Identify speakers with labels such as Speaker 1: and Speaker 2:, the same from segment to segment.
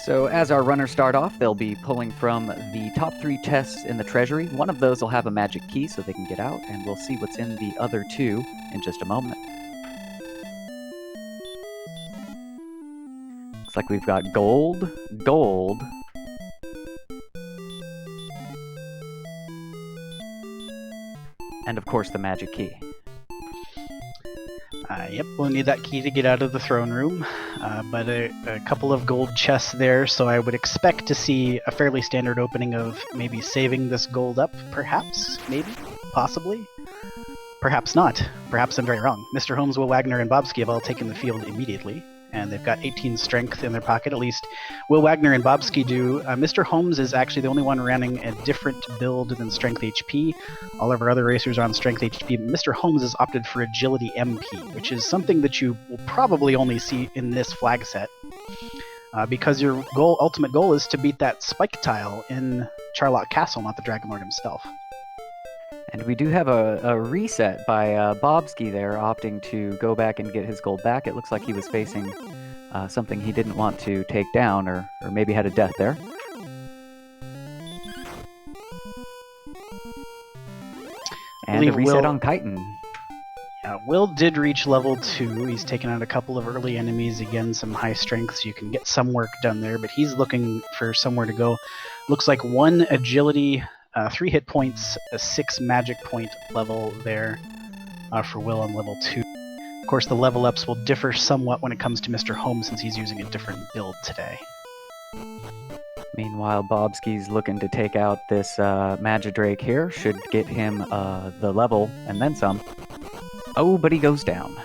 Speaker 1: So as our runners start off, they'll be pulling from the top 3 chests in the treasury. One of those will have a magic key so they can get out, and we'll see what's in the other 2 in just a moment. Looks like we've got gold, gold, and of course the magic key.
Speaker 2: Yep, we'll need that key to get out of the throne room, but a couple of gold chests there, so I would expect to see a fairly standard opening of maybe saving this gold up, perhaps, maybe, possibly. Perhaps not. Perhaps I'm very wrong. Mr. Holmes, Will Wagner, and Bobski have all taken the field immediately, and they've got 18 strength in their pocket, at least Will Wagner and Bobski do. Mr. Holmes is actually the only one running a different build than strength HP. All of our other racers are on strength HP, but Mr. Holmes has opted for agility MP, which is something that you will probably only see in this flag set, because your ultimate goal is to beat that spike tile in Charlotte Castle, not the Dragon Lord himself.
Speaker 1: And we do have a reset by Bobski there, opting to go back and get his gold back. It looks like he was facing something he didn't want to take down, or maybe had a death there. And a reset on Chitin.
Speaker 2: Yeah, Will did reach level 2. He's taken out a couple of early enemies, again, some high strength, so you can get some work done there, but he's looking for somewhere to go. Looks like 1 agility, 3 hit points, a 6 magic point level there for Will on level 2. Of course, the level ups will differ somewhat when it comes to Mr. Holmes, since he's using a different build today.
Speaker 1: Meanwhile, Bobski's looking to take out this Magidrake here. Should get him the level and then some. Oh, but he goes down.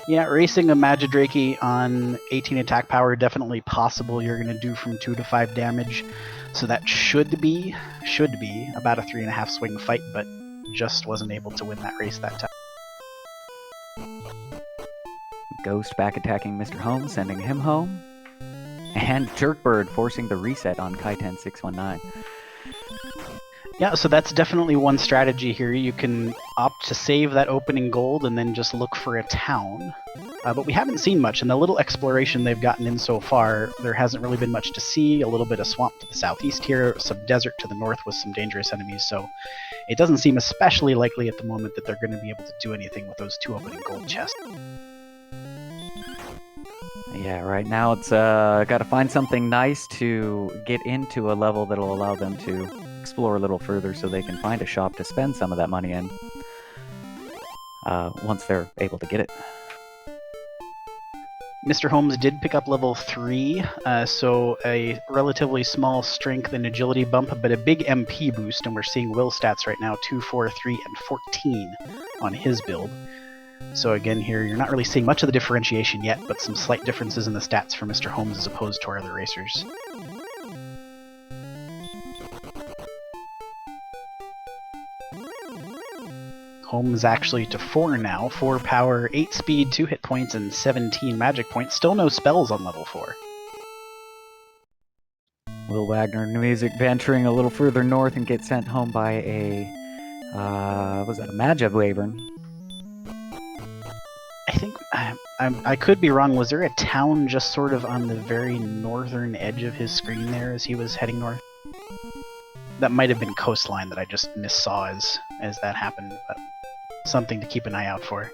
Speaker 2: Yeah, racing a Magidrake on 18 attack power, definitely possible. You're going to do from 2 to 5 damage, so that should be about a 3.5 swing fight, but just wasn't able to win that race that time.
Speaker 1: Ghost back attacking Mr. Holmes, sending him home. And Jerkbird forcing the reset on Chitin 619.
Speaker 2: Yeah, so that's definitely one strategy here. You can opt to save that opening gold and then just look for a town. But we haven't seen much. In the little exploration they've gotten in so far, there hasn't really been much to see. A little bit of swamp to the southeast here, some desert to the north with some dangerous enemies, so it doesn't seem especially likely at the moment that they're going to be able to do anything with those 2 opening gold chests.
Speaker 1: Yeah, right now it's got to find something nice to get into a level that'll allow them to explore a little further so they can find a shop to spend some of that money in once they're able to get it.
Speaker 2: Mr. Holmes did pick up level 3, so a relatively small strength and agility bump, but a big MP boost, and we're seeing Will stats right now, 2, 4, 3, and 14 on his build. So again here, you're not really seeing much of the differentiation yet, but some slight differences in the stats for Mr. Holmes as opposed to our other racers. Holmes actually to 4 now, 4 power, 8 speed, 2 hit points, and 17 magic points. Still no spells on level 4.
Speaker 1: Will Wagner music venturing a little further north and get sent home by a, was that a Magi Wyvern?
Speaker 2: I think, I could be wrong, was there a town just sort of on the very northern edge of his screen there as he was heading north? That might have been coastline that I just missaw as that happened, but something to keep an eye out for.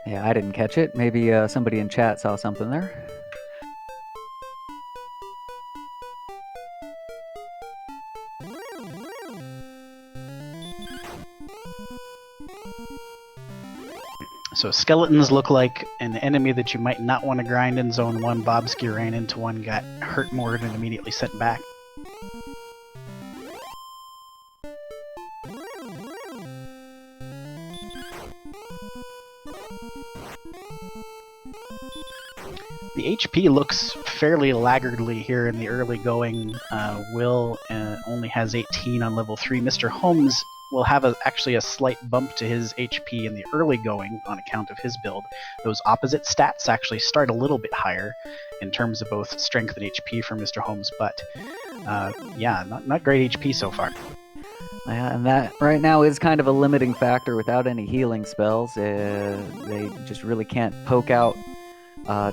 Speaker 1: Yeah, I didn't catch it. Maybe somebody in chat saw something there.
Speaker 2: So skeletons look like an enemy that you might not want to grind in Zone 1. Bobski ran into one, got hurt more, and immediately sent back. The HP looks fairly laggardly here in the early going. Will only has 18 on level 3. Mr. Holmes will have actually a slight bump to his HP in the early going on account of his build. Those opposite stats actually start a little bit higher in terms of both strength and HP for Mr. Holmes, but yeah, not great HP so far.
Speaker 1: Yeah, and that right now is kind of a limiting factor without any healing spells. They just really can't poke out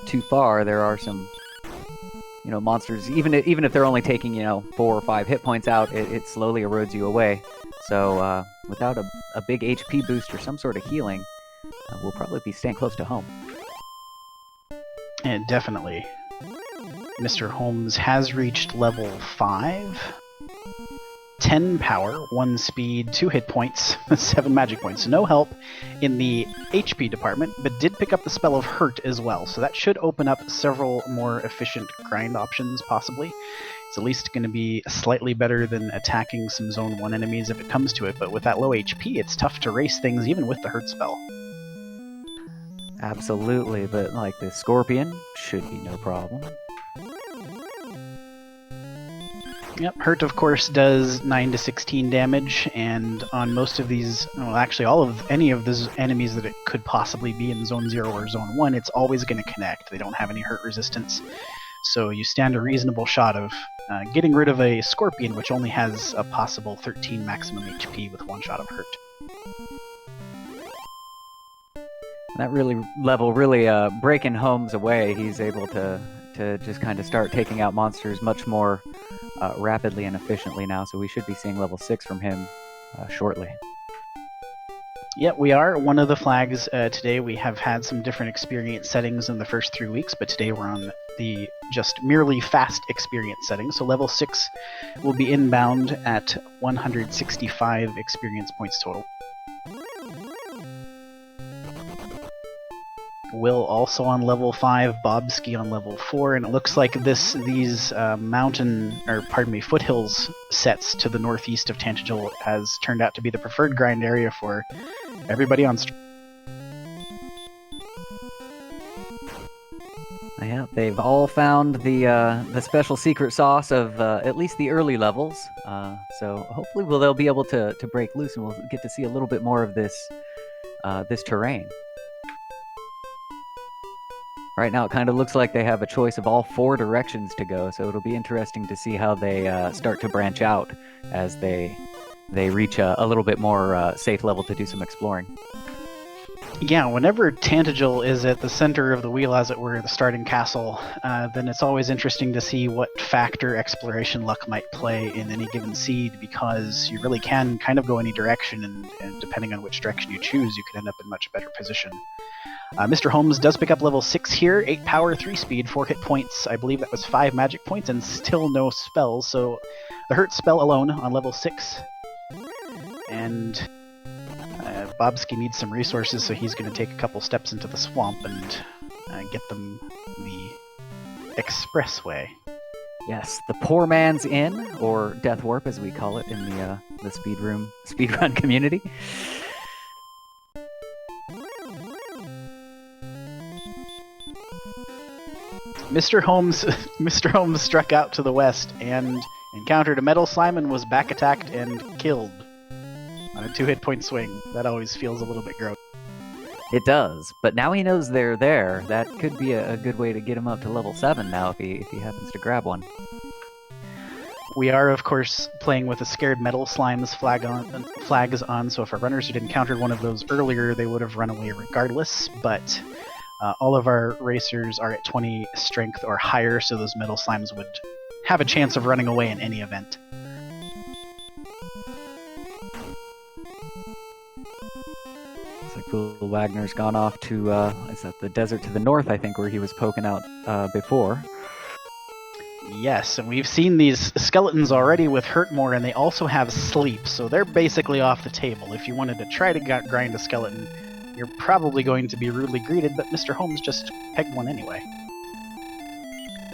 Speaker 1: too far. There are some, monsters. Even if they're only taking 4 or 5 hit points out, it slowly erodes you away. So without a big HP boost or some sort of healing, we'll probably be staying close to home.
Speaker 2: And definitely. Mr. Holmes has reached level 5. 10 power, 1 speed, 2 hit points, 7 magic points. No help in the HP department, but did pick up the spell of Hurt as well, so that should open up several more efficient grind options, possibly. It's at least going to be slightly better than attacking some Zone 1 enemies if it comes to it, but with that low HP, it's tough to race things even with the Hurt spell.
Speaker 1: Absolutely, but like the Scorpion should be no problem.
Speaker 2: Yep, Hurt of course does 9 to 16 damage, and on most of these, well actually any of those enemies that it could possibly be in Zone 0 or Zone 1, it's always going to connect. They don't have any hurt resistance, so you stand a reasonable shot of getting rid of a Scorpion, which only has a possible 13 maximum HP with 1 shot of Hurt.
Speaker 1: That level breaking Holmes away. He's able to just kind of start taking out monsters much more rapidly and efficiently now, so we should be seeing level 6 from him shortly.
Speaker 2: Yeah, we are. One of the flags today, we have had some different experience settings in the first 3 weeks, but today we're on the just merely fast experience setting, so level 6 will be inbound at 165 experience points total. Will also on level 5, Bobski on level 4, and it looks like these foothills sets to the northeast of Tantagel has turned out to be the preferred grind area for everybody on stream.
Speaker 1: Yeah, they've all found the special secret sauce of at least the early levels, so hopefully they'll be able to break loose and we'll get to see a little bit more of this terrain. Right now, it kind of looks like they have a choice of all 4 directions to go, so it'll be interesting to see how they start to branch out as they reach a little bit more safe level to do some exploring.
Speaker 2: Yeah, whenever Tantagel is at the center of the wheel, as it were, the starting castle, then it's always interesting to see what factor exploration luck might play in any given seed, because you really can kind of go any direction, and depending on which direction you choose, you could end up in much better position. Mr. Holmes does pick up level 6 here, 8 power, 3 speed, 4 hit points. I believe that was 5 magic points, and still no spells, so the Hurt spell alone on level 6. And Bobski needs some resources, so he's going to take a couple steps into the swamp and get them the expressway.
Speaker 1: Yes, the Poor Man's Inn, or Death Warp as we call it in the speedrun community.
Speaker 2: Mr. Holmes struck out to the west and encountered a metal slime and was back attacked and killed on a 2 hit point swing. That always feels a little bit gross.
Speaker 1: It does, but now he knows they're there. That could be a good way to get him up to level 7 now if he happens to grab one.
Speaker 2: We are, of course, playing with a Scared Metal Slimes flags on, so if our runners had encountered one of those earlier, they would have run away regardless, but all of our racers are at 20 strength or higher, so those metal slimes would have a chance of running away in any event.
Speaker 1: Looks like Will Wagner's gone off to, is that the desert to the north, I think, where he was poking out before.
Speaker 2: Yes, and we've seen these skeletons already with Hurt more, and they also have Sleep, so they're basically off the table. If you wanted to try to grind a skeleton, you're probably going to be rudely greeted, but Mr. Holmes just pegged one anyway.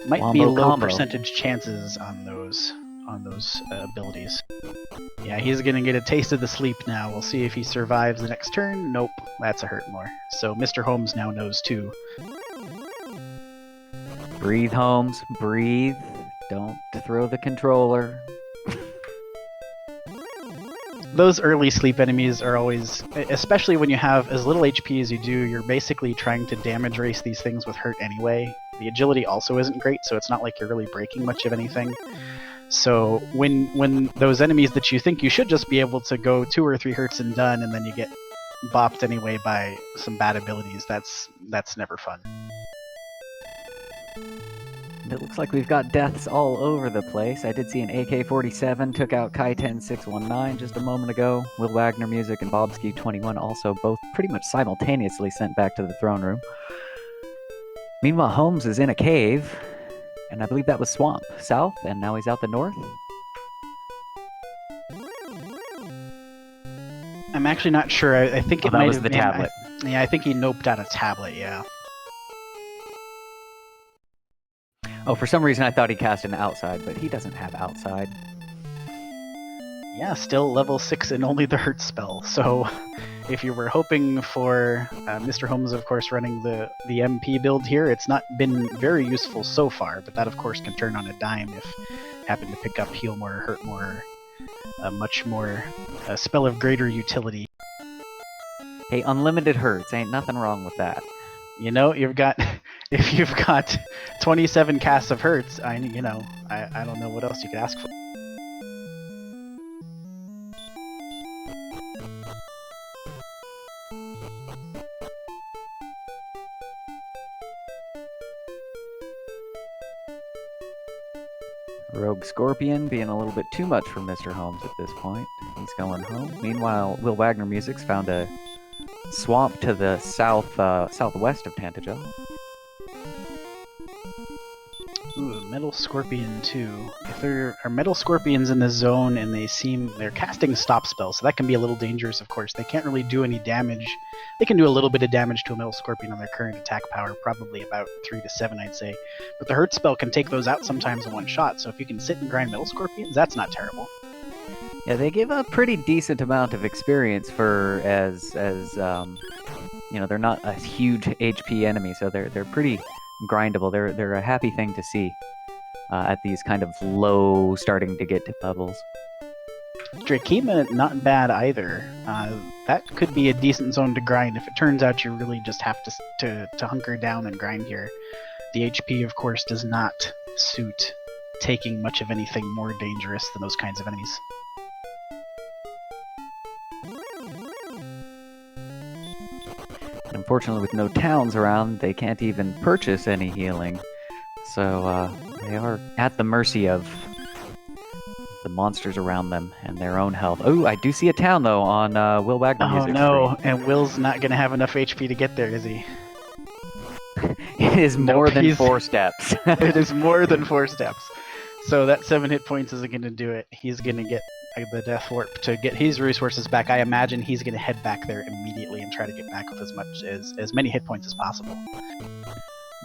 Speaker 2: Might be low percentage chances on those abilities. Yeah, he's gonna get a taste of the Sleep now. We'll see if he survives the next turn. Nope, that's a Hurt more. So Mr. Holmes now knows too.
Speaker 1: Breathe, Holmes, breathe. Don't throw the controller.
Speaker 2: Those early sleep enemies are always, especially when you have as little HP as you do, you're basically trying to damage race these things with Hurt anyway. The agility also isn't great, so it's not like you're really breaking much of anything. So when those enemies that you think you should just be able to go 2 or 3 hurts and done, and then you get bopped anyway by some bad abilities, that's never fun.
Speaker 1: It looks like we've got deaths all over the place. I did see an AK-47 took out Kaiten 619 just a moment ago. Will Wagner Music and Bobski 21 also both pretty much simultaneously sent back to the throne room. Meanwhile, Holmes is in a cave, and I believe that was Swamp south, and now he's out the north.
Speaker 2: I'm actually not sure. I think it might
Speaker 1: was
Speaker 2: have
Speaker 1: the
Speaker 2: been
Speaker 1: tablet.
Speaker 2: Yeah, I think he noped out a tablet. Yeah.
Speaker 1: Oh, for some reason I thought he cast an outside, but he doesn't have outside.
Speaker 2: Yeah, still level 6 and only the hurt spell. So if you were hoping for Mr. Holmes, of course, running the MP build here, it's not been very useful so far, but that, of course, can turn on a dime if you happen to pick up heal more, hurt more, much more spell of greater utility.
Speaker 1: Hey, unlimited hurts, ain't nothing wrong with that.
Speaker 2: You know, if you've got 27 casts of hurts, I don't know what else you could ask for.
Speaker 1: Rogue Scorpion being a little bit too much for Mr. Holmes at this point. He's going home. Meanwhile, Will Wagner Music's found a swamp to the southwest of Tantagel.
Speaker 2: Ooh, Metal Scorpion 2. If there are Metal Scorpions in the zone and they're casting stop spells, so that can be a little dangerous, of course. They can't really do any damage. They can do a little bit of damage to a Metal Scorpion on their current attack power, probably about 3 to 7, I'd say. But the hurt spell can take those out sometimes in one shot, so if you can sit and grind Metal Scorpions, that's not terrible.
Speaker 1: Yeah, they give a pretty decent amount of experience for as they're not a huge HP enemy, so they're pretty grindable. They're a happy thing to see at these kind of low starting to get to levels.
Speaker 2: Drakema, not bad either. That could be a decent zone to grind if it turns out you really just have to hunker down and grind here. The HP, of course, does not suit taking much of anything more dangerous than those kinds of enemies.
Speaker 1: Unfortunately, with no towns around, they can't even purchase any healing. So they are at the mercy of the monsters around them and their own health. Oh, I do see a town, though, on Will Wagner Music.
Speaker 2: Oh, no, and Will's not going to have enough HP to get there, is he?
Speaker 1: It is more than 4 steps.
Speaker 2: It is more than 4 steps. So that 7 hit points isn't going to do it. He's going to get the Death Warp to get his resources back. I imagine he's going to head back there immediately and try to get back with as many hit points as possible.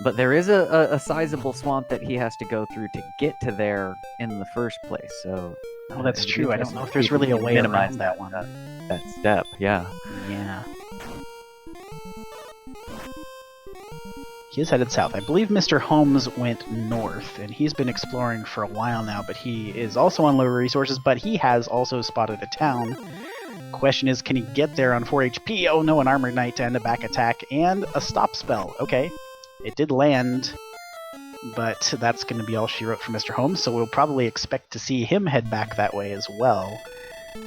Speaker 1: But there is a sizable swamp that he has to go through to get to there in the first place. So,
Speaker 2: oh, that's true. I don't know if there's really a way to minimize that one.
Speaker 1: That step, yeah.
Speaker 2: Yeah. He is headed south. I believe Mr. Holmes went north, and he's been exploring for a while now, but he is also on lower resources, but he has also spotted a town. Question is, can he get there on 4 HP? Oh no, an Armored Knight and a back attack, and a stop spell. Okay, it did land, but that's going to be all she wrote for Mr. Holmes, so we'll probably expect to see him head back that way as well.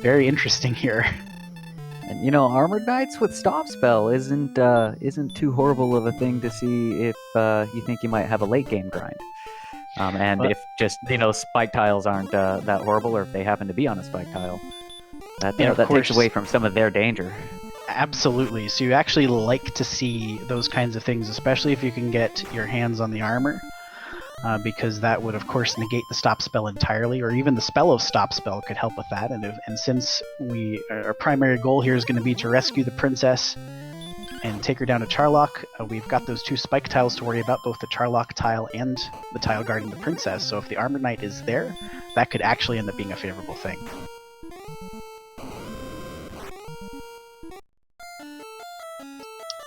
Speaker 2: Very interesting here.
Speaker 1: And Armored Knights with stop spell isn't too horrible of a thing to see if you think you might have a late game grind. If just spike tiles aren't that horrible, or if they happen to be on a spike tile, that takes away from some of their danger.
Speaker 2: Absolutely. So you actually like to see those kinds of things, especially if you can get your hands on the armor. Because that would, of course, negate the stop spell entirely, or even the spell of stop spell could help with that. And since our primary goal here is going to be to rescue the princess and take her down to Charlock, we've got those 2 spike tiles to worry about, both the Charlock tile and the tile guarding the princess. So if the Armored Knight is there, that could actually end up being a favorable thing.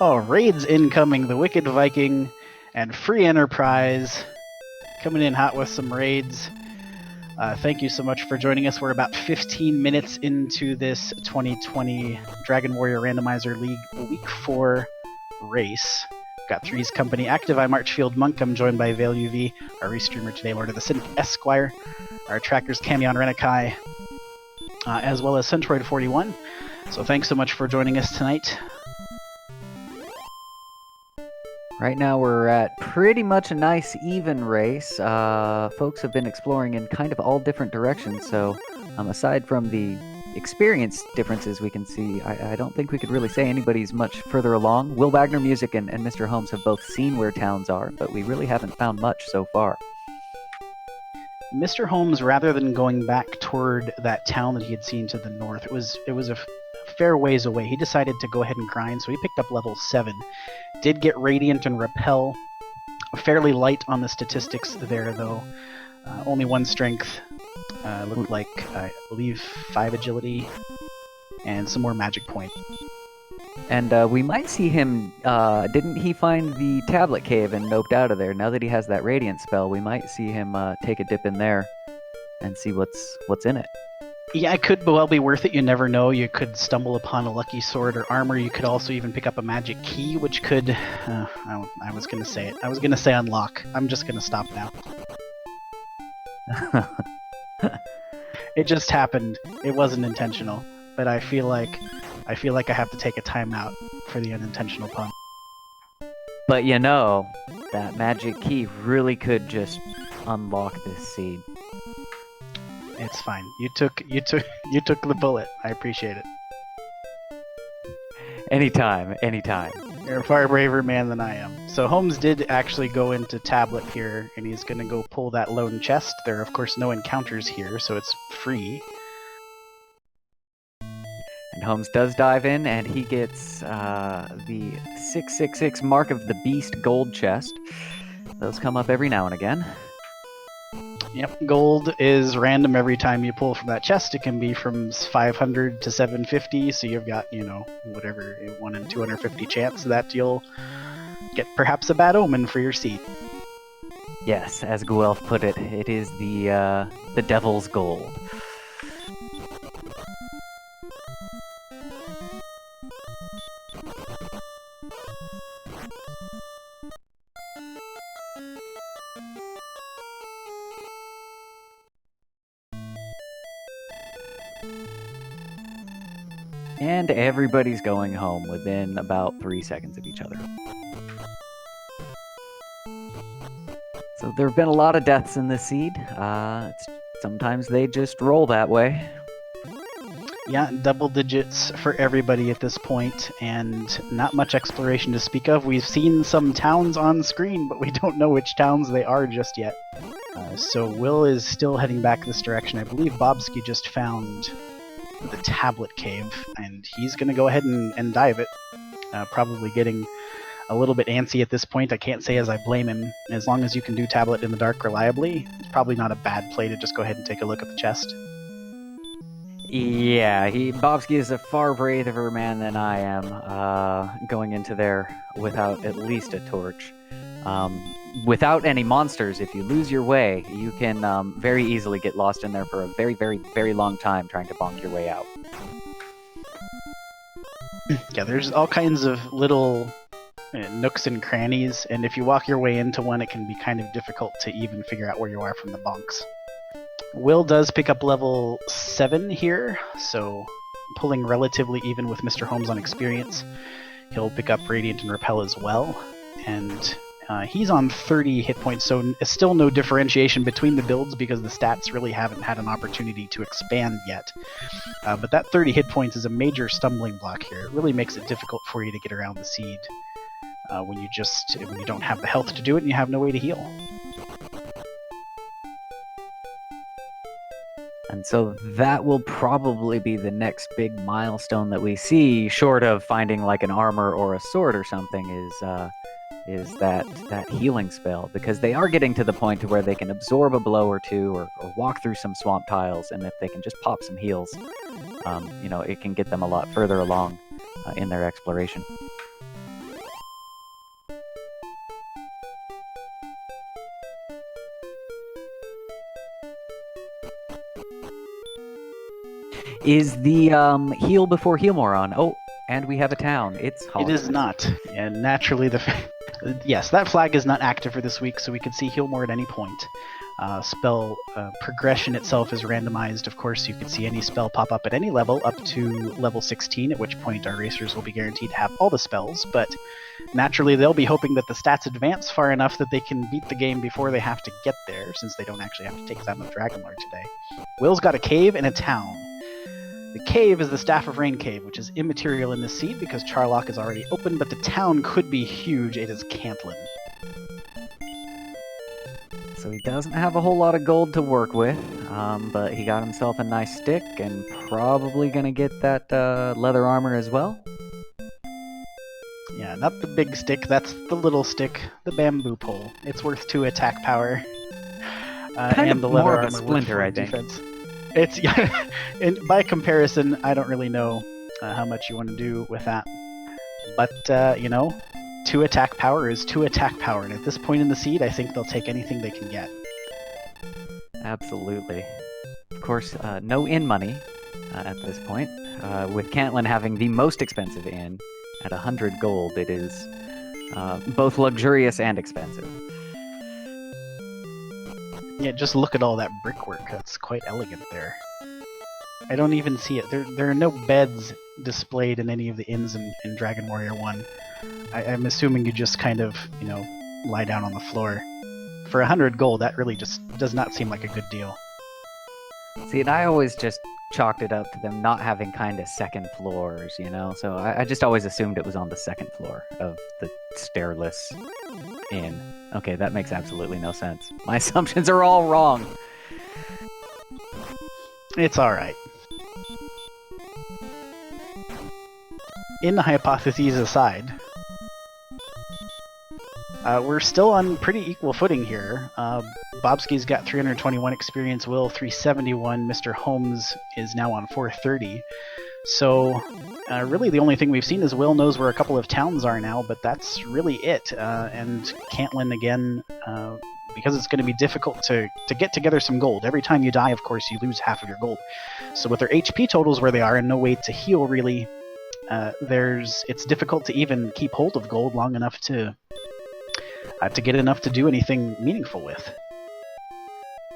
Speaker 2: Oh, raids incoming! The Wicked Viking and Free Enterprise coming in hot with some raids. Thank you so much for joining us. We're about 15 minutes into this 2020 Dragon Warrior Randomizer League Week 4 race. Got Three's Company active. I'm Archfield Monk. I'm joined by Vale UV, our restreamer today, Lord of the Synth Esquire. our trackers Camion Renekai, as well as Centroid 41. So thanks so much for joining us tonight.
Speaker 1: Right now we're at pretty much a nice even race. Folks have been exploring in kind of all different directions, so aside from the experience differences we can see, I don't think we could really say anybody's much further along. Will Wagner Music and Mr. Holmes have both seen where towns are, but we really haven't found much so far.
Speaker 2: Mr. Holmes, rather than going back toward that town that he had seen to the north, it was a fair ways away. He decided to go ahead and grind, so he picked up level 7. Did get Radiant and Repel. Fairly light on the statistics there, though. Only 1 strength. Looked like, I believe, 5 agility. And some more magic point.
Speaker 1: And we might see him, didn't he find the tablet cave and noped out of there? Now that he has that Radiant spell, we might see him take a dip in there and see what's in it.
Speaker 2: Yeah, it could well be worth it. You never know. You could stumble upon a lucky sword or armor. You could also even pick up a magic key, which could... I was going to say it. I was going to say unlock. I'm just going to stop now. It just happened. It wasn't intentional. But I feel like I have to take a timeout for the unintentional pun.
Speaker 1: But you know, that magic key really could just unlock this seed.
Speaker 2: It's fine. You took the bullet. I appreciate it.
Speaker 1: Anytime.
Speaker 2: You're a far braver man than I am. So Holmes did actually go into tablet here, and he's gonna go pull that lone chest. There are of course no encounters here, so it's free.
Speaker 1: And Holmes does dive in, and he gets the 666 Mark of the Beast gold chest. Those come up every now and again.
Speaker 2: Yep, gold is random every time you pull from that chest. It can be from 500 to 750, so you've got, whatever, 1 in 250 chance that you'll get perhaps a bad omen for your seed.
Speaker 1: Yes, as Guelph put it, it is the devil's gold. And everybody's going home within about 3 seconds of each other. So there have been a lot of deaths in this seed. Sometimes they just roll that way.
Speaker 2: Yeah, double digits for everybody at this point, and not much exploration to speak of. We've seen some towns on screen, but we don't know which towns they are just yet. So Will is still heading back this direction. I believe Bobsky just found the tablet cave, and he's going to go ahead and dive it. Probably getting a little bit antsy at this point. I can't say as I blame him. As long as you can do tablet in the dark reliably, it's probably not a bad play to just go ahead and take a look at the chest.
Speaker 1: Yeah, Bobsky is a far braver man than I am, going into there without at least a torch. Without any monsters, if you lose your way, you can very easily get lost in there for a very, very, very long time trying to bonk your way out.
Speaker 2: Yeah, there's all kinds of little nooks and crannies, and if you walk your way into one, it can be kind of difficult to even figure out where you are from the bonks. Will does pick up level 7 here, so pulling relatively even with Mr. Holmes on experience. He'll pick up Radiant and Repel as well, and he's on 30 hit points, so still no differentiation between the builds because the stats really haven't had an opportunity to expand yet. But that 30 hit points is a major stumbling block here. It really makes it difficult for you to get around the seed when you don't have the health to do it and you have no way to heal.
Speaker 1: And so that will probably be the next big milestone that we see, short of finding like an armor or a sword or something, is that healing spell, because they are getting to the point to where they can absorb a blow or two or walk through some swamp tiles, and if they can just pop some heals, it can get them a lot further along in their exploration. Is the heal before heal-more on? Oh, and we have a town. It's Hollywood.
Speaker 2: It is not. And naturally, yes, that flag is not active for this week, so we can see Healmore at any point. Spell progression itself is randomized. Of course, you can see any spell pop up at any level up to level 16, at which point our racers will be guaranteed to have all the spells, but naturally they'll be hoping that the stats advance far enough that they can beat the game before they have to get there, since they don't actually have to take exam of Dragonlord today. Will's got a cave and a town. The cave is the Staff of Rain Cave, which is immaterial in this seed because Charlock is already open, but the town could be huge. It is Cantlin.
Speaker 1: So he doesn't have a whole lot of gold to work with, but he got himself a nice stick and probably going to get that leather armor as well.
Speaker 2: Yeah, not the big stick, that's the little stick, the bamboo pole. It's worth 2 attack power.
Speaker 1: Kind
Speaker 2: and
Speaker 1: of
Speaker 2: the leather
Speaker 1: more of a
Speaker 2: armor
Speaker 1: splinter, I think.
Speaker 2: Defense. It's and by comparison, I don't really know how much you want to do with that. But 2 attack power is 2 attack power, and at this point in the seed, I think they'll take anything they can get.
Speaker 1: Absolutely. Of course, no inn money at this point. With Cantlin having the most expensive inn at 100 gold, it is both luxurious and expensive.
Speaker 2: Yeah, just look at all that brickwork. That's quite elegant there. I don't even see it. There are no beds displayed in any of the inns in Dragon Warrior 1. I'm assuming you just kind of, lie down on the floor. For 100 gold, that really just does not seem like a good deal.
Speaker 1: See, and I always just chalked it up to them not having kind of second floors, So I just always assumed it was on the second floor of the stairless inn. Okay, that makes absolutely no sense. My assumptions are all wrong.
Speaker 2: It's alright. In the hypotheses aside, we're still on pretty equal footing here. Bobsky's got 321 experience, Will 371, Mr. Holmes is now on 430. So really the only thing we've seen is Will knows where a couple of towns are now, but that's really it. And Cantlin, again, because it's going to be difficult to get together some gold. Every time you die, of course, you lose half of your gold. So with their HP totals where they are and no way to heal, really, it's difficult to even keep hold of gold long enough to get enough to do anything meaningful with.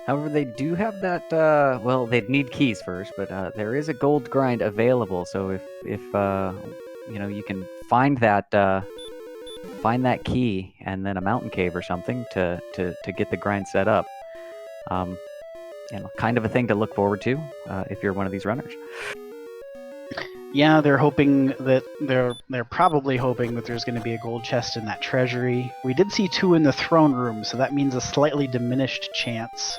Speaker 1: However, they do have that, well, they'd need keys first, but there is a gold grind available, so if you can find that key and then a mountain cave or something to get the grind set up. Kind of a thing to look forward to if you're one of these runners.
Speaker 2: Yeah, they're hoping that they're probably hoping that there's going to be a gold chest in that treasury. We did see 2 in the throne room, so that means a slightly diminished chance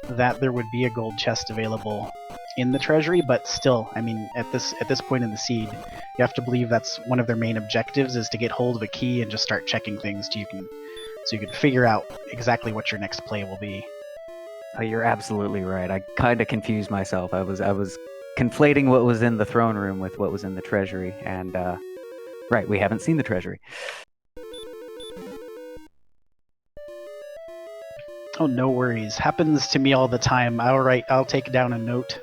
Speaker 2: that there would be a gold chest available in the treasury, but still, I mean, at this point in the seed, you have to believe that's one of their main objectives, is to get hold of a key and just start checking things so you can figure out exactly what your next play will be.
Speaker 1: Oh, you're absolutely right. I kind of confused myself. I was conflating what was in the throne room with what was in the treasury, and right, we haven't seen the treasury.
Speaker 2: Oh, no worries. Happens to me all the time. I'll take down a note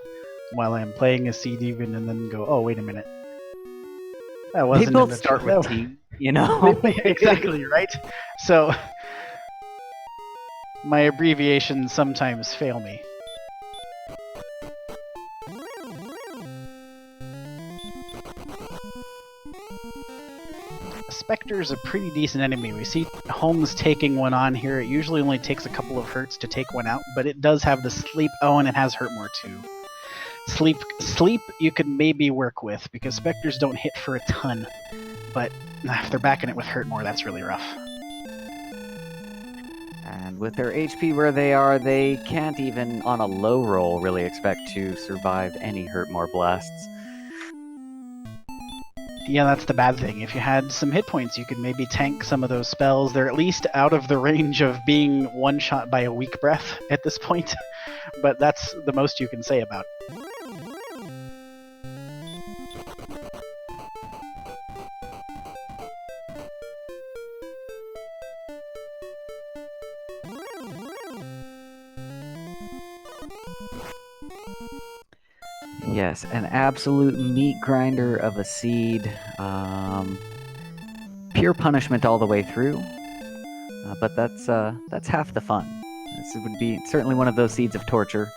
Speaker 2: while I'm playing a seed even, and then go, oh, wait a minute. That wasn't
Speaker 1: They both
Speaker 2: in the
Speaker 1: start with T,
Speaker 2: Exactly, right? So, my abbreviations sometimes fail me. Spectre's a pretty decent enemy. We see Holmes taking one on here. It usually only takes a couple of hurts to take one out, but it does have the sleep. Oh, and it has hurt more too. Sleep you could maybe work with, because Spectres don't hit for a ton, but if they're backing it with hurt more, that's really rough.
Speaker 1: And with their HP where they are, they can't even on a low roll really expect to survive any hurt more blasts.
Speaker 2: Yeah, that's the bad thing. If you had some hit points, you could maybe tank some of those spells. They're at least out of the range of being one-shot by a weak breath at this point, but that's the most you can say about it.
Speaker 1: Yes, an absolute meat grinder of a seed. Pure punishment all the way through. But that's half the fun. This would be certainly one of those seeds of torture,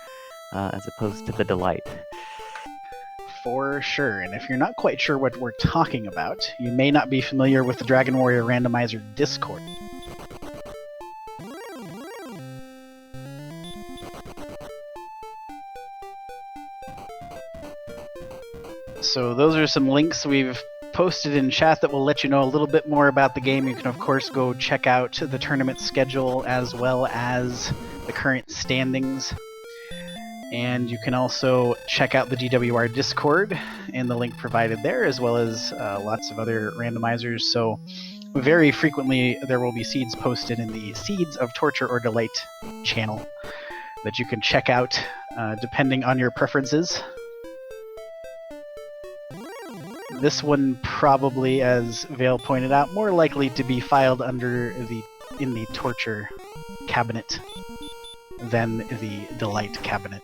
Speaker 1: as opposed to the delight.
Speaker 2: For sure, and if you're not quite sure what we're talking about, you may not be familiar with the Dragon Warrior Randomizer Discord. So those are some links we've posted in chat that will let you know a little bit more about the game. You can of course go check out the tournament schedule as well as the current standings. And you can also check out the GWR Discord in the link provided there, as well as lots of other randomizers. So very frequently there will be seeds posted in the Seeds of Torture or Delight channel that you can check out depending on your preferences. This one probably, as Vale pointed out, more likely to be filed under in the Torture cabinet than the Delight cabinet.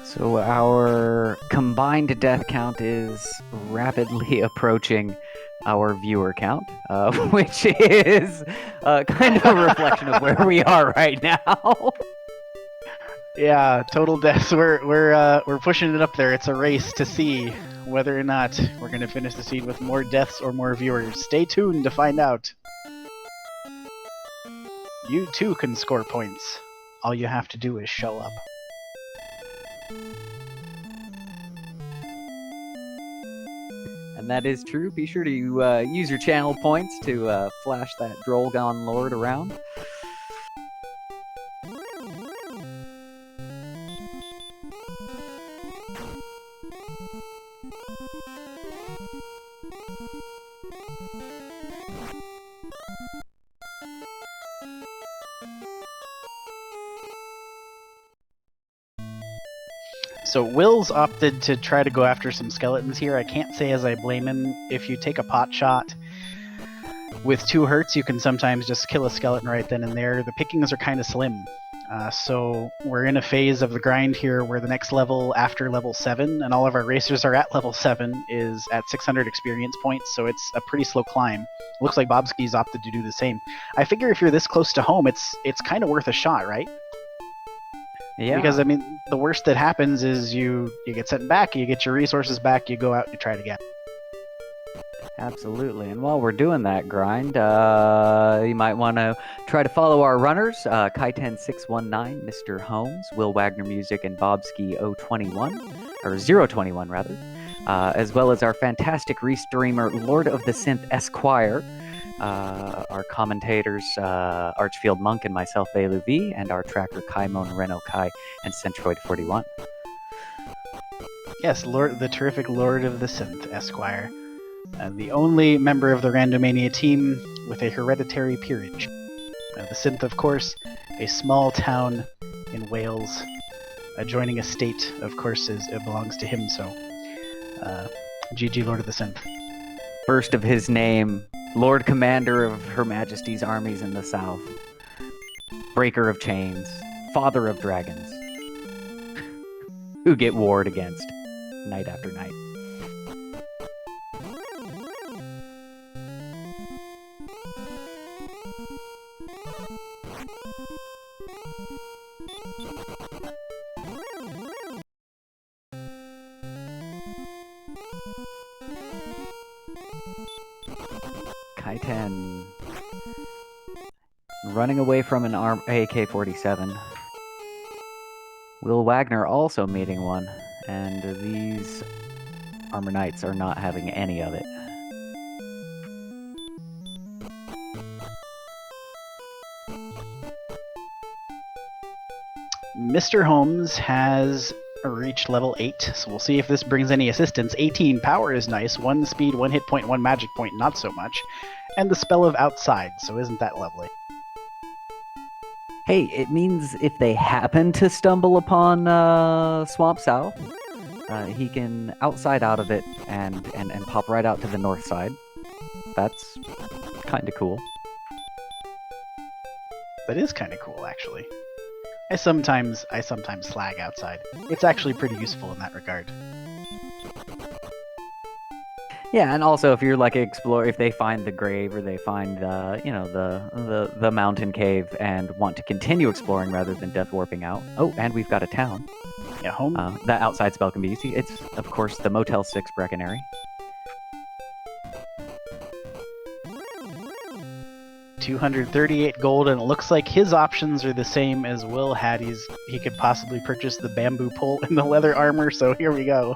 Speaker 1: So our combined death count is rapidly approaching our viewer count, which is kind of a reflection of where we are right now.
Speaker 2: Yeah, total deaths. We're pushing it up there. It's a race to see whether or not we're going to finish the seed with more deaths or more viewers. Stay tuned to find out. You too can score points. All you have to do is show up.
Speaker 1: And that is true. Be sure to use your channel points to flash that Drollgon Lord around.
Speaker 2: So Will's opted to try to go after some skeletons here. I can't say as I blame him. If you take a pot shot with 2 hurts, you can sometimes just kill a skeleton right then and there. The pickings are kind of slim. So we're in a phase of the grind here where the next level after level 7, and all of our racers are at level 7, is at 600 experience points, so it's a pretty slow climb. Looks like Bobski's opted to do the same. I figure if you're this close to home, it's kind of worth a shot, right?
Speaker 1: Yeah.
Speaker 2: Because, I mean, the worst that happens is you get sent back, you get your resources back, you go out and you try it again.
Speaker 1: Absolutely. And while we're doing that grind, you might want to try to follow our runners, Kaiten619, Mr. Holmes, Will Wagner Music, and Bobski 021, or 021 rather, as well as our fantastic restreamer, Lord of the Synth Esquire, our commentators, Archfield Monk and myself, Velu V, and our tracker, Kaimon Reno Kai and Centroid41.
Speaker 2: Yes, the terrific Lord of the Synth Esquire. The only member of the Randomania team with a hereditary peerage. The Synth, of course, a small town in Wales. Adjoining a state, of course, it belongs to him, so GG Lord of the Synth.
Speaker 1: First of his name, Lord Commander of Her Majesty's armies in the south. Breaker of chains. Father of dragons. Who get warred against night after night. Kaiten running away from an AK-47. Will Wagner also meeting one, and these Armor Knights are not having any of it.
Speaker 2: Mr. Holmes has reached level 8, so we'll see if this brings any assistance. 18 power is nice, 1 speed, 1 hit point, 1 magic point, not so much. And the spell of outside, so isn't that lovely?
Speaker 1: Hey, it means if they happen to stumble upon Swamp South, he can outside out of it and pop right out to the north side. That's kind of cool.
Speaker 2: That is kind of cool, actually. I sometimes slag outside. It's actually pretty useful in that regard.
Speaker 1: Yeah, and also if you're like if they find the grave or they find the mountain cave and want to continue exploring rather than death warping out. Oh, and we've got a town.
Speaker 2: Yeah, home.
Speaker 1: That outside spell can be easy. It's of course the Motel 6 Breckenary.
Speaker 2: 238 gold, and it looks like his options are the same as Will had. He could possibly purchase the bamboo pole and the leather armor, so here we go.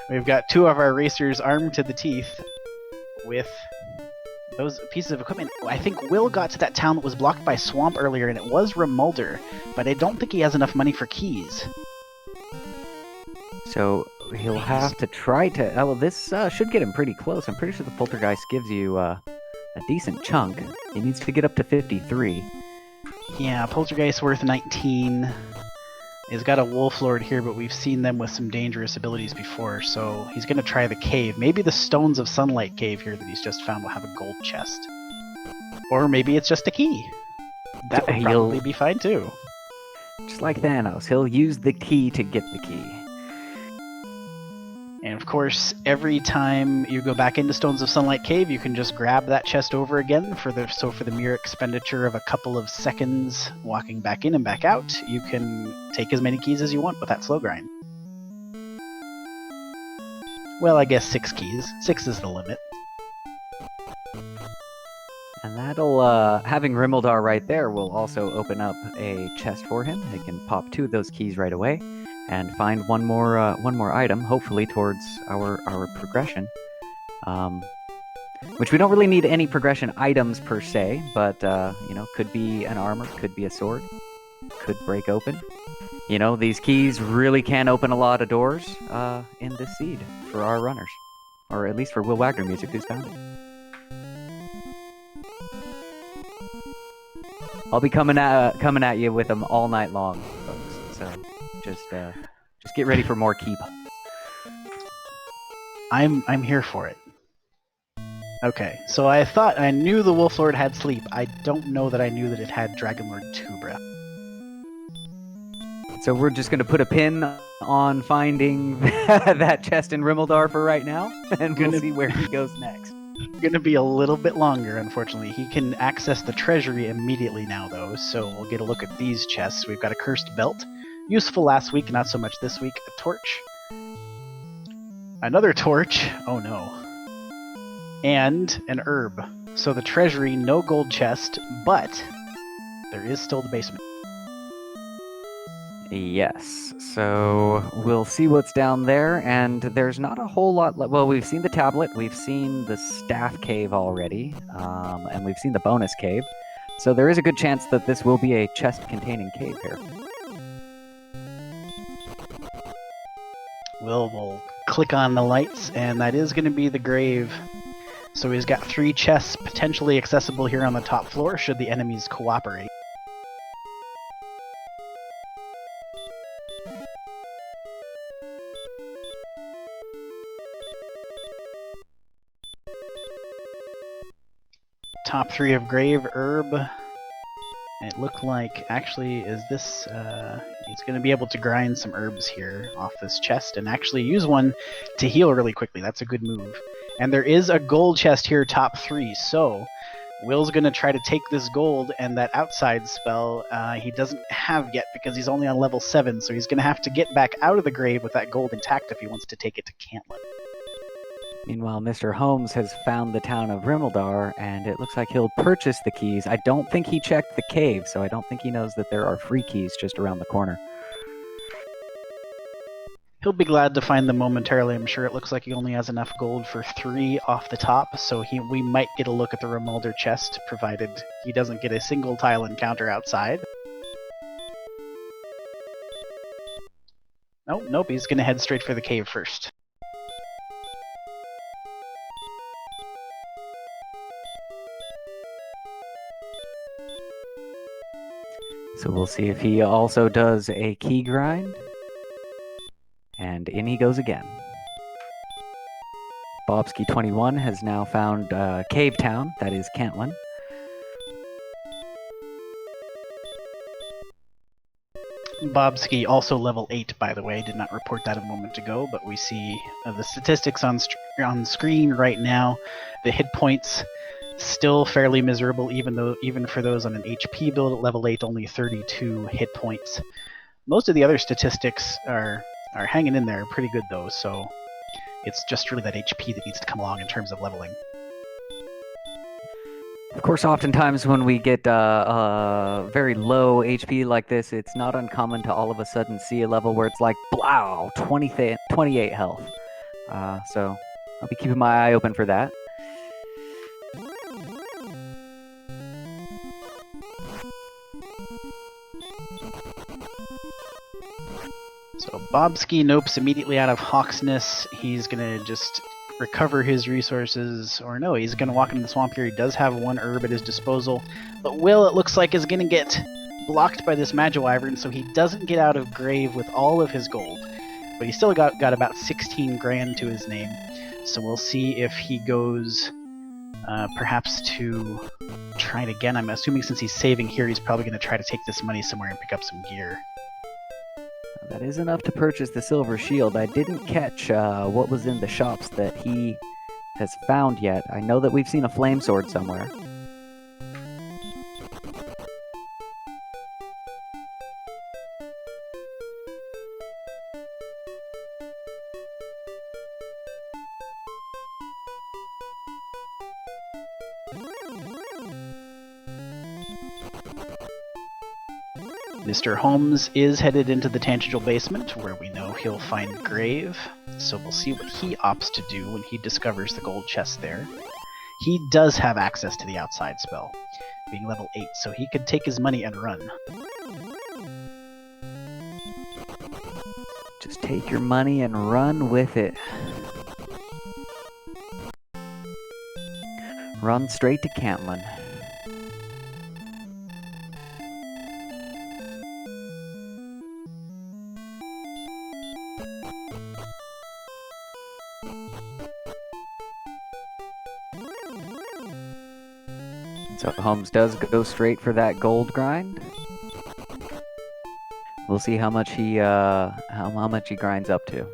Speaker 2: We've got two of our racers armed to the teeth with those pieces of equipment. I think Will got to that town that was blocked by swamp earlier, and it was Remulder, but I don't think he has enough money for keys.
Speaker 1: So he'll have to try to... Oh, well, this should get him pretty close. I'm pretty sure the Poltergeist gives you a decent chunk. He needs to get up to 53.
Speaker 2: Yeah, Poltergeist worth 19. He's got a Wolf Lord here, but we've seen them with some dangerous abilities before, so he's going to try the cave. Maybe the Stones of Sunlight cave here that he's just found will have a gold chest. Or maybe it's just a key. That would probably be fine too.
Speaker 1: Just like Thanos, he'll use the key to get the key.
Speaker 2: And of course, every time you go back into Stones of Sunlight Cave, you can just grab that chest over again for the mere expenditure of a couple of seconds walking back in and back out, you can take as many keys as you want with that slow grind. Well, I guess 6 keys. 6 is the limit.
Speaker 1: And that'll, having Rimuldar right there will also open up a chest for him. He can pop 2 of those keys right away and find one more item, hopefully towards our progression. Which we don't really need any progression items per se, but could be an armor, could be a sword, could break open. These keys really can open a lot of doors in this seed for our runners, or at least for Will Wagner Music, who's found it. I'll be coming at you with them all night long, folks. So just get ready for more key pops.
Speaker 2: I'm here for it. Okay, so I thought I knew the Wolf Lord had sleep. I don't know that I knew that it had Dragon Lord 2 breath.
Speaker 1: So we're just going to put a pin on finding that chest in Rimuldar for right now, and we'll see where he goes next.
Speaker 2: Going to be a little bit longer, unfortunately. He can access the treasury immediately now, though, so we'll get a look at these chests. We've got a cursed belt. Useful last week, not so much this week. A torch. Another torch. Oh no. And an herb. So the treasury, no gold chest, but there is still the basement.
Speaker 1: Yes, so we'll see what's down there, and there's not a whole lot... Well, we've seen the tablet, we've seen the staff cave already, and we've seen the bonus cave, so there is a good chance that this will be a chest-containing cave here.
Speaker 2: We'll click on the lights, and that is going to be the grave. So he's got 3 chests potentially accessible here on the top floor, should the enemies cooperate. Top 3 of grave, herb. It looked like, actually, is this, he's going to be able to grind some herbs here off this chest and actually use one to heal really quickly. That's a good move. And there is a gold chest here, top 3, so Will's going to try to take this gold, and that outside spell he doesn't have yet because he's only on level 7, so he's going to have to get back out of the grave with that gold intact if he wants to take it to Cantlin.
Speaker 1: Meanwhile, Mr. Holmes has found the town of Rimuldar, and it looks like he'll purchase the keys. I don't think he checked the cave, so I don't think he knows that there are free keys just around the corner.
Speaker 2: He'll be glad to find them momentarily, I'm sure. It looks like he only has enough gold for 3 off the top, so we might get a look at the Remulder chest, provided he doesn't get a single tile encounter outside. Nope, he's going to head straight for the cave first.
Speaker 1: So we'll see if he also does a key grind. And in he goes again. Bobski21 has now found Cave Town, that is Cantlin.
Speaker 2: Bobski, also level 8, by the way. Did not report that a moment ago, but we see the statistics on screen right now. The hit points still fairly miserable, even for those on an HP build at level 8, only 32 hit points. Most of the other statistics are hanging in there pretty good, though, so it's just really that HP that needs to come along in terms of leveling.
Speaker 1: Of course, oftentimes when we get very low HP like this, it's not uncommon to all of a sudden see a level where it's like, blow, 28 health. So I'll be keeping my eye open for that.
Speaker 2: So Bobski nopes immediately out of Hawksness. He's going to just recover his resources, or no, he's going to walk into the swamp here. He does have one herb at his disposal, but Will, it looks like, is going to get blocked by this Magiwyvern, so he doesn't get out of grave with all of his gold, but he still got about 16 grand to his name. So we'll see if he goes perhaps to try it again. I'm assuming since he's saving here, he's probably going to try to take this money somewhere and pick up some gear.
Speaker 1: That is enough to purchase the silver shield. I didn't catch what was in the shops that he has found yet. I know that we've seen a flame sword somewhere.
Speaker 2: Mr. Holmes is headed into the Tangential basement, where we know he'll find Grave, so we'll see what he opts to do when he discovers the gold chest there. He does have access to the outside spell, being level 8, so he could take his money and run.
Speaker 1: Just take your money and run with it. Run straight to Cantlin. So Holmes does go straight for that gold grind. We'll see how much he grinds up to.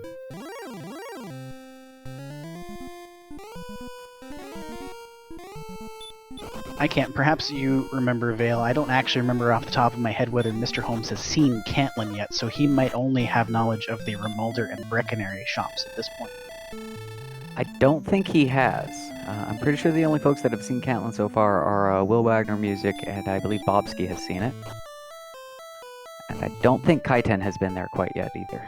Speaker 2: I can't. Perhaps you remember, Vale. I don't actually remember off the top of my head whether Mr. Holmes has seen Cantlin yet, so he might only have knowledge of the Remalder and Breckenary shops at this point.
Speaker 1: I don't think he has. I'm pretty sure the only folks that have seen Cantlin so far are Will Wagner Music, and I believe Bobski has seen it. And I don't think Kaiten has been there quite yet either.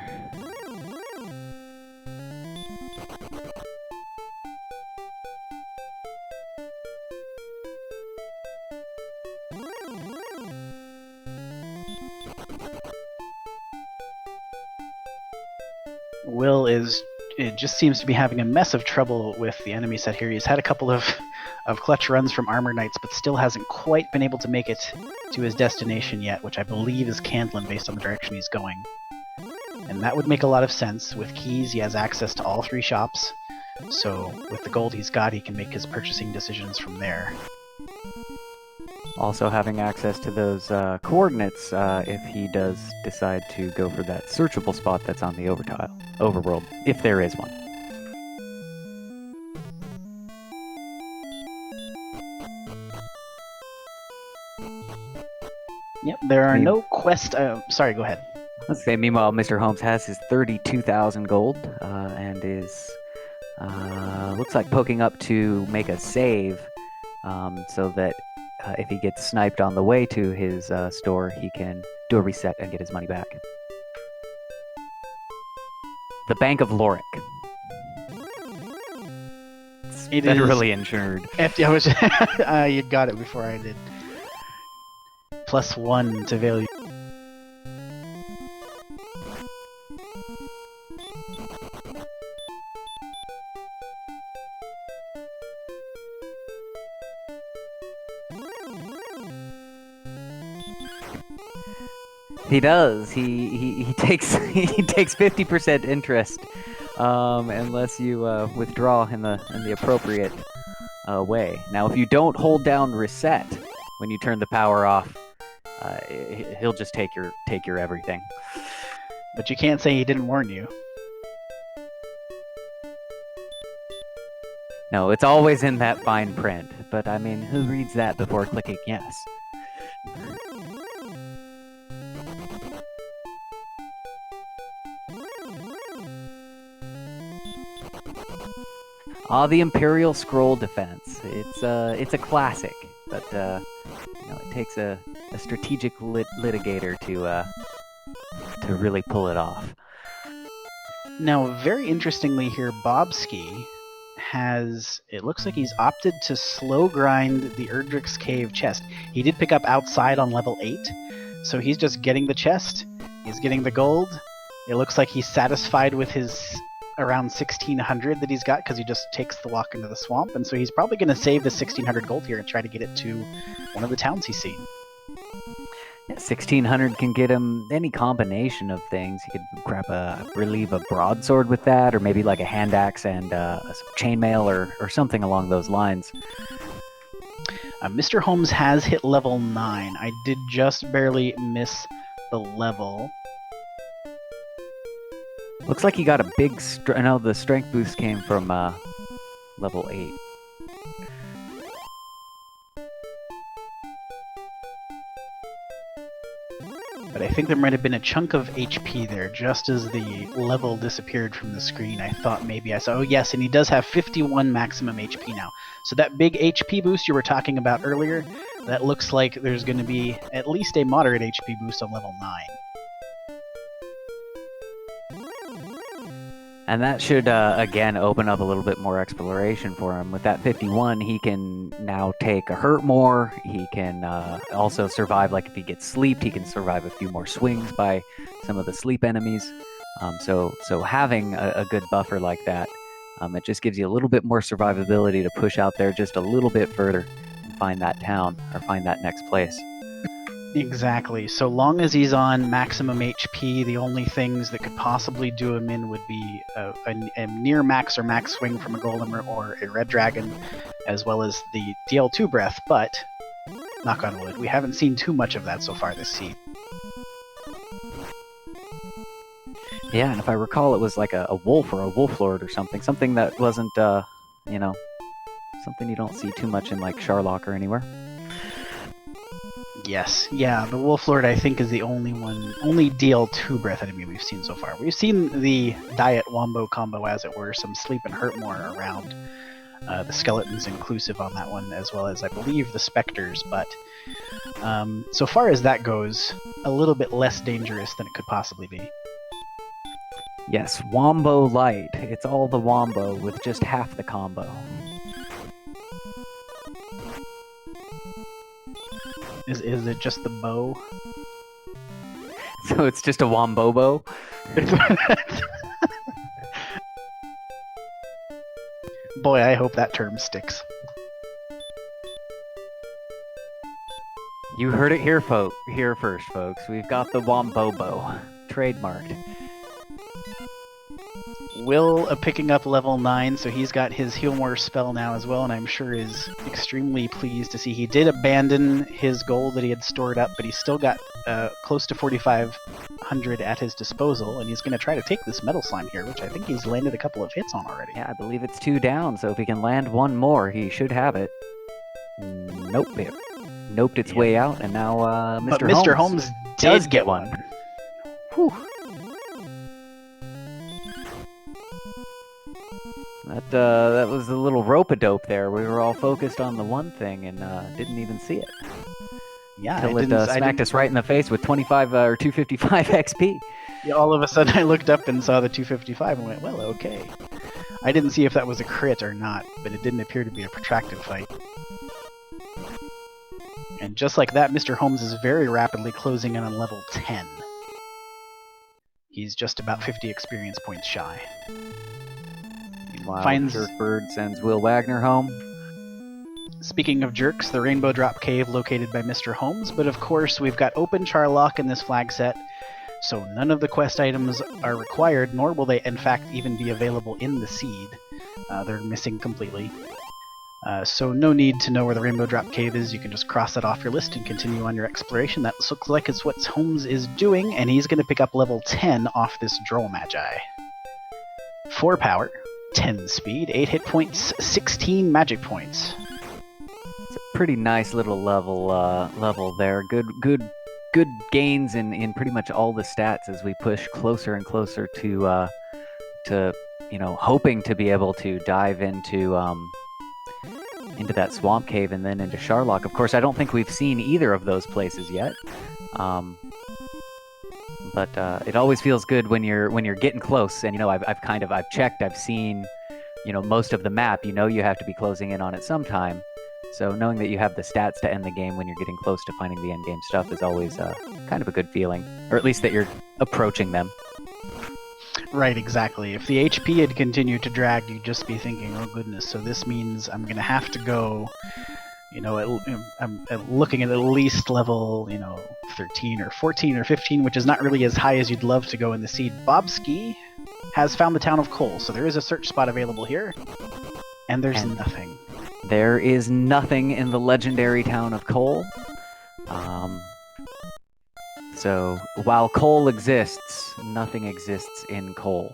Speaker 2: Will it just seems to be having a mess of trouble with the enemy set here. He's had a couple of clutch runs from Armor Knights, but still hasn't quite been able to make it to his destination yet, which I believe is Cantlin based on the direction he's going. And that would make a lot of sense. With keys, he has access to all 3 shops, so with the gold he's got, he can make his purchasing decisions from there.
Speaker 1: Also having access to those coordinates if he does decide to go for that searchable spot that's on the overworld, if there is one.
Speaker 2: Yep, there are no quest... sorry, go ahead.
Speaker 1: Let's say, meanwhile, Mr. Holmes has his 32,000 gold and is, looks like poking up to make a save so that if he gets sniped on the way to his store, he can do a reset and get his money back. The Bank of Lorik. It's federally insured.
Speaker 2: You got it before I did. +1 to value.
Speaker 1: He does. He takes 50% interest, unless you withdraw in the appropriate way. Now, if you don't hold down reset when you turn the power off, he'll just take your everything.
Speaker 2: But you can't say he didn't warn you.
Speaker 1: No, it's always in that fine print. But I mean, who reads that before clicking yes? The Imperial Scroll Defense. It's a classic, but it takes a strategic litigator to really pull it off.
Speaker 2: Now, very interestingly here, Bobski has, it looks like he's opted to slow grind the Erdrick's Cave chest. He did pick up outside on level 8, so he's just getting the chest, he's getting the gold. It looks like he's satisfied with his around 1600 that he's got because he just takes the walk into the swamp, and so he's probably going to save the 1600 gold here and try to get it to one of the towns he's seen.
Speaker 1: 1600 can get him any combination of things. He could relieve a broadsword with that, or maybe like a hand axe and chainmail or something along those lines.
Speaker 2: Mr. Holmes has hit level 9. I did just barely miss the level.
Speaker 1: Looks like he got a big... no, the strength boost came from level 8.
Speaker 2: But I think there might have been a chunk of HP there, just as the level disappeared from the screen. I thought maybe I saw... Oh yes, and he does have 51 maximum HP now. So that big HP boost you were talking about earlier, that looks like there's going to be at least a moderate HP boost on level 9.
Speaker 1: And that should, again, open up a little bit more exploration for him. With that 51, he can now take a hurt more. He can also survive, like if he gets sleeped, he can survive a few more swings by some of the sleep enemies. So having a good buffer like that, it just gives you a little bit more survivability to push out there just a little bit further and find that town or find that next place.
Speaker 2: Exactly. So long as he's on maximum HP, the only things that could possibly do him in would be a near max or max swing from a golem or a red dragon, as well as the DL2 breath, but, knock on wood, we haven't seen too much of that so far this season.
Speaker 1: Yeah, and if I recall, it was like a wolf or a wolf lord or something that wasn't, something you don't see too much in like Sharlock or anywhere.
Speaker 2: Yes, yeah, the Wolf Lord I think is the only DL2 breath enemy we've seen so far. We've seen the Diet Wombo combo, as it were, some sleep and hurt more around the skeletons inclusive on that one, as well as I believe the specters, but so far as that goes, a little bit less dangerous than it could possibly be.
Speaker 1: Yes, Wombo Light. It's all the Wombo with just half the combo.
Speaker 2: Is it just the bow?
Speaker 1: So it's just a Wombobo?
Speaker 2: Boy, I hope that term sticks.
Speaker 1: You heard it here first, folks. We've got the Wombobo. Trademarked.
Speaker 2: Will picking up level 9, so he's got his Heal More spell now as well, and I'm sure is extremely pleased to see. He did abandon his gold that he had stored up, but he's still got close to 4,500 at his disposal, and he's going to try to take this Metal Slime here, which I think he's landed a couple of hits on already.
Speaker 1: Yeah, I believe it's 2 down, so if he can land one more, he should have it. Nope, it noped its way out, and now Mr.
Speaker 2: Holmes does get one. Whew.
Speaker 1: That was a little rope-a-dope there. We were all focused on the one thing and didn't even see it.
Speaker 2: Yeah,
Speaker 1: until it smacked us right in the face with 25 or 255 XP.
Speaker 2: Yeah, all of a sudden I looked up and saw the 255 and went, well, okay. I didn't see if that was a crit or not, but it didn't appear to be a protracted fight. And just like that, Mr. Holmes is very rapidly closing in on level 10. He's just about 50 experience points shy.
Speaker 1: Meanwhile, Jerkbird sends Will Wagner home.
Speaker 2: Speaking of jerks, the Rainbow Drop Cave located by Mr. Holmes, but of course we've got open Charlock in this flag set, so none of the quest items are required, nor will they in fact even be available in the seed. They're missing completely. So no need to know where the Rainbow Drop Cave is. You can just cross that off your list and continue on your exploration. That looks like it's what Holmes is doing, and he's going to pick up level 10 off this Droll Magi. 4 power, 10 speed, 8 hit points, 16 magic points.
Speaker 1: It's a pretty nice little level there. Good gains in pretty much all the stats as we push closer and closer to hoping to be able to dive into that swamp cave and then into Sharlock. Of course, I don't think we've seen either of those places yet. But it always feels good when you're getting close. And I've checked. I've seen most of the map. You have to be closing in on it sometime. So knowing that you have the stats to end the game when you're getting close to finding the end game stuff is always kind of a good feeling, or at least that you're approaching them.
Speaker 2: Right, exactly. If the HP had continued to drag, you'd just be thinking, oh goodness, so this means I'm going to have to go, I'm looking at least level, 13 or 14 or 15, which is not really as high as you'd love to go in the seed. Bobski has found the town of Cole, so there is a search spot available here, and there's nothing.
Speaker 1: There is nothing in the legendary town of Cole. So while Cole exists, nothing exists in Cole.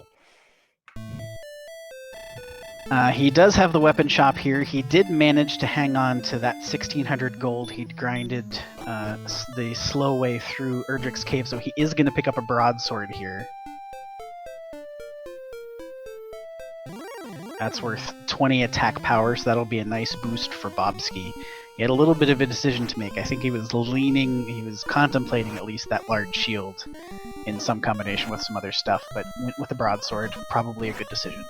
Speaker 2: He does have the weapon shop here. He did manage to hang on to that 1600 gold he'd grinded the slow way through Erdrick's cave, so he is going to pick up a broadsword here. That's worth 20 attack power, so that'll be a nice boost for Bobski. He had a little bit of a decision to make. I think he was contemplating at least that large shield in some combination with some other stuff, but went with the broadsword, probably a good decision.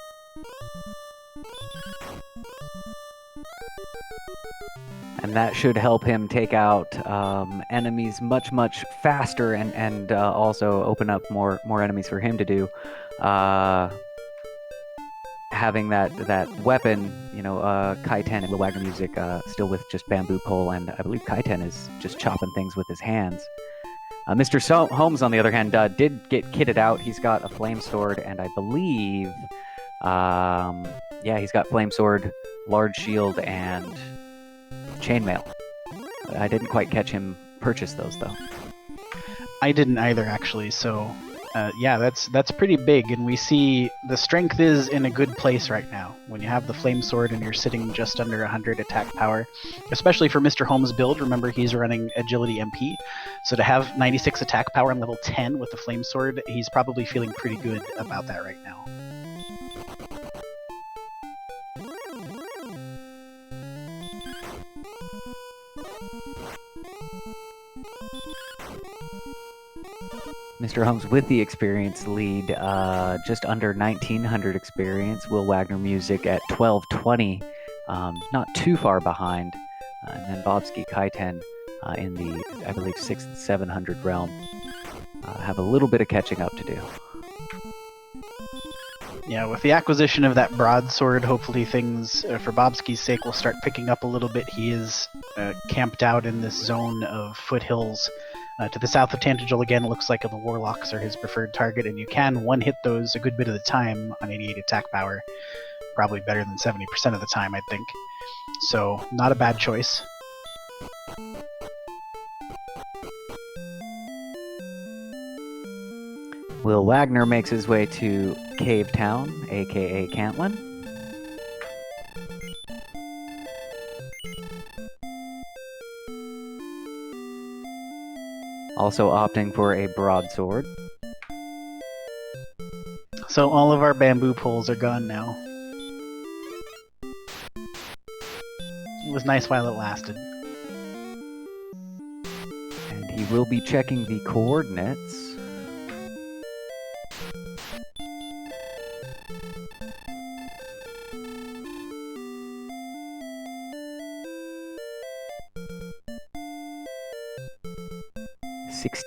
Speaker 1: And that should help him take out enemies much faster and also open up more enemies for him to do. Having that weapon, Kaiten and Will Wagner music still with just bamboo pole, and I believe Kaiten is just chopping things with his hands. Mr. Holmes, on the other hand, did get kitted out. He's got a flame sword, and I believe, he's got flame sword, large shield, and chainmail. I didn't quite catch him purchase those, though.
Speaker 2: I didn't either, actually, so... that's pretty big, and we see the strength is in a good place right now. When you have the flame sword and you're sitting just under 100 attack power, especially for Mr. Holmes' build, remember he's running agility MP, so to have 96 attack power on level 10 with the flame sword, he's probably feeling pretty good about that right now.
Speaker 1: Mr. Holmes with the experience lead, just under 1900 experience. Will Wagner music at 1220, not too far behind. And then Bobski Kaiten in the, I believe, 600 700 realm have a little bit of catching up to do.
Speaker 2: Yeah, with the acquisition of that broadsword, hopefully things, for Bobski's sake, will start picking up a little bit. He is camped out in this zone of foothills. To the south of Tantagel, again, it looks like the Warlocks are his preferred target, and you can one-hit those a good bit of the time on 88 attack power. Probably better than 70% of the time, I think. So, not a bad choice.
Speaker 1: Will Wagner makes his way to Cave Town, aka Cantlin. Also opting for a broadsword.
Speaker 2: So all of our bamboo poles are gone now. It was nice while it lasted.
Speaker 1: And he will be checking the coordinates.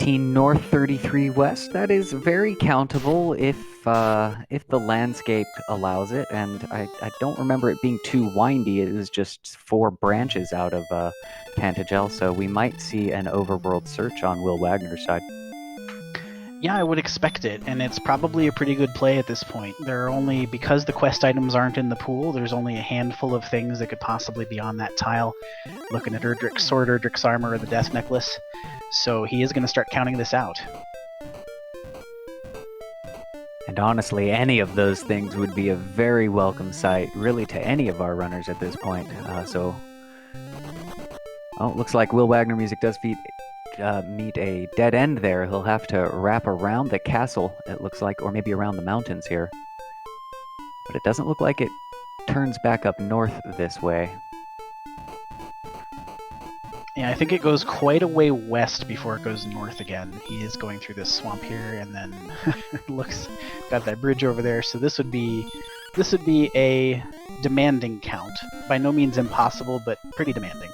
Speaker 1: North, 33 west. That is very countable if the landscape allows it, and I don't remember it being too windy. It is just 4 branches out of Tantagel, so we might see an overworld search on Will Wagner's side.
Speaker 2: Yeah, I would expect it, and it's probably a pretty good play at this point. There are only, because the quest items aren't in the pool, there's only a handful of things that could possibly be on that tile. Looking at Erdrick's sword, Erdrick's armor, or the death necklace. So he is going to start counting this out.
Speaker 1: And honestly, any of those things would be a very welcome sight, really, to any of our runners at this point. Oh, looks like Will Wagner Music does meet a dead end there. He'll have to wrap around the castle, it looks like, or maybe around the mountains here. But it doesn't look like it turns back up north this way.
Speaker 2: Yeah, I think it goes quite a way west before it goes north again. He is going through this swamp here, and then looks got that bridge over there. So this would be a demanding count. By no means impossible, but pretty demanding.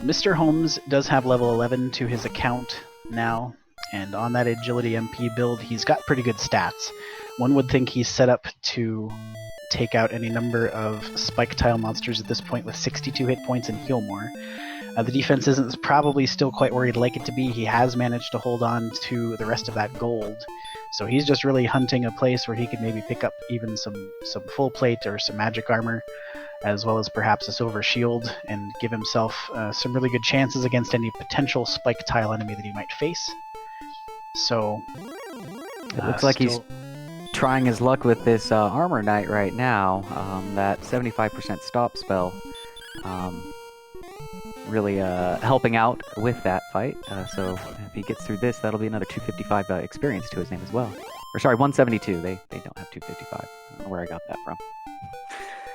Speaker 2: Mr. Holmes does have level 11 to his account now, and on that agility MP build, he's got pretty good stats. One would think he's set up to take out any number of spike tile monsters at this point with 62 hit points and heal more. The defense isn't probably still quite where he'd like it to be. He has managed to hold on to the rest of that gold, so he's just really hunting a place where he could maybe pick up even some full plate or some magic armor, as well as perhaps a silver shield, and give himself some really good chances against any potential spike tile enemy that he might face. So
Speaker 1: it looks like he's trying his luck with this Armor Knight right now. That 75% stop spell really helping out with that fight. So if he gets through this, that'll be another 255 experience to his name as well. Or sorry, 172. They don't have 255. I don't know where I got that from.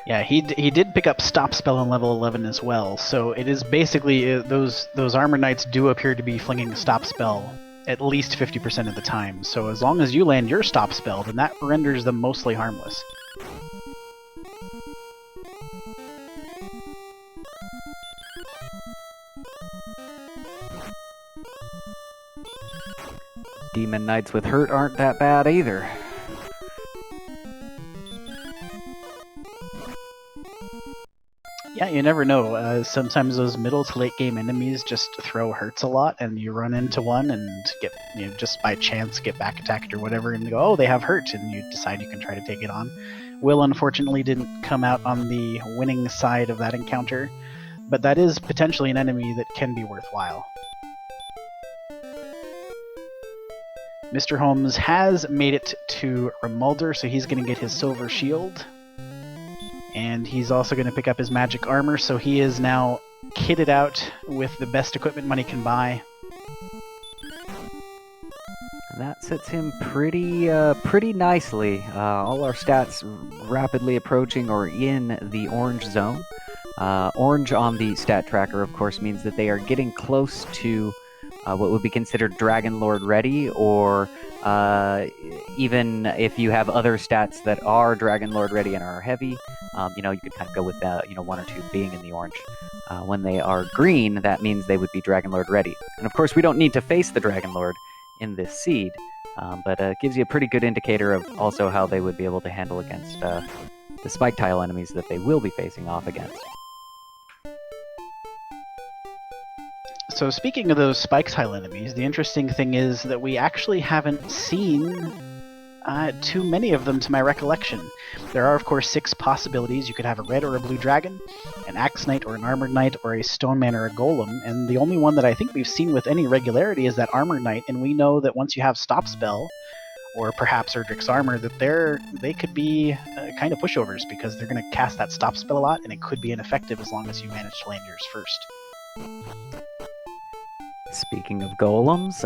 Speaker 2: Yeah, he did pick up Stop Spell on level 11 as well, so it is basically those Armor Knights do appear to be flinging Stop Spell at least 50% of the time, so as long as you land your Stop Spell, then that renders them mostly harmless.
Speaker 1: Demon Knights with hurt aren't that bad either.
Speaker 2: Yeah, you never know. Sometimes those middle to late game enemies just throw hurts a lot, and you run into one and get, just by chance get back attacked or whatever, and you go, oh, they have hurt, and you decide you can try to take it on. Will unfortunately didn't come out on the winning side of that encounter, but that is potentially an enemy that can be worthwhile. Mr. Holmes has made it to Remulder, so he's going to get his silver shield. And he's also going to pick up his magic armor, so he is now kitted out with the best equipment money can buy.
Speaker 1: And that sets him pretty nicely. All our stats rapidly approaching or in the orange zone. Orange on the stat tracker, of course, means that they are getting close to what would be considered Dragon Lord ready, or even if you have other stats that are Dragon Lord ready and are heavy, you could kind of go with one or two being in the orange. When they are green, that means they would be Dragon Lord ready. And of course, we don't need to face the Dragon Lord in this seed, but it gives you a pretty good indicator of also how they would be able to handle against the spike tile enemies that they will be facing off against.
Speaker 2: So speaking of those spike tile enemies, the interesting thing is that we actually haven't seen too many of them to my recollection. There are, of course, 6 possibilities. You could have a red or a blue dragon, an axe knight or an armored knight, or a stone man or a golem, and the only one that I think we've seen with any regularity is that armored knight, and we know that once you have stop spell, or perhaps Erdrick's armor, that they could be kind of pushovers, because they're going to cast that stop spell a lot, and it could be ineffective as long as you manage to land yours first.
Speaker 1: Speaking of golems,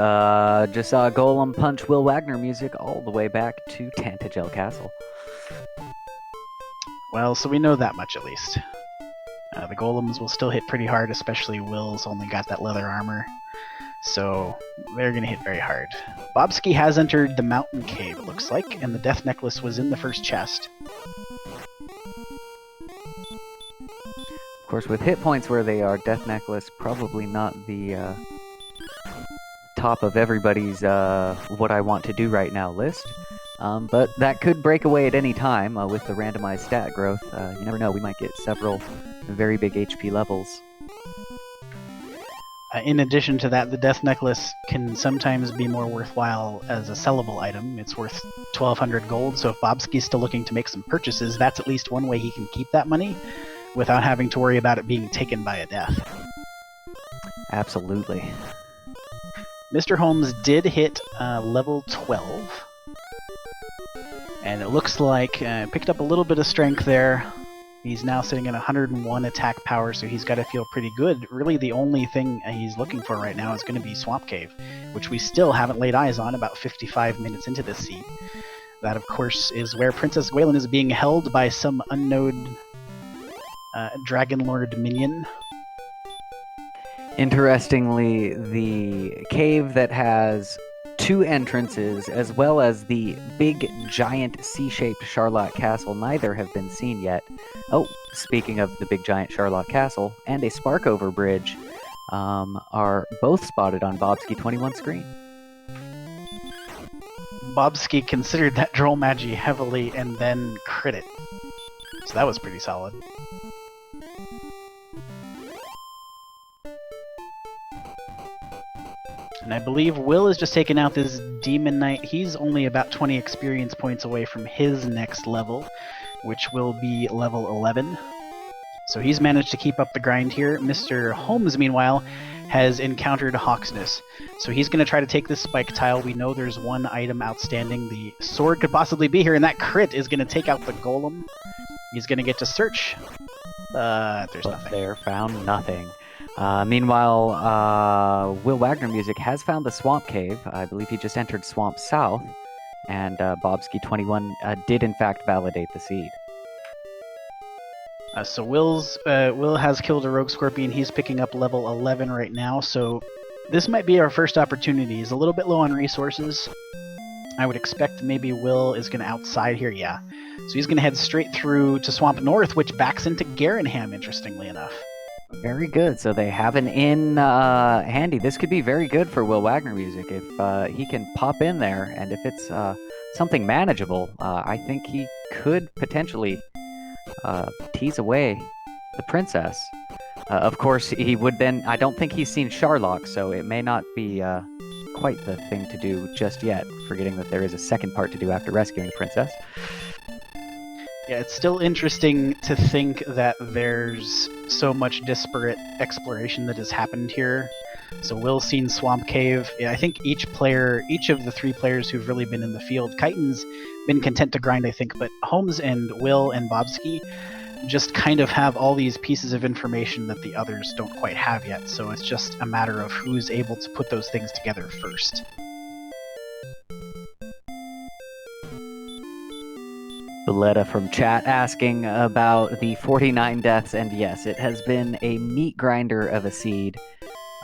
Speaker 1: just saw a golem punch Will Wagner music all the way back to Tantagel Castle.
Speaker 2: Well, so we know that much at least. The golems will still hit pretty hard, especially Will's only got that leather armor. So they're going to hit very hard. Bobski has entered the mountain cave, it looks like, and the death necklace was in the first chest.
Speaker 1: Of course, with hit points where they are, death necklace probably not the top of everybody's what I want to do right now list. But that could break away at any time with the randomized stat growth. You never know, we might get several very big HP levels.
Speaker 2: In addition to that, the death necklace can sometimes be more worthwhile as a sellable item. It's worth 1,200 gold, so if Bobski's still looking to make some purchases, that's at least one way he can keep that money without having to worry about it being taken by a death.
Speaker 1: Absolutely.
Speaker 2: Mr. Holmes did hit level 12. And it looks like picked up a little bit of strength there. He's now sitting at 101 attack power, so he's got to feel pretty good. Really, the only thing he's looking for right now is going to be Swamp Cave, which we still haven't laid eyes on about 55 minutes into this seed. That, of course, is where Princess Gwaelin is being held by some unknown Dragon Lord minion.
Speaker 1: Interestingly, the cave that has 2 entrances, as well as the big, giant, C-shaped Charlotte Castle, neither have been seen yet. Oh, speaking of the big, giant Charlotte Castle, and a Sparkover Bridge are both spotted on Bobski 21's screen.
Speaker 2: Bobski considered that Droll Magi heavily and then crit it. So that was pretty solid. And I believe Will is just taking out this Demon Knight. He's only about 20 experience points away from his next level, which will be level 11. So he's managed to keep up the grind here. Mr. Holmes, meanwhile, has encountered Hawksness. So he's going to try to take this spike tile. We know there's one item outstanding. The sword could possibly be here, and that crit is going to take out the golem. He's going to get to search. There's nothing.
Speaker 1: There, found nothing. Meanwhile, Will Wagner Music has found the Swamp Cave. I believe he just entered Swamp South, and Bobski 21 did in fact validate the seed.
Speaker 2: So Will has killed a Rogue Scorpion. He's picking up level 11 right now, so this might be our first opportunity. He's a little bit low on resources. I would expect maybe Will is going to outside here, yeah. So he's going to head straight through to Swamp North, which backs into Garenham, interestingly enough.
Speaker 1: Very good. So they have an inn handy. This could be very good for Will Wagner Music if he can pop in there, and if it's something manageable, I think he could potentially tease away the princess. Of course, he would then... I don't think he's seen Sharlock, so it may not be quite the thing to do just yet, forgetting that there is a second part to do after rescuing the princess.
Speaker 2: Yeah, it's still interesting to think that there's so much disparate exploration that has happened here. So Will's seen Swamp Cave. Yeah, I think each of the 3 players who've really been in the field, Chitin's been content to grind, I think, but Holmes and Will and Bobski just kind of have all these pieces of information that the others don't quite have yet. So it's just a matter of who's able to put those things together first.
Speaker 1: Valletta from chat asking about the 49 deaths, and yes, it has been a meat grinder of a seed.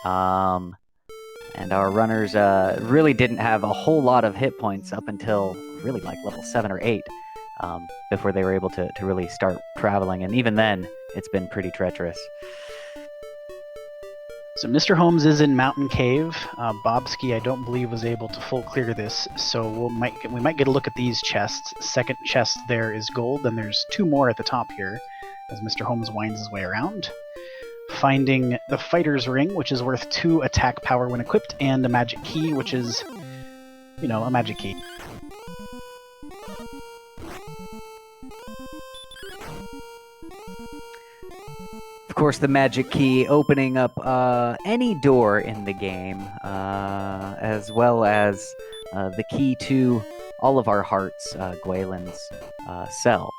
Speaker 1: And our runners really didn't have a whole lot of hit points up until really like level 7 or 8 before they were able to really start traveling, and even then, it's been pretty treacherous.
Speaker 2: So Mr. Holmes is in Mountain Cave. Bobski, I don't believe, was able to full clear this, so we might get a look at these chests. Second chest there is gold, and there's 2 more at the top here, as Mr. Holmes winds his way around. Finding the Fighter's Ring, which is worth 2 attack power when equipped, and a magic key, which is, you know, a magic key.
Speaker 1: Of course, the magic key opening up any door in the game, as well as the key to all of our hearts, Gwaelin's cell,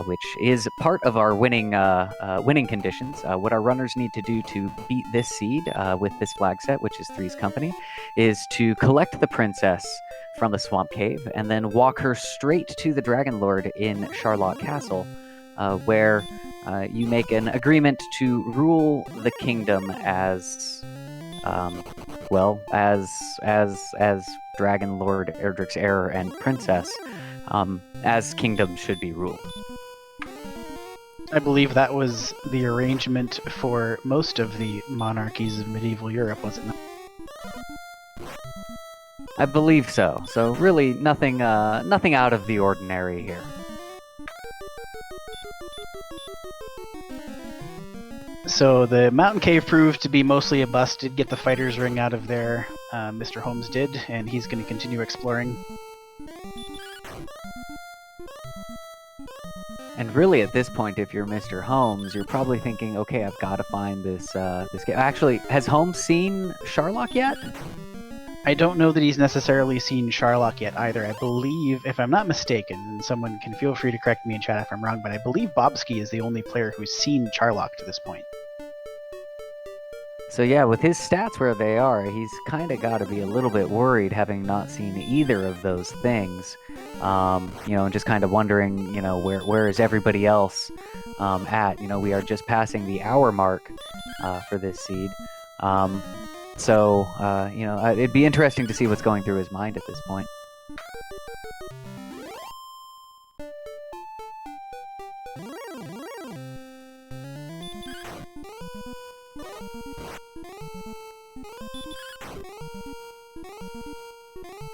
Speaker 1: which is part of our winning conditions. What our runners need to do to beat this seed with this flag set, which is Three's Company, is to collect the princess from the Swamp Cave and then walk her straight to the Dragon Lord in Charlotte Castle, where you make an agreement to rule the kingdom as as Dragon Lord Erdrick's heir and princess, as kingdoms should be ruled.
Speaker 2: I believe that was the arrangement for most of the monarchies of medieval Europe, was it not?
Speaker 1: I believe so. So really, nothing out of the ordinary here.
Speaker 2: So the mountain cave proved to be mostly a bust. Did get the fighter's ring out of there. Mr. Holmes did, and he's going to continue exploring.
Speaker 1: And really, at this point, if you're Mr. Holmes, you're probably thinking, okay, I've got to find this game. Actually, has Holmes seen Sherlock yet?
Speaker 2: I don't know that he's necessarily seen Sherlock yet either. I believe, if I'm not mistaken, and someone can feel free to correct me in chat if I'm wrong, but I believe Bobsky is the only player who's seen Sherlock to this point.
Speaker 1: So yeah, with his stats where they are, he's kind of got to be a little bit worried having not seen either of those things. And just kind of wondering, where is everybody else at? We are just passing the hour mark for this seed. It'd be interesting to see what's going through his mind at this point.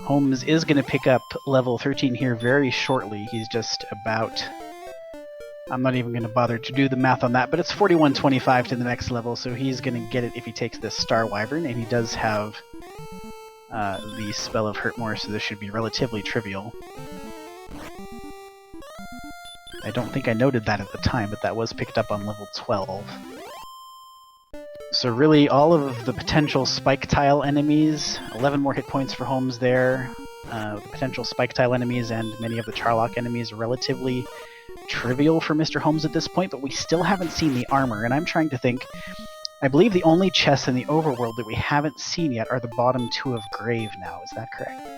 Speaker 2: Holmes is going to pick up level 13 here very shortly. He's just about... I'm not even going to bother to do the math on that, but it's 4125 to the next level, so he's going to get it if he takes this Star Wyvern, and he does have the Spell of Hurtmore, so this should be relatively trivial. I don't think I noted that at the time, but that was picked up on level 12. So really, all of the potential spike tile enemies, 11 more hit points for Holmes there. The potential spike tile enemies and many of the Charlock enemies are relatively trivial for Mr. Holmes at this point, but we still haven't seen the armor, and I'm trying to think. I believe the only chests in the overworld that we haven't seen yet are the bottom two of Grave now. Is that correct?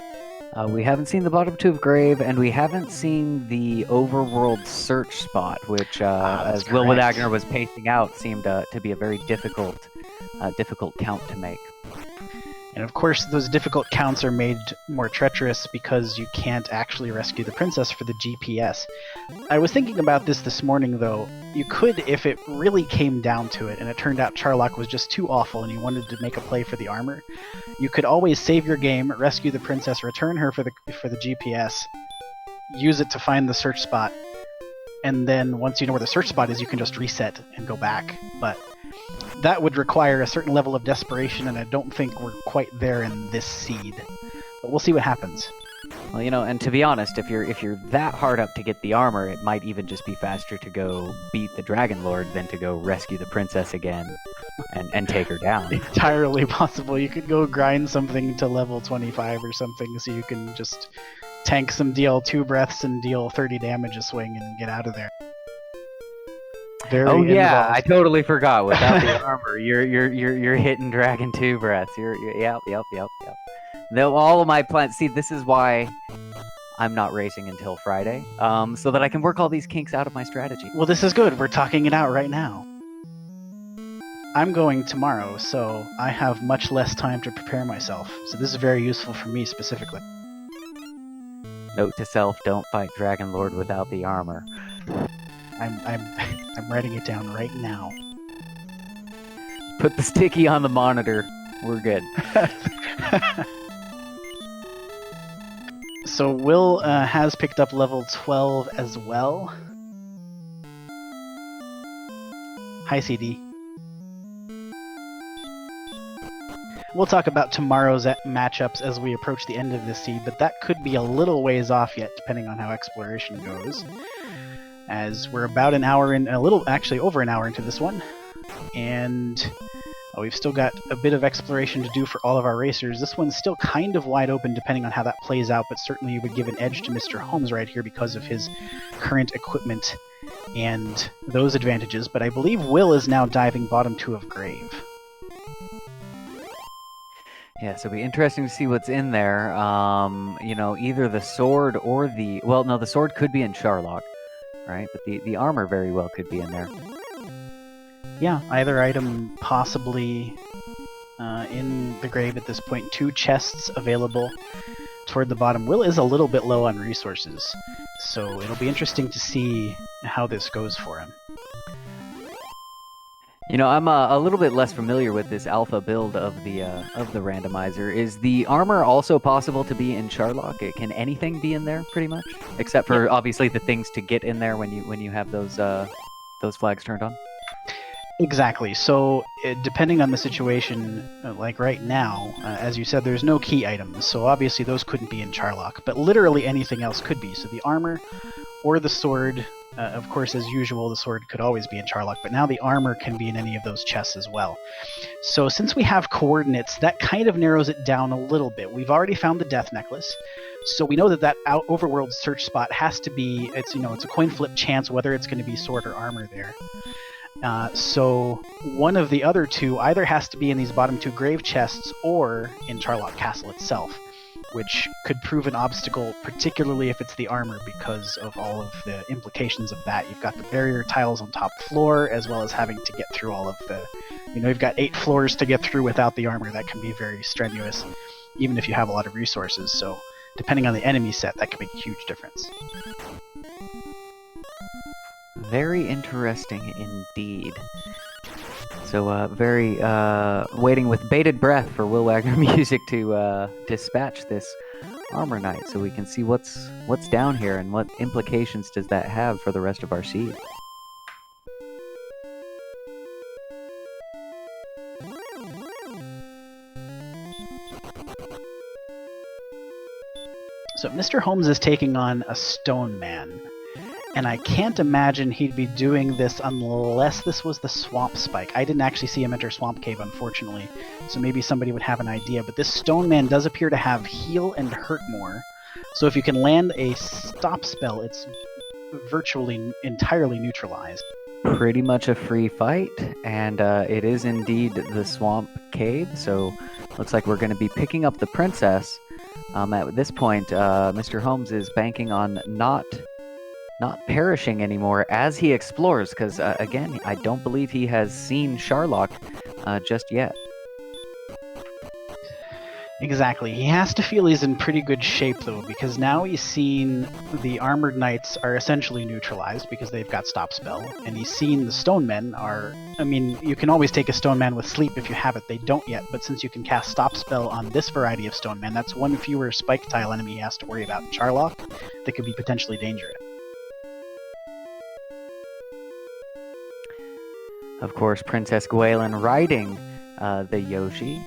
Speaker 1: We haven't seen the bottom two of Grave, and we haven't seen the overworld search spot, which, as Will with Agner was pacing out, seemed to be a very difficult count to make.
Speaker 2: And of course, those difficult counts are made more treacherous because you can't actually rescue the princess for the GPS. I was thinking about this morning, though. You could, if it really came down to it, and it turned out Charlock was just too awful and you wanted to make a play for the armor, you could always save your game, rescue the princess, return her for the GPS, use it to find the search spot, and then once you know where the search spot is, you can just reset and go back. But that would require a certain level of desperation, and I don't think we're quite there in this seed. But we'll see what happens.
Speaker 1: Well, and to be honest, if you're that hard up to get the armor, it might even just be faster to go beat the Dragon Lord than to go rescue the princess again and take her down.
Speaker 2: Entirely possible. You could go grind something to level 25 or something so you can just tank some DL2 breaths and deal 30 damage a swing and get out of there.
Speaker 1: Very involved. I totally forgot. Without the armor, you're hitting Dragon 2 breaths. Yep. No, all of my plans. See, this is why I'm not racing until Friday, so that I can work all these kinks out of my strategy.
Speaker 2: Well, this is good. We're talking it out right now. I'm going tomorrow, so I have much less time to prepare myself. So this is very useful for me specifically.
Speaker 1: Note to self: don't fight Dragon Lord without the armor.
Speaker 2: I'm writing it down right now.
Speaker 1: Put the sticky on the monitor. We're good.
Speaker 2: So Will has picked up level 12 as well. Hi, CD. We'll talk about tomorrow's matchups as we approach the end of this seed, but that could be a little ways off yet, depending on how exploration goes. As we're about an hour in, actually over an hour into this one, and we've still got a bit of exploration to do for all of our racers. This one's still kind of wide open depending on how that plays out, but certainly you would give an edge to Mr. Holmes right here because of his current equipment and those advantages, but I believe Will is now diving bottom two of Grave.
Speaker 1: Yeah, so it'll be interesting to see what's in there. Either the sword or the... Well, no, the sword could be in Sherlock. right? But the armor very well could be in there.
Speaker 2: Yeah, either item possibly in the grave at this point. 2 chests available toward the bottom. Will is a little bit low on resources, so it'll be interesting to see how this goes for him.
Speaker 1: You know, I'm a little bit less familiar with this alpha build of the randomizer. Is the armor also possible to be in Charlock? Can anything be in there, pretty much, except for obviously the things to get in there when you have those flags turned on?
Speaker 2: Exactly. So, depending on the situation, like right now, as you said, there's no key items, so obviously those couldn't be in Charlock, but literally anything else could be. So the armor or the sword, of course, as usual, the sword could always be in Charlock, but now the armor can be in any of those chests as well. So since we have coordinates, that kind of narrows it down a little bit. We've already found the death necklace, so we know that overworld search spot has to be, it's a coin flip chance whether it's going to be sword or armor there. So one of the other two either has to be in these bottom 2 grave chests or in Charlock Castle itself, which could prove an obstacle, particularly if it's the armor, because of all of the implications of that. You've got the barrier tiles on top floor, as well as having to get through all of the... you've got 8 floors to get through without the armor. That can be very strenuous, even if you have a lot of resources. So depending on the enemy set, that can make a huge difference.
Speaker 1: Very interesting indeed. So, very waiting with bated breath for Will Wagner Music to dispatch this Armor Knight, so we can see what's down here and what implications does that have for the rest of our seed.
Speaker 2: So Mr. Holmes is taking on a Stone Man. And I can't imagine he'd be doing this unless this was the Swamp Spike. I didn't actually see him enter Swamp Cave, unfortunately, so maybe somebody would have an idea. But this Stone Man does appear to have Heal and Hurt more. So if you can land a stop spell, it's virtually entirely neutralized.
Speaker 1: Pretty much a free fight, and it is indeed the Swamp Cave, so looks like we're going to be picking up the Princess. At this point, Mr. Holmes is banking on not perishing anymore as he explores, because again, I don't believe he has seen Charlock just yet.
Speaker 2: Exactly. He has to feel he's in pretty good shape, though, because now he's seen the Armored Knights are essentially neutralized because they've got Stop Spell, and he's seen the Stone Men are... I mean, you can always take a Stone Man with Sleep if you have it. They don't yet, but since you can cast Stop Spell on this variety of Stone Men, that's one fewer Spike Tile enemy he has to worry about in Charlock that could be potentially dangerous.
Speaker 1: Of course, Princess Gwaelin riding the Yoshi.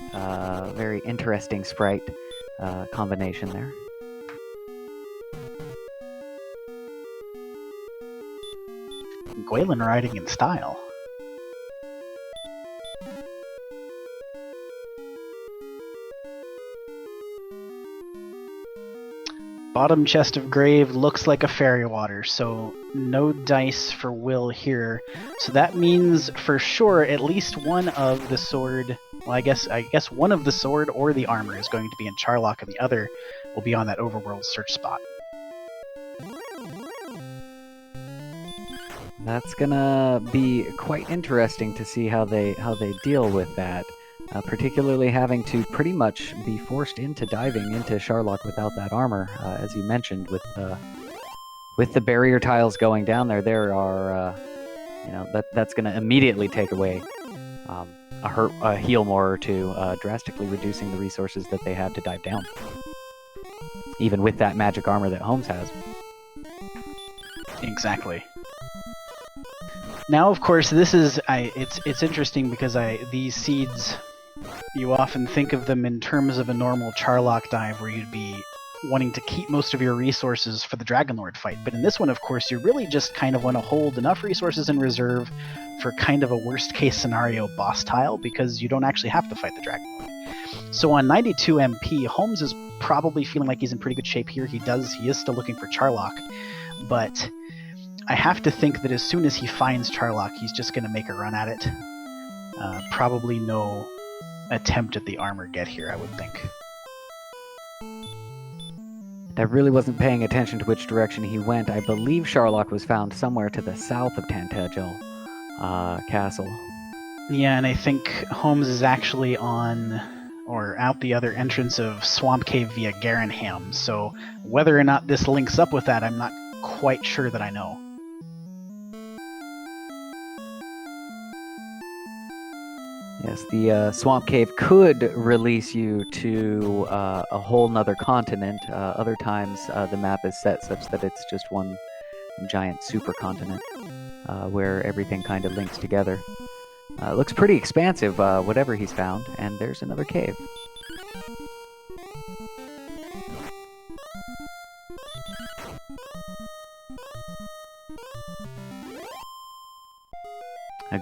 Speaker 1: Very interesting sprite combination there.
Speaker 2: Gwaelin riding in style. Bottom chest of grave looks like a fairy water, so no dice for Will here. So that means for sure at least one of the sword, well, I guess one of the sword or the armor is going to be in Charlock, and the other will be on that overworld search spot.
Speaker 1: That's gonna be quite interesting to see how they deal with that. Particularly having to pretty much be forced into diving into Charlock without that armor, as you mentioned, with the barrier tiles going down there. There are, that's going to immediately take away a heal more or two, drastically reducing the resources that they have to dive down, even with that magic armor that Holmes has.
Speaker 2: Exactly. Now, of course, this is it's interesting because these seeds. You often think of them in terms of a normal Charlock dive where you'd be wanting to keep most of your resources for the Dragonlord fight. But in this one, of course, you really just kind of want to hold enough resources in reserve for kind of a worst-case scenario boss tile because you don't actually have to fight the Dragonlord. So on 92 MP, Holmes is probably feeling like he's in pretty good shape here. He is still looking for Charlock, but I have to think that as soon as he finds Charlock, he's just going to make a run at it. Probably no attempt at the armor get here, I would think.
Speaker 1: I really wasn't paying attention to which direction he went. I believe Sharlock was found somewhere to the south of Tantagel Castle.
Speaker 2: Yeah, and I think Holmes is actually on or out the other entrance of Swamp Cave via Garanham. So whether or not this links up with that, I'm not quite sure that I know.
Speaker 1: Yes, the Swamp Cave could release you to a whole nother continent. Other times, the map is set such that it's just one giant supercontinent where everything kind of links together. It looks pretty expansive, whatever he's found, and there's another cave.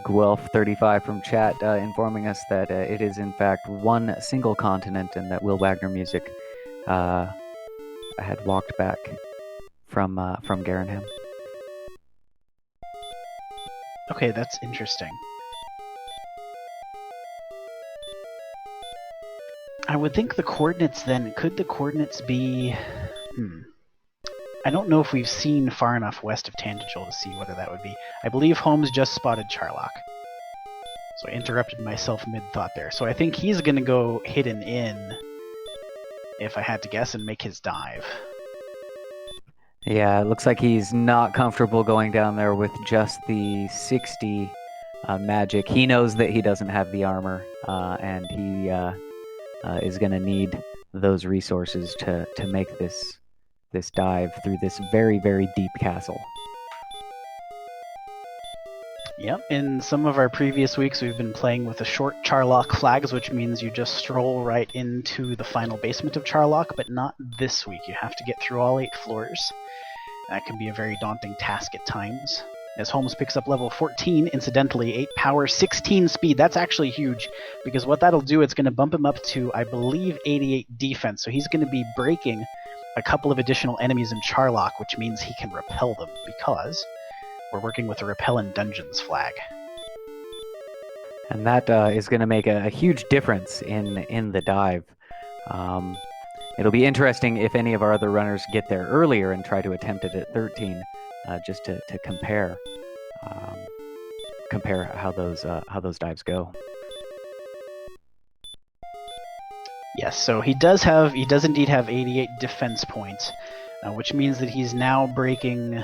Speaker 1: Guelph35 from chat informing us that it is in fact one single continent, and that Will Wagner Music had walked back from Garanham.
Speaker 2: Okay, that's interesting. I would think the coordinates then, could the coordinates be... I don't know if we've seen far enough west of Tantagel to see whether that would be. I believe Holmes just spotted Charlock. So I interrupted myself mid-thought there. So I think he's going to go hidden in, if I had to guess, and make his dive.
Speaker 1: Yeah, it looks like he's not comfortable going down there with just the 60 magic. He knows that he doesn't have the armor, and he is going to need those resources to make this dive through this very, very deep castle.
Speaker 2: Yep, in some of our previous weeks we've been playing with the short Charlock flags, which means you just stroll right into the final basement of Charlock, but not this week. You have to get through all 8 floors. That can be a very daunting task at times. As Holmes picks up level 14, incidentally, 8 power, 16 speed. That's actually huge, because what that'll do, it's going to bump him up to, I believe, 88 defense. So he's going to be breaking a couple of additional enemies in Charlock, which means he can repel them, because we're working with a Repel in Dungeons flag.
Speaker 1: And that is going to make a huge difference in the dive. It'll be interesting if any of our other runners get there earlier and try to attempt it at 13, just to compare how those dives go.
Speaker 2: Yes, so he does indeed have 88 defense points, which means that he's now breaking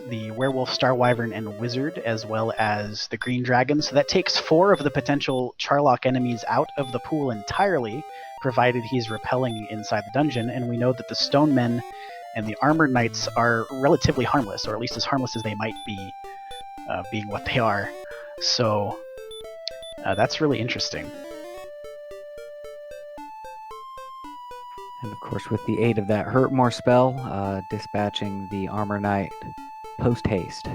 Speaker 2: the Werewolf, Star Wyvern, and Wizard, as well as the Green Dragon. So that takes 4 of the potential Charlock enemies out of the pool entirely, provided he's repelling inside the dungeon. And we know that the Stone Men and the Armored Knights are relatively harmless, or at least as harmless as they might be, being what they are. So that's really interesting.
Speaker 1: And of course, with the aid of that Hurt More spell, dispatching the Armor Knight post-haste.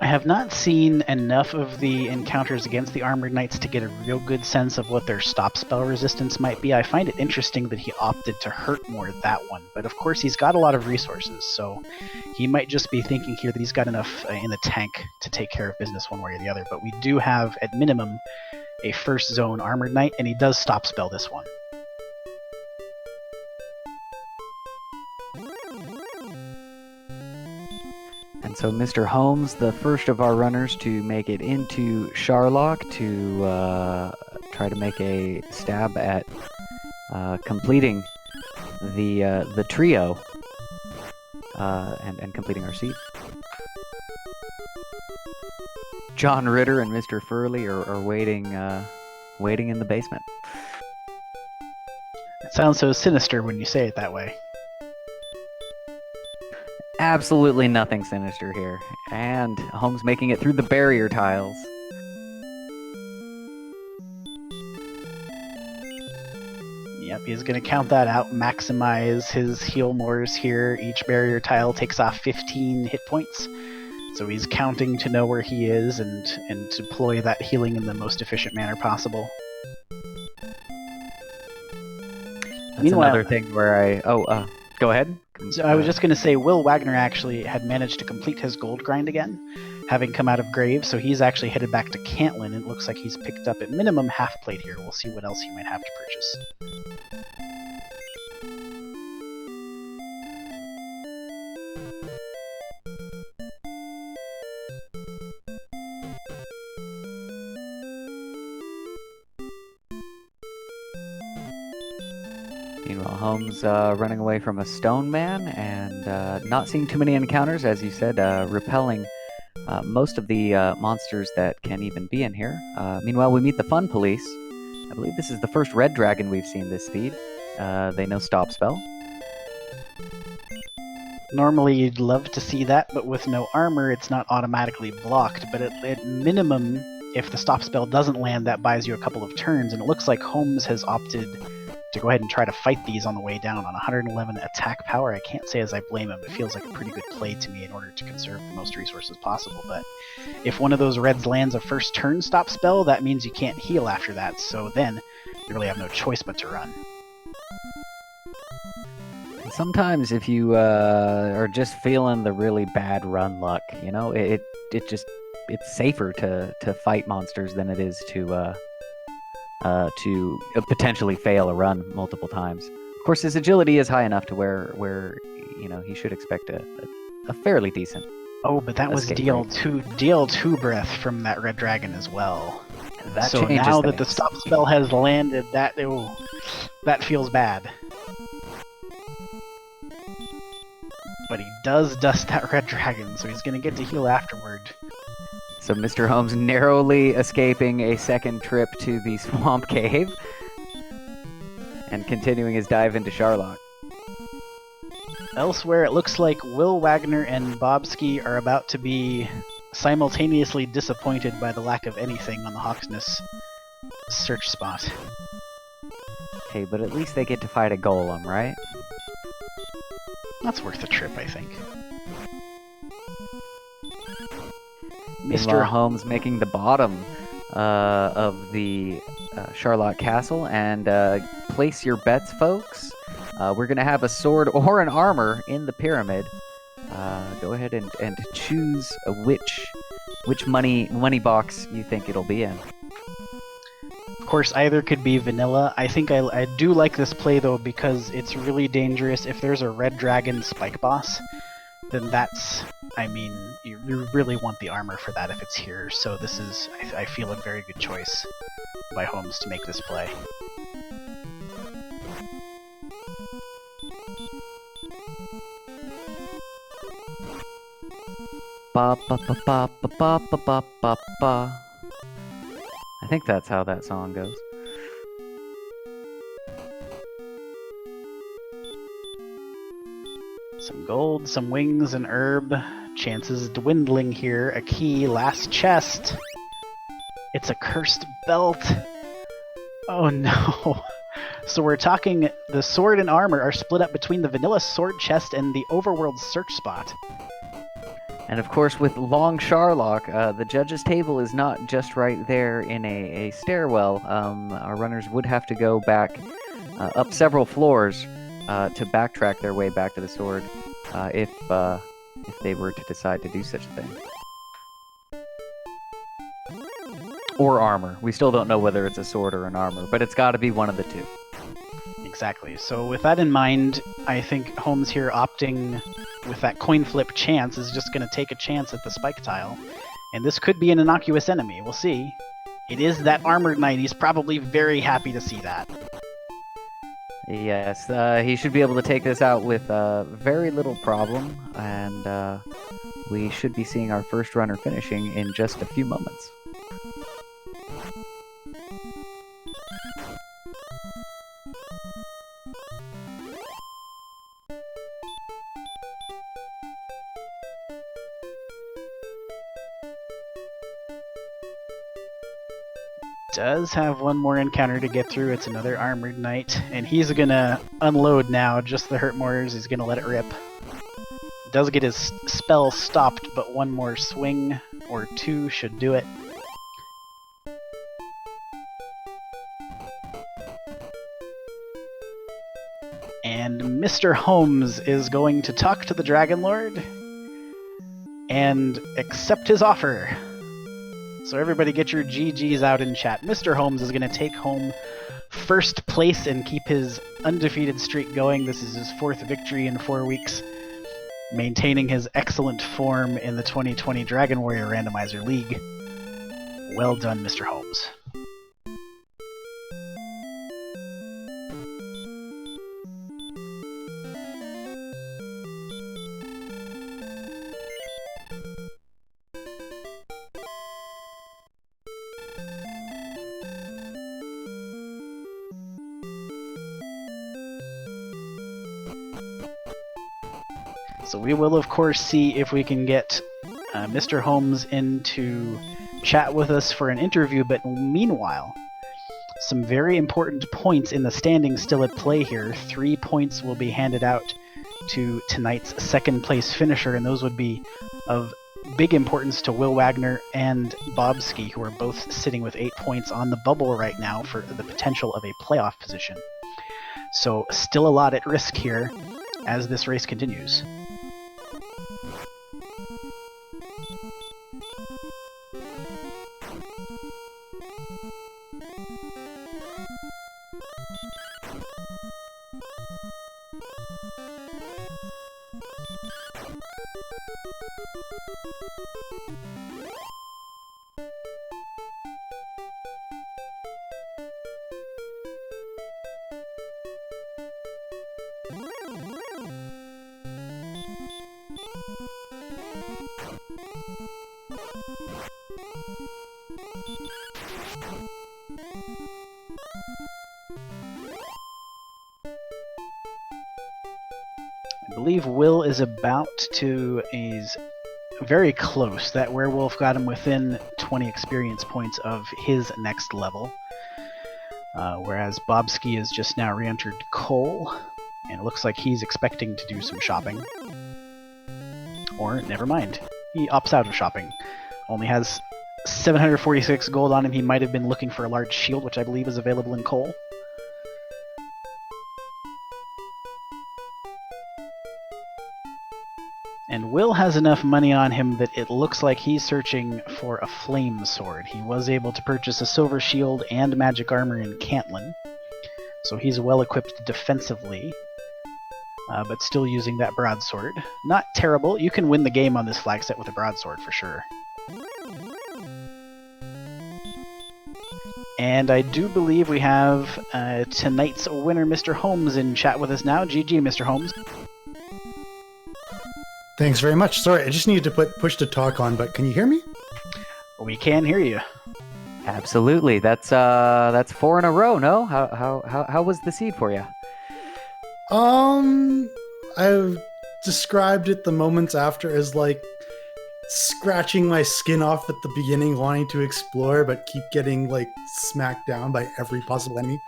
Speaker 2: I have not seen enough of the encounters against the Armored Knights to get a real good sense of what their stop spell resistance might be. I find it interesting that he opted to hurt more that one, but of course he's got a lot of resources, so he might just be thinking here that he's got enough in the tank to take care of business one way or the other. But we do have, at minimum, a first zone Armored Knight, and he does stop spell this one.
Speaker 1: And so Mr. Holmes, the first of our runners to make it into Charlock to try to make a stab at completing the trio and completing our seat. John Ritter and Mr. Furley are waiting in the basement.
Speaker 2: It sounds so sinister when you say it that way.
Speaker 1: Absolutely nothing sinister here. And Holmes making it through the barrier tiles.
Speaker 2: Yep, he's going to count that out, maximize his heal mores here. Each barrier tile takes off 15 hit points. So he's counting to know where he is and deploy that healing in the most efficient manner possible.
Speaker 1: That's another thing where Go ahead.
Speaker 2: So I was just going to say, Will Wagner actually had managed to complete his gold grind again, having come out of grave, so he's actually headed back to Cantlin, and it looks like he's picked up at minimum half plate here. We'll see what else he might have to purchase.
Speaker 1: Meanwhile, Holmes running away from a stone man and not seeing too many encounters, as you said, repelling most of the monsters that can even be in here. Meanwhile, we meet the fun police. I believe this is the first red dragon we've seen this speed. They know stop spell.
Speaker 2: Normally you'd love to see that, but with no armor it's not automatically blocked, but at minimum, if the stop spell doesn't land, that buys you a couple of turns, and it looks like Holmes has opted to go ahead and try to fight these on the way down on 111 attack power. I can't say as I blame him. It feels like a pretty good play to me in order to conserve the most resources possible, but if one of those reds lands a first turn stop spell, that means you can't heal after that, so then you really have no choice but to run.
Speaker 1: Sometimes if you are just feeling the really bad run luck, you know, it's safer to fight monsters than it is to potentially fail a run multiple times. Of course, his agility is high enough to where you know he should expect a fairly decent.
Speaker 2: Oh, but that was DL2 breath from that red dragon as well.
Speaker 1: That
Speaker 2: so
Speaker 1: changes
Speaker 2: now
Speaker 1: things.
Speaker 2: that the stop spell has landed, that feels bad. But he does dust that red dragon, so he's going to get to heal afterward.
Speaker 1: So Mr. Holmes narrowly escaping a second trip to the swamp cave and continuing his dive into Sharlock.
Speaker 2: Elsewhere, it looks like Will Wagner and Bobski are about to be simultaneously disappointed by the lack of anything on the Hawksness search spot.
Speaker 1: Hey, but at least they get to fight a golem, right?
Speaker 2: That's worth a trip, I think.
Speaker 1: Mr. Holmes making the bottom of the Sharlock Castle, and place your bets, folks. We're going to have a sword or an armor in the pyramid. Go ahead and choose which money box you think it'll be in.
Speaker 2: Of course, either could be vanilla. I think I do like this play, though, because it's really dangerous. If there's a red dragon spike boss, then that's... I mean, you really want the armor for that if it's here, so this is, I feel, a very good choice by Holmes to make this play.
Speaker 1: Ba ba ba ba ba ba ba ba ba ba. I think that's how that song goes.
Speaker 2: Some gold, some wings, and herb. Chances dwindling here. A key, last chest. It's a cursed belt. Oh no. So we're talking the sword and armor are split up between the vanilla sword chest and the overworld search spot.
Speaker 1: And of course, with Long Sharlock, the judge's table is not just right there in a stairwell. Our runners would have to go back up several floors to backtrack their way back to the sword if they were to decide to do such a thing. Or armor. We still don't know whether it's a sword or an armor, but it's got to be one of the two.
Speaker 2: Exactly. So with that in mind, I think Holmes here opting with that coin flip chance is just going to take a chance at the spike tile. And this could be an innocuous enemy. We'll see. It is that armored knight. He's probably very happy to see that.
Speaker 1: Yes, he should be able to take this out with very little problem, and we should be seeing our first runner finishing in just a few moments.
Speaker 2: Does have one more encounter to get through. It's another armored knight, and he's gonna unload now. Just the hurt mortars. He's gonna let it rip. Does get his spell stopped, but one more swing or two should do it. And Mr. Holmes is going to talk to the Dragon Lord and accept his offer. So everybody get your GGs out in chat. Mr. Holmes is going to take home first place and keep his undefeated streak going. This is his 4th victory in 4 weeks, maintaining his excellent form in the 2020 Dragon Warrior Randomizer League. Well done, Mr. Holmes. So we will, of course, see if we can get Mr. Holmes in to chat with us for an interview, but meanwhile, some very important points in the standings still at play here. 3 points will be handed out to tonight's 2nd place finisher, and those would be of big importance to Will Wagner and Bobski, who are both sitting with 8 points on the bubble right now for the potential of a playoff position. So still a lot at risk here as this race continues. I believe Will is is very close. That werewolf got him within 20 experience points of his next level. Whereas Bobski has just now re-entered Cole, and it looks like he's expecting to do some shopping. Or, never mind. He opts out of shopping. Only has 746 gold on him. He might have been looking for a large shield, which I believe is available in Cole. And Will has enough money on him that it looks like he's searching for a flame sword. He was able to purchase a silver shield and magic armor in Cantlin, so he's well equipped defensively, but still using that broadsword. Not terrible. You can win the game on this flag set with a broadsword for sure. And I do believe we have tonight's winner, Mr. Holmes, in chat with us now. GG, Mr. Holmes.
Speaker 3: Thanks very much. Sorry, I just needed to put push to talk on, but can you hear me?
Speaker 2: We can hear you.
Speaker 1: Absolutely. That's 4 in a row. No, how was the seed for you?
Speaker 3: I've described it the moments after as like scratching my skin off at the beginning, wanting to explore, but keep getting like smacked down by every possible enemy.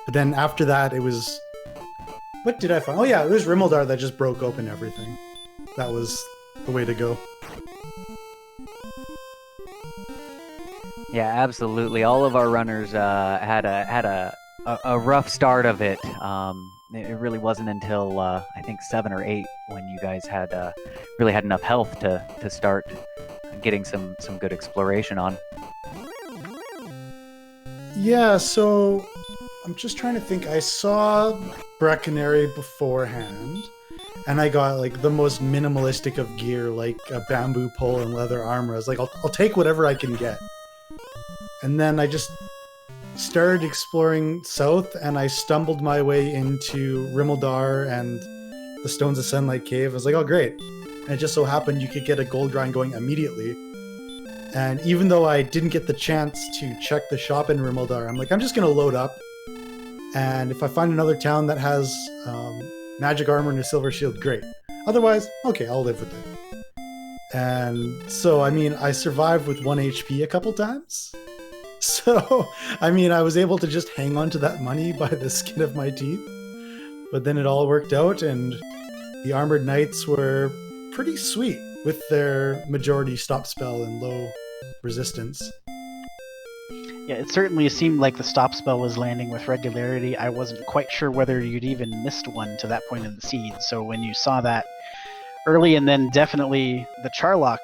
Speaker 3: But then after that, it was, what did I find? Oh yeah, it was Rimmeldar that just broke open everything. That was the way to go.
Speaker 1: Yeah, absolutely. All of our runners had a rough start of it. It really wasn't until I think 7 or 8 when you guys had really had enough health to start getting some good exploration on.
Speaker 3: Yeah, so I'm just trying to think. I saw Breckenary beforehand, and I got like the most minimalistic of gear, like a bamboo pole and leather armor. I was like, I'll take whatever I can get. And then I just started exploring south, and I stumbled my way into Rimmeldar and the Stones of Sunlight Cave. I was like, oh great. And it just so happened you could get a gold grind going immediately. And even though I didn't get the chance to check the shop in Rimmeldar, I'm like, I'm just going to load up. And if I find another town that has magic armor and a silver shield, great. Otherwise, okay, I'll live with it. And so, I mean, I survived with 1 HP a couple times. So, I mean, I was able to just hang on to that money by the skin of my teeth. But then it all worked out, and the Armored Knights were pretty sweet with their majority stop spell and low resistance.
Speaker 2: Yeah, it certainly seemed like the stop spell was landing with regularity. I wasn't quite sure whether you'd even missed one to that point in the seed, so when you saw that early and then definitely the Charlock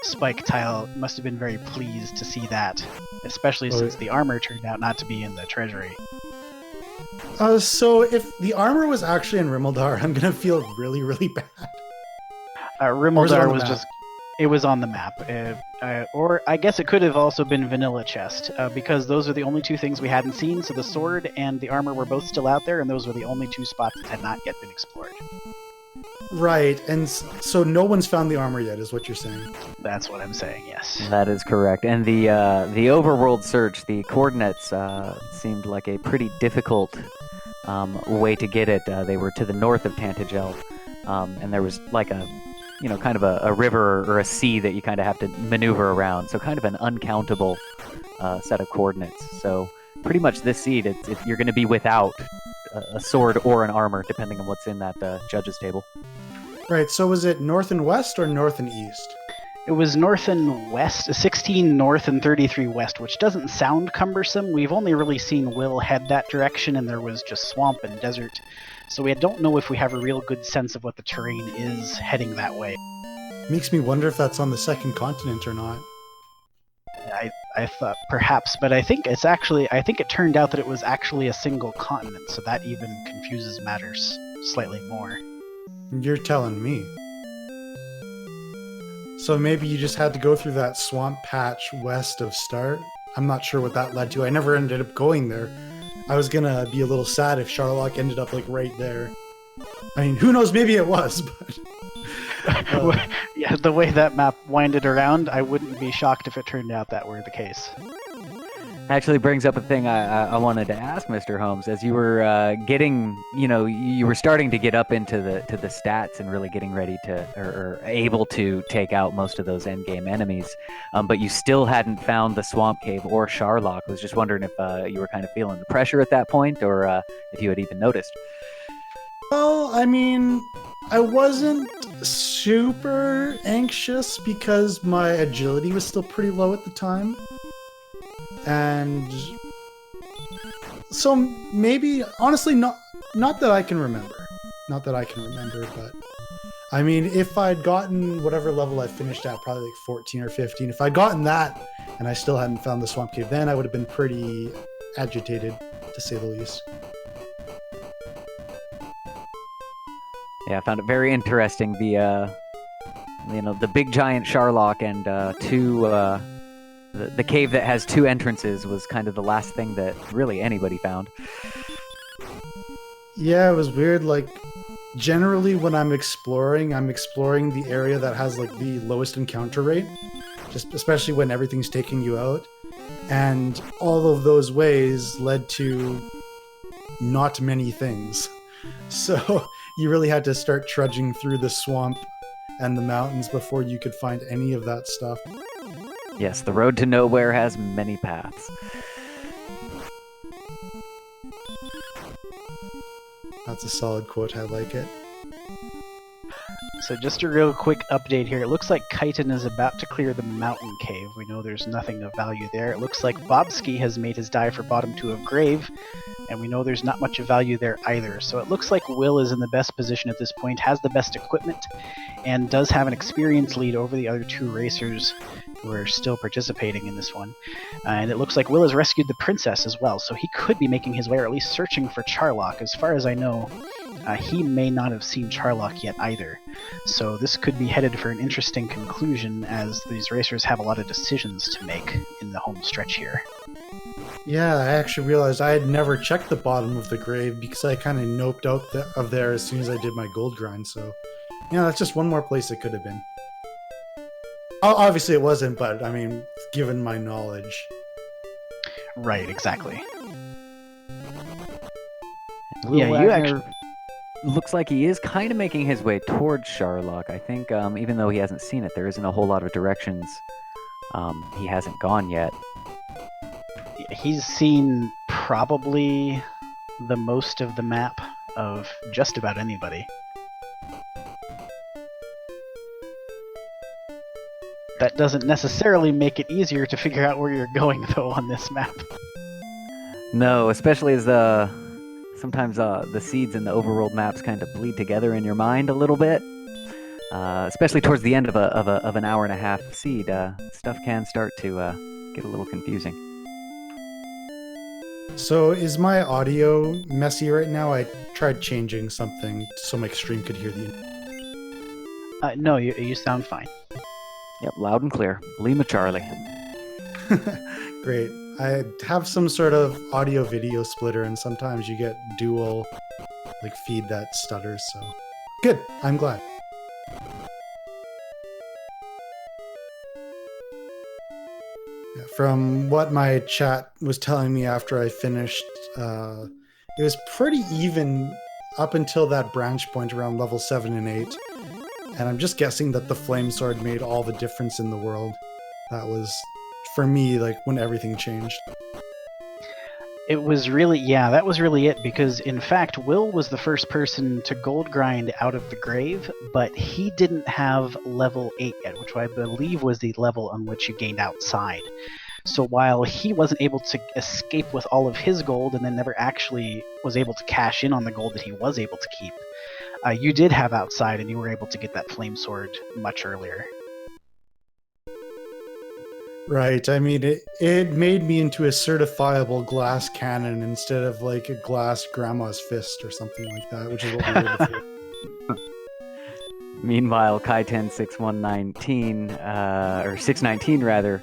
Speaker 2: spike tile, must have been very pleased to see that, especially since the armor turned out not to be in the treasury.
Speaker 3: So if the armor was actually in Rimmildar, I'm gonna feel really, really bad.
Speaker 2: Rimmildar was just... It was on the map. Or I guess it could have also been Vanilla Chest, because those are the only two things we hadn't seen, so the sword and the armor were both still out there, and those were the only two spots that had not yet been explored.
Speaker 3: Right, and so no one's found the armor yet, is what you're saying?
Speaker 2: That's what I'm saying, yes.
Speaker 1: That is correct. And the overworld search, the coordinates seemed like a pretty difficult way to get it. They were to the north of Tantagel, and there was like a kind of a river or a sea that you kind of have to maneuver around. So kind of an uncountable set of coordinates. So pretty much this seed, you're going to be without a sword or an armor, depending on what's in that judge's table.
Speaker 3: Right, so was it north and west or north and east?
Speaker 2: It was north and west, 16 north and 33 west, which doesn't sound cumbersome. We've only really seen Will head that direction, and there was just swamp and desert. So we don't know if we have a real good sense of what the terrain is heading that way.
Speaker 3: Makes me wonder if that's on the second continent or not.
Speaker 2: I thought perhaps, but I think it turned out that it was actually a single continent, so that even confuses matters slightly more.
Speaker 3: You're telling me. So maybe you just had to go through that swamp patch west of Start? I'm not sure what that led to. I never ended up going there. I was gonna be a little sad if Charlock ended up like right there. I mean, who knows? Maybe it was, but...
Speaker 2: Yeah, the way that map winded around, I wouldn't be shocked if it turned out that were the case.
Speaker 1: Actually brings up a thing I wanted to ask Mr. Holmes. As you were getting, you were starting to get up into the stats and really getting ready to, or able to take out most of those endgame enemies, but you still hadn't found the Swamp Cave or Charlock. I was just wondering if you were kind of feeling the pressure at that point, or if you had even noticed.
Speaker 3: Well, I mean, I wasn't super anxious because my agility was still pretty low at the time. And so maybe, honestly, not that I can remember. Not that I can remember, but I mean, if I'd gotten whatever level I finished at, probably like 14 or 15, if I'd gotten that and I still hadn't found the Swamp Cave, then I would have been pretty agitated, to say the least.
Speaker 1: Yeah, I found it very interesting. The big giant Charlock and the cave that has two entrances was kind of the last thing that really anybody found.
Speaker 3: Yeah, it was weird. Like, generally when I'm exploring the area that has like the lowest encounter rate, just especially when everything's taking you out. And all of those ways led to not many things. So you really had to start trudging through the swamp and the mountains before you could find any of that stuff.
Speaker 1: Yes, the road to nowhere has many paths.
Speaker 3: That's a solid quote. I like it.
Speaker 2: So just a real quick update here. It looks like Chitin is about to clear the mountain cave. We know there's nothing of value there. It looks like Bobsky has made his dive for bottom 2 of Grave, and we know there's not much of value there either. So it looks like Will is in the best position at this point, has the best equipment, and does have an experience lead over the other 2 racers who are still participating in this one. And it looks like Will has rescued the princess as well, so he could be making his way, or at least searching for Charlock. As far as I know, he may not have seen Charlock yet either. So this could be headed for an interesting conclusion, as these racers have a lot of decisions to make in the home stretch here.
Speaker 3: Yeah, I actually realized I had never checked the bottom of the grave because I kind of noped out of there as soon as I did my gold grind. So, yeah, that's just one more place it could have been. Obviously it wasn't, but I mean, given my knowledge.
Speaker 2: Right, exactly.
Speaker 1: Will
Speaker 2: Yeah, you
Speaker 1: Wagner
Speaker 2: actually...
Speaker 1: looks like he is kind of making his way towards Charlock. I think even though he hasn't seen it, there isn't a whole lot of directions he hasn't gone yet.
Speaker 2: He's seen probably the most of the map of just about anybody. That doesn't necessarily make it easier to figure out where you're going, though, on this map.
Speaker 1: No, especially as sometimes the seeds and the overworld maps kind of bleed together in your mind a little bit. Especially towards the end of an hour and a half seed, stuff can start to get a little confusing.
Speaker 3: So is my audio messy right now? I tried changing something so my stream could hear the...
Speaker 2: No, you sound fine.
Speaker 1: Yep, loud and clear. Lima Charlie.
Speaker 3: Great. I have some sort of audio video splitter, and sometimes you get dual feed that stutters, so good. I'm glad. From what my chat was telling me after I finished, it was pretty even up until that branch point around level 7 and 8. And I'm just guessing that the flame sword made all the difference in the world. That was, for me, when everything changed.
Speaker 2: It was really, yeah, that was really it, because in fact, Will was the first person to gold grind out of the grave, but he didn't have level 8 yet, which I believe was the level on which you gained outside. So while he wasn't able to escape with all of his gold and then never actually was able to cash in on the gold that he was able to keep, you did have outside and you were able to get that flame sword much earlier.
Speaker 3: Right. I mean, it made me into a certifiable glass cannon instead of a glass grandma's fist or something like that, which is what we were before.
Speaker 1: Meanwhile, Kaiten 6119, or 619 rather,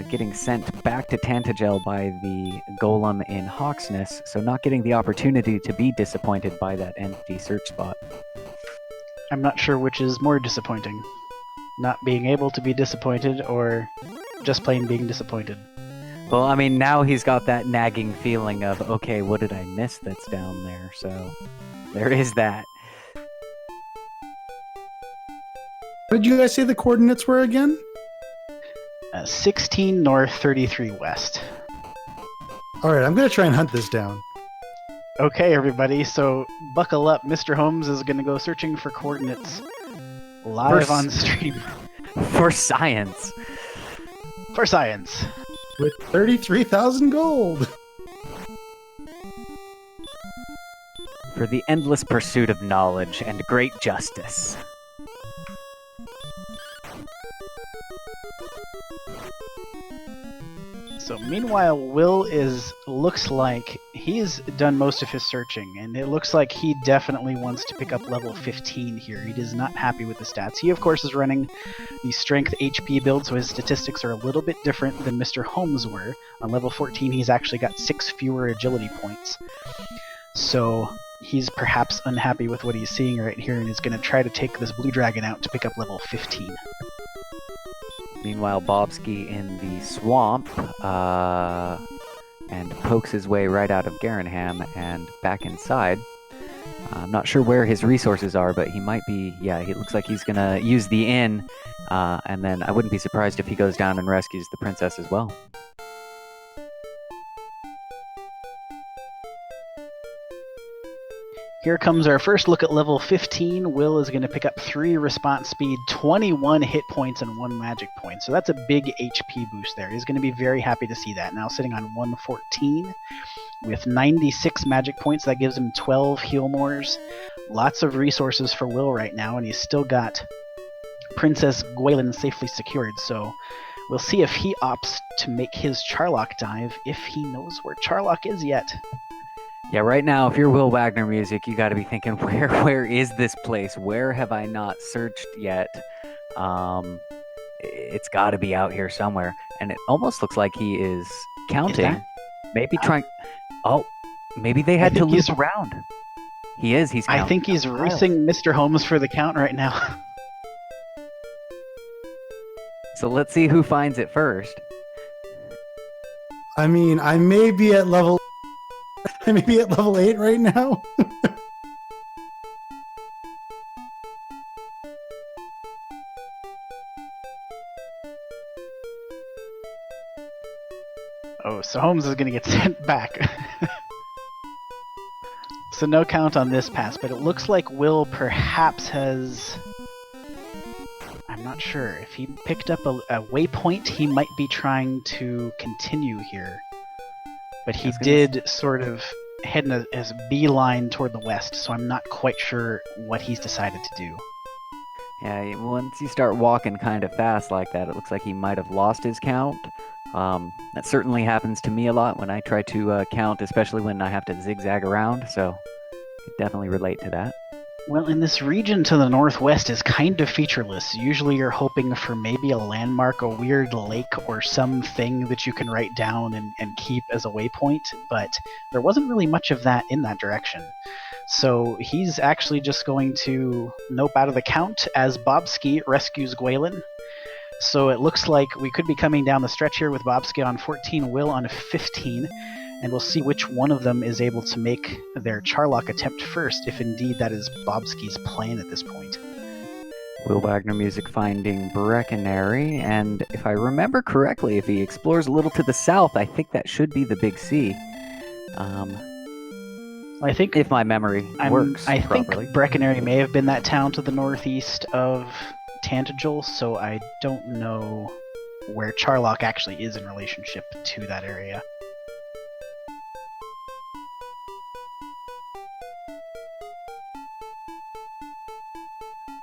Speaker 1: getting sent back to Tantagel by the golem in Hawksness, so not getting the opportunity to be disappointed by that empty search spot.
Speaker 2: I'm not sure which is more disappointing. Not being able to be disappointed, or just plain being disappointed.
Speaker 1: Well, I mean, now he's got that nagging feeling of, okay, what did I miss that's down there? So there is that.
Speaker 3: What did you guys say the coordinates were again?
Speaker 2: 16 north, 33 west.
Speaker 3: Alright, I'm going to try and hunt this down.
Speaker 2: Okay, everybody, so buckle up. Mr. Holmes is going to go searching for coordinates live on stream.
Speaker 1: For science.
Speaker 2: For science.
Speaker 3: With 33,000 gold.
Speaker 1: For the endless pursuit of knowledge and great justice.
Speaker 2: So meanwhile, Will looks like he's done most of his searching, and it looks like he definitely wants to pick up level 15 here. He is not happy with the stats. He, of course, is running the strength HP build, so his statistics are a little bit different than Mr. Holmes were. On level 14, he's actually got 6 fewer agility points. So he's perhaps unhappy with what he's seeing right here, and is going to try to take this blue dragon out to pick up level 15.
Speaker 1: Meanwhile, Bobsky in the swamp, and pokes his way right out of Garenham and back inside. I'm not sure where his resources are, but he might be, yeah, it looks like he's going to use the inn, and then I wouldn't be surprised if he goes down and rescues the princess as well.
Speaker 2: Here comes our first look at level 15. Will is going to pick up 3 response speed, 21 hit points, and 1 magic point. So that's a big HP boost there. He's going to be very happy to see that. Now sitting on 114 with 96 magic points. That gives him 12 heal mores. Lots of resources for Will right now, and he's still got Princess Gwaelin safely secured. So we'll see if he opts to make his Charlock dive, if he knows where Charlock is yet.
Speaker 1: Yeah, right now, if you're Will Wagner music, you got to be thinking, where is this place? Where have I not searched yet? It's got to be out here somewhere. And it almost looks like he is counting. Maybe trying... Oh, maybe they had to loop around. He's counting.
Speaker 2: I think he's racing Mr. Holmes for the count right now.
Speaker 1: So let's see who finds it first.
Speaker 3: I mean, I may be at level 8 right now.
Speaker 2: Oh, so Holmes is going to get sent back. So no count on this pass, but it looks like Will perhaps has... I'm not sure. If he picked up a waypoint, he might be trying to continue here. But he did sort of head in a beeline toward the west, so I'm not quite sure what he's decided to do.
Speaker 1: Yeah, once you start walking kind of fast like that, it looks like he might have lost his count. That certainly happens to me a lot when I try to count, especially when I have to zigzag around, so I could definitely relate to that.
Speaker 2: Well, in this region to the northwest is kind of featureless. Usually you're hoping for maybe a landmark, a weird lake, or something that you can write down and keep as a waypoint, but there wasn't really much of that in that direction. So he's actually just going to nope out of the count as Bobski rescues Gwalen. So it looks like we could be coming down the stretch here with Bobski on 14, Will on 15, and we'll see which one of them is able to make their Charlock attempt first, if indeed that is Bobski's plan at this point.
Speaker 1: Will Wagner Music finding Breckenary, and if I remember correctly, if he explores a little to the south, I think that should be the Big C.
Speaker 2: I think
Speaker 1: if my memory works
Speaker 2: I
Speaker 1: properly.
Speaker 2: think Breckenary may have been that town to the northeast of Tantagel, so I don't know where Charlock actually is in relationship to that area.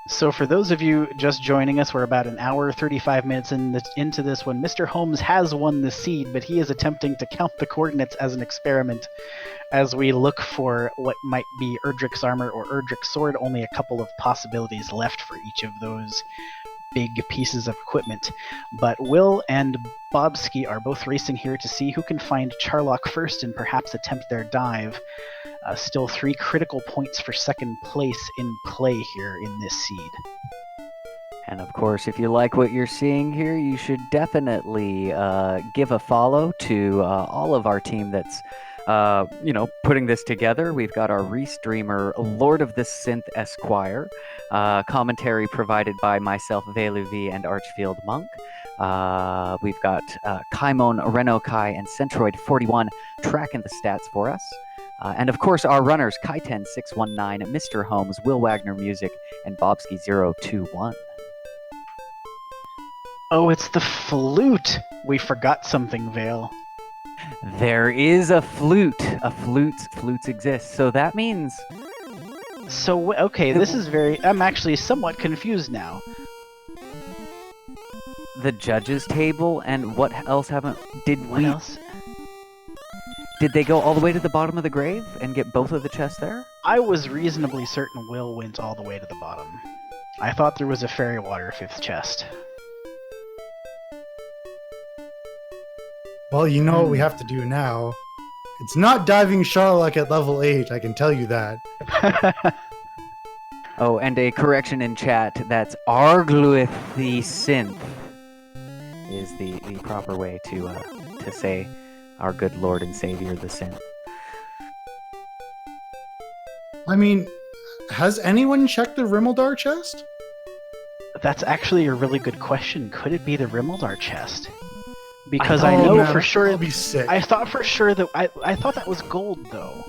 Speaker 2: So for those of you just joining us, we're about an hour, 35 minutes into this when Mr. Holmes has won the seed, but he is attempting to count the coordinates as an experiment as we look for what might be Erdrick's armor or Erdrick's sword. Only a couple of possibilities left for each of those big pieces of equipment. But Will and Bobski are both racing here to see who can find Charlock first and perhaps attempt their dive. Still 3 critical points for second place in play here in this seed.
Speaker 1: And of course, if you like what you're seeing here, you should definitely give a follow to all of our team that's putting this together. We've got our restreamer, Lord of the Synth Esquire, commentary provided by myself, Veluvi, and Archfield Monk. We've got Kaimon, Renokai, and Centroid41 tracking the stats for us. And of course, our runners, Kaiten619, Mr. Holmes, Will Wagner Music, and Bobski021.
Speaker 2: Oh, it's the flute! We forgot something, Vale.
Speaker 1: There is a flute. Flutes exist. So that means...
Speaker 2: So, okay, this is very... I'm actually somewhat confused now.
Speaker 1: The judges table, and what else haven't...
Speaker 2: What else?
Speaker 1: Did they go all the way to the bottom of the grave and get both of the chests there?
Speaker 2: I was reasonably certain Will went all the way to the bottom. I thought there was a fairy water 5th chest.
Speaker 3: Well, you know what we have to do now. It's not diving Charlock at level 8, I can tell you that.
Speaker 1: Oh, and a correction in chat, that's Argluith the Synth is the proper way to say our good Lord and Savior the Synth.
Speaker 3: I mean, has anyone checked the Rimmeldar chest?
Speaker 2: That's actually a really good question. Could it be the Rimmeldar chest? Because I know for sure.
Speaker 3: That'll be sick.
Speaker 2: I thought for sure that I thought that was gold though.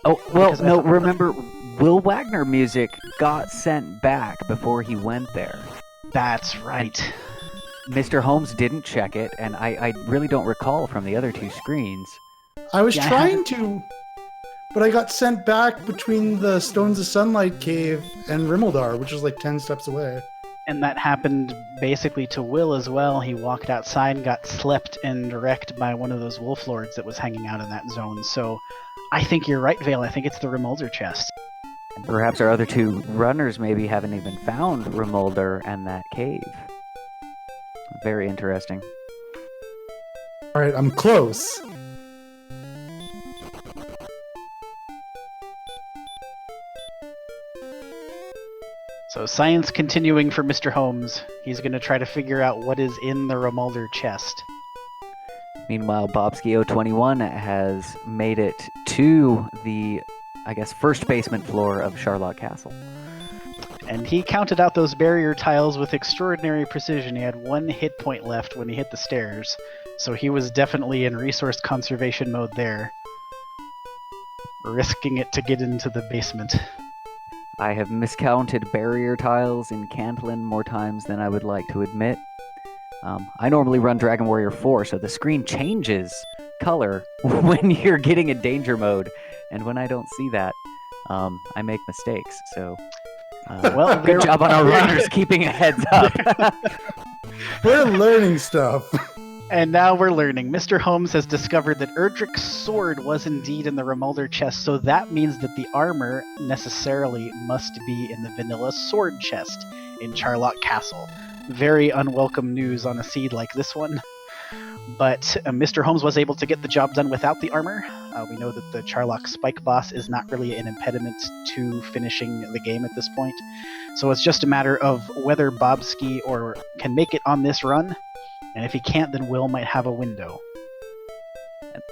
Speaker 1: Oh well, no. Remember, Will Wagner Music got sent back before he went there.
Speaker 2: That's right.
Speaker 1: And Mr. Holmes didn't check it, and I really don't recall from the other 2 screens.
Speaker 3: I was trying to, but I got sent back between the Stones of Sunlight cave and Rimmeldar, which is like 10 steps away.
Speaker 2: And that happened basically to Will as well. He walked outside, got slept and wrecked by one of those wolf lords that was hanging out in that zone. So I think you're right, Vale. I think it's the Rimulder chest.
Speaker 1: And perhaps our other 2 runners maybe haven't even found Rimulder and that cave. Very interesting.
Speaker 3: All right, I'm close.
Speaker 2: So science continuing for Mr. Holmes. He's going to try to figure out what is in the Rimulder chest.
Speaker 1: Meanwhile, Bobski021 has made it to the, I guess, first basement floor of Charlotte Castle.
Speaker 2: And he counted out those barrier tiles with extraordinary precision. He had 1 hit point left when he hit the stairs, so he was definitely in resource conservation mode there, risking it to get into the basement.
Speaker 1: I have miscounted barrier tiles in Cantlin more times than I would like to admit. I normally run Dragon Warrior 4, so the screen changes color when you're getting in danger mode, and when I don't see that, I make mistakes. So,
Speaker 2: Well,
Speaker 1: good job on our runners keeping a heads up.
Speaker 3: We're learning stuff.
Speaker 2: And now we're learning. Mr. Holmes has discovered that Erdrick's sword was indeed in the Remulder chest, so that means that the armor necessarily must be in the vanilla sword chest in Charlock Castle. Very unwelcome news on a seed like this one. But Mr. Holmes was able to get the job done without the armor. We know that the Charlock Spike boss is not really an impediment to finishing the game at this point. So it's just a matter of whether Bobski can make it on this run. And if he can't, then Will might have a window.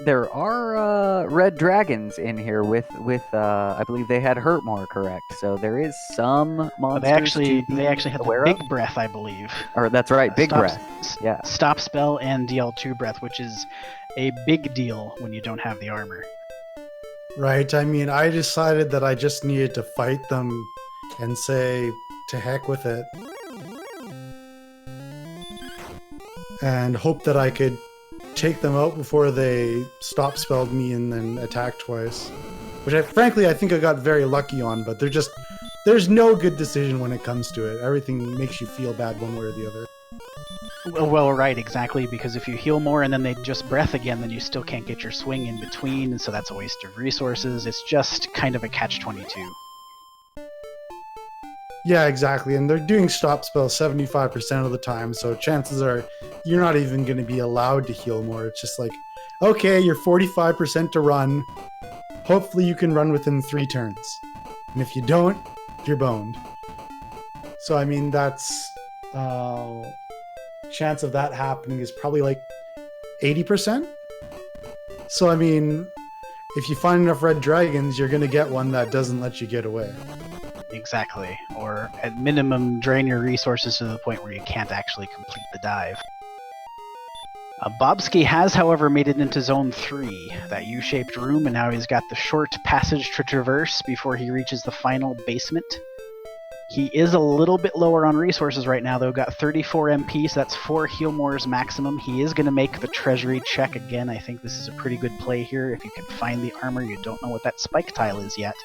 Speaker 1: There are red dragons in here with I believe they had Hurtmore, correct? So there is some monsters.
Speaker 2: They actually had the big breath, I believe.
Speaker 1: Or that's right, big breath. Yeah.
Speaker 2: Stop spell and DL2 breath, which is a big deal when you don't have the armor.
Speaker 3: Right. I mean, I decided that I just needed to fight them and say to heck with it. And hope that I could take them out before they stop spelled me and then attack twice. Which frankly I think I got very lucky on, but there's no good decision when it comes to it. Everything makes you feel bad one way or the other.
Speaker 2: Well, right, exactly, because if you heal more and then they just breath again, then you still can't get your swing in between, and so that's a waste of resources. It's just kind of a catch-22.
Speaker 3: Yeah, exactly, and they're doing stop spells 75% of the time, so chances are you're not even going to be allowed to heal more. It's just like, okay, you're 45% to run. Hopefully you can run within 3 turns. And if you don't, you're boned. So, I mean, that's... chance of that happening is probably like 80%. So, I mean, if you find enough red dragons, you're going to get one that doesn't let you get away.
Speaker 2: Exactly. Or at minimum, drain your resources to the point where you can't actually complete the dive. Bobski has, however, made it into Zone 3, that U-shaped room, and now he's got the short passage to traverse before he reaches the final basement. He is a little bit lower on resources right now, though. Got 34 MP, so that's 4 heal mores maximum. He is going to make the treasury check again. I think this is a pretty good play here. If you can find the armor, you don't know what that spike tile is yet.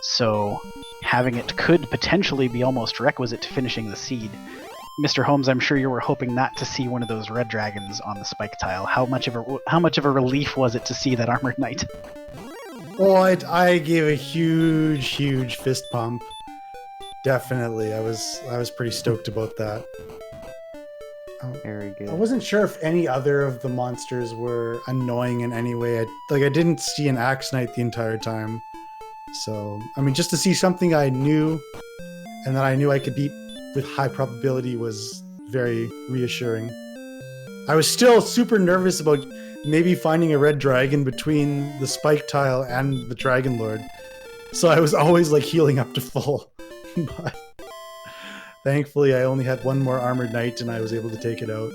Speaker 2: So having it could potentially be almost requisite to finishing the seed. Mr. Holmes, I'm sure you were hoping not to see one of those red dragons on the spike tile. How much of a relief was it to see that armored knight?
Speaker 3: Oh, I gave a huge fist pump. Definitely, I was pretty stoked about that.
Speaker 1: Very good.
Speaker 3: I wasn't sure if any other of the monsters were annoying in any way. I didn't see an axe knight the entire time. So, I mean, just to see something I knew and that I knew I could beat with high probability was very reassuring. I was still super nervous about maybe finding a red dragon between the spike tile and the Dragon Lord. So I was always like healing up to full. But thankfully I only had one more armored knight and I was able to take it out.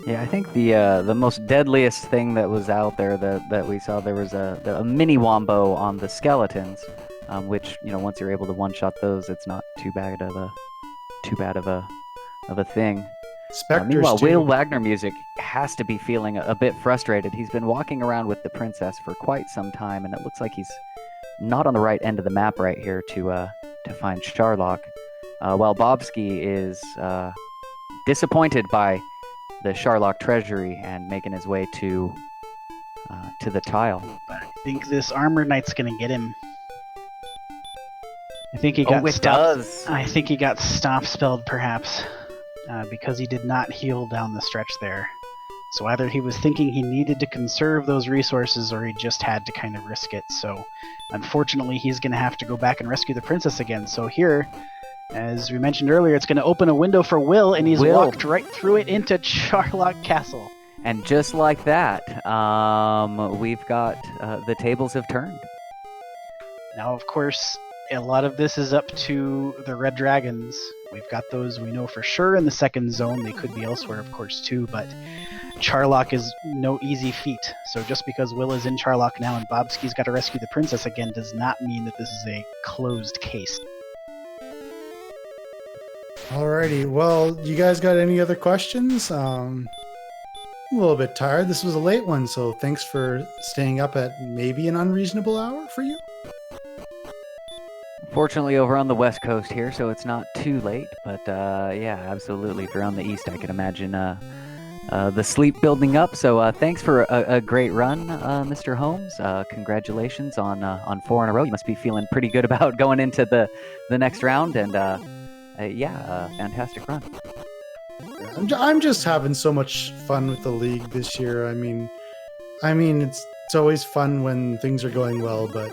Speaker 1: Yeah, I think the most deadliest thing that was out there that we saw, there was a mini wombo on the skeletons, which, you know, once you're able to one-shot those, it's not too bad of a thing.
Speaker 3: Spectres
Speaker 1: meanwhile,
Speaker 3: too.
Speaker 1: Will Wagner Music has to be feeling a bit frustrated. He's been walking around with the princess for quite some time, and it looks like he's not on the right end of the map right here to find Charlock, while Bobski is disappointed by the Charlock treasury and making his way to the tile.
Speaker 2: But I think this armor knight's gonna get him. I think he got I think he got stop spelled, perhaps, because he did not heal down the stretch there. So either he was thinking he needed to conserve those resources, or he just had to kind of risk it. So unfortunately, he's going to have to go back and rescue the princess again. So here, as we mentioned earlier, it's going to open a window for Will, and he's walked right through it into Charlock Castle.
Speaker 1: And just like that, we've got the tables have turned.
Speaker 2: Now, of course, a lot of this is up to the red dragons. We've got those we know for sure in the second zone. They could be elsewhere, of course, too, but Charlock is no easy feat. So just because Will is in Charlock now and Bobski's got to rescue the princess again does not mean that this is a closed case.
Speaker 3: Alrighty, well, you guys got any other questions? I'm a little bit tired. This was a late one, so thanks for staying up at maybe an unreasonable hour for you.
Speaker 1: Fortunately, over on the West Coast here, so it's not too late. But yeah, absolutely. If you're on the East, I can imagine the sleep building up. So thanks for a great run, Mr. Holmes. Congratulations on 4 in a row. You must be feeling pretty good about going into the next round. And yeah, fantastic run.
Speaker 3: I'm just having so much fun with the league this year. I mean, it's always fun when things are going well, but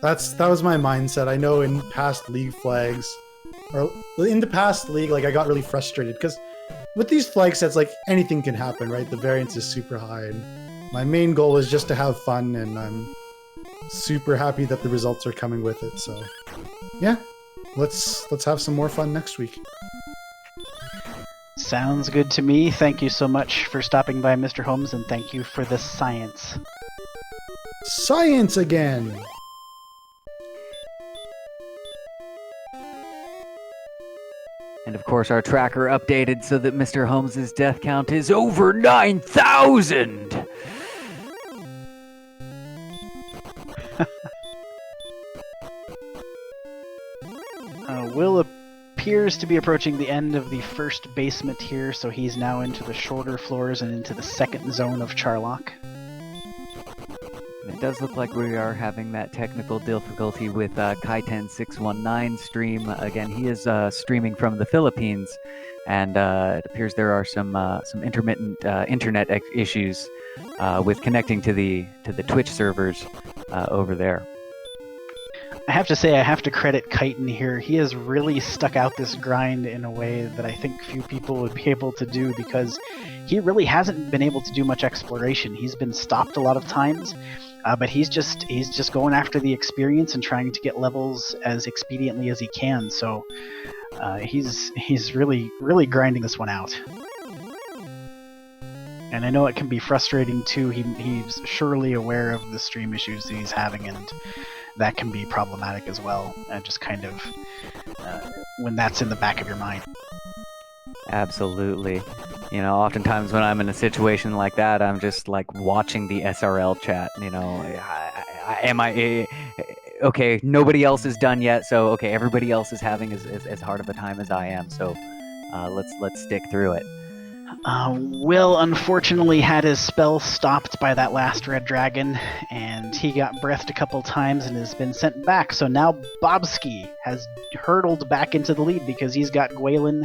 Speaker 3: that was my mindset. I know in past league flags, or in the past league, like I got really frustrated because with these flag sets, like anything can happen, right? The variance is super high, and my main goal is just to have fun, and I'm super happy that the results are coming with it. So, yeah, let's have some more fun next week.
Speaker 2: Sounds good to me. Thank you so much for stopping by, Mr. Holmes, and thank you for the science.
Speaker 3: Science again!
Speaker 1: And of course, our tracker updated so that Mr. Holmes's death count is over 9,000!
Speaker 2: Will appears to be approaching the end of the first basement here, so he's now into the shorter floors and into the second zone of Charlock.
Speaker 1: It does look like we are having that technical difficulty with Kaiten619 stream. Again, he is streaming from the Philippines, and it appears there are some intermittent internet issues with connecting to the Twitch servers over there.
Speaker 2: I have to say, I have to credit Chitin here. He has really stuck out this grind in a way that I think few people would be able to do, because he really hasn't been able to do much exploration. He's been stopped a lot of times, but he's just going after the experience and trying to get levels as expediently as he can. So he's really grinding this one out. And I know it can be frustrating too. He's surely aware of the stream issues that he's having, and that can be problematic as well. And just kind of when that's in the back of your mind.
Speaker 1: Absolutely. You know, oftentimes when I'm in a situation like that, I'm just like watching the SRL chat. You know, okay? Nobody else is done yet, so okay, everybody else is having as hard of a time as I am. So let's stick through it.
Speaker 2: Will unfortunately had his spell stopped by that last red dragon, and he got breathed a couple times and has been sent back. So now Bobski has hurtled back into the lead because he's got Gwaelin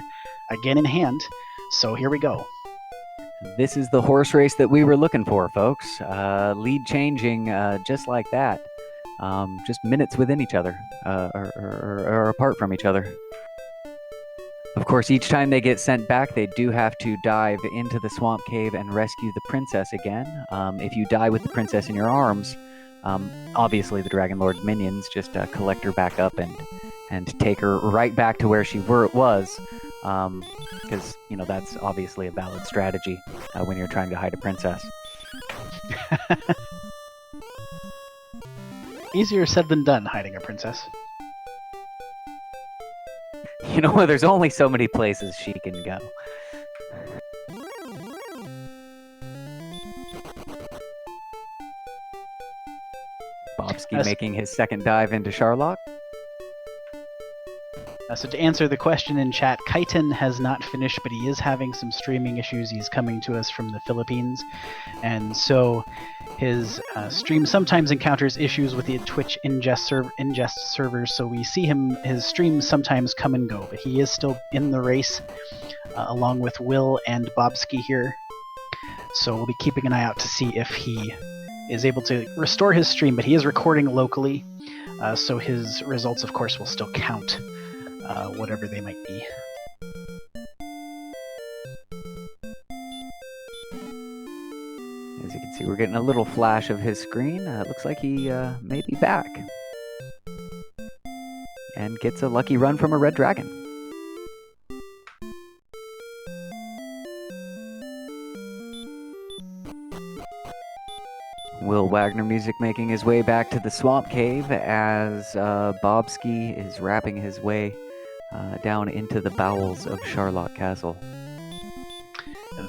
Speaker 2: again in hand. So here we go.
Speaker 1: This is the horse race that we were looking for, folks. Lead changing just like that. Just minutes within each other, or apart from each other. Of course, each time they get sent back, they do have to dive into the swamp cave and rescue the princess again. If you die with the princess in your arms, obviously the Dragon Lord's minions just collect her back up and take her right back to where she was, because you know that's obviously a valid strategy when you're trying to hide a princess.
Speaker 2: Easier said than done, hiding a princess.
Speaker 1: You know, there's only so many places she can go. Bobski making his second dive into Charlock.
Speaker 2: So to answer the question in chat, Chitin has not finished, but he is having some streaming issues. He's coming to us from the Philippines, and so his stream sometimes encounters issues with the Twitch ingest servers, so we see his streams sometimes come and go, but he is still in the race along with Will and Bobski here. So we'll be keeping an eye out to see if he is able to restore his stream, but he is recording locally, so his results, of course, will still count, whatever they might be.
Speaker 1: As you can see, we're getting a little flash of his screen. It looks like he may be back. And gets a lucky run from a red dragon. Will Wagner Music making his way back to the swamp cave as Bobski is wrapping his way down into the bowels of Charlotte Castle.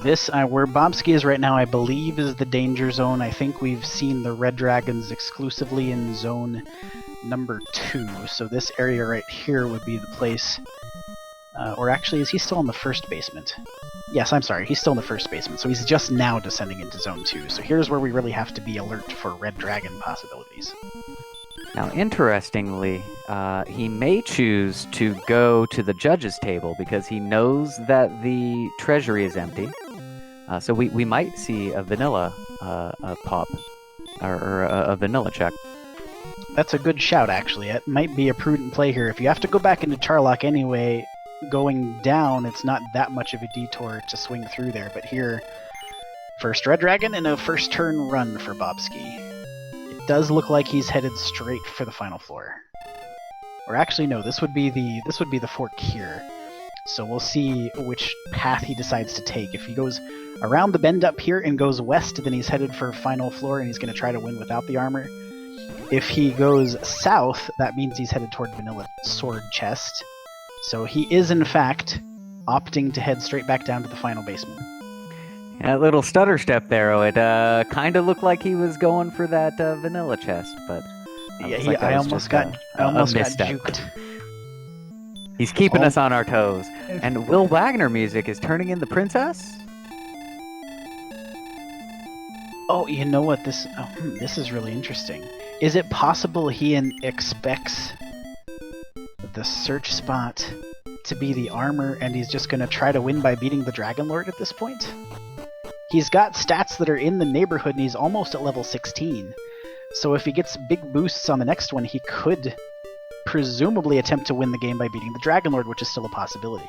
Speaker 2: This, where Bobski is right now, I believe is the danger zone. I think we've seen the red dragons exclusively in zone number 2. So this area right here would be the place. Or actually, is he still in the first basement? Yes, I'm sorry, he's still in the first basement. So he's just now descending into zone 2. So here's where we really have to be alert for red dragon possibilities.
Speaker 1: Now, interestingly, he may choose to go to the judge's table because he knows that the treasury is empty. So we might see a vanilla pop, or a vanilla check.
Speaker 2: That's a good shout, actually. It might be a prudent play here. If you have to go back into Charlock anyway, going down, it's not that much of a detour to swing through there. But here, first red dragon and a first turn run for Bobski. It does look like he's headed straight for the final floor. Or actually, no, this would be the fork here. So we'll see which path he decides to take. If he goes around the bend up here and goes west, then he's headed for final floor and he's going to try to win without the armor. If he goes south, that means he's headed toward vanilla sword chest. So he is, in fact, opting to head straight back down to the final basement.
Speaker 1: A little stutter step there. It kind of looked like he was going for that vanilla chest, but
Speaker 2: yeah, I almost got juked.
Speaker 1: He's keeping us on our toes. And Will Wagner Music is turning in the princess?
Speaker 2: Oh, you know what? This is really interesting. Is it possible he expects the search spot to be the armor, and he's just going to try to win by beating the Dragon Lord at this point? He's got stats that are in the neighborhood, and he's almost at level 16. So if he gets big boosts on the next one, he could presumably attempt to win the game by beating the Dragon Lord, which is still a possibility.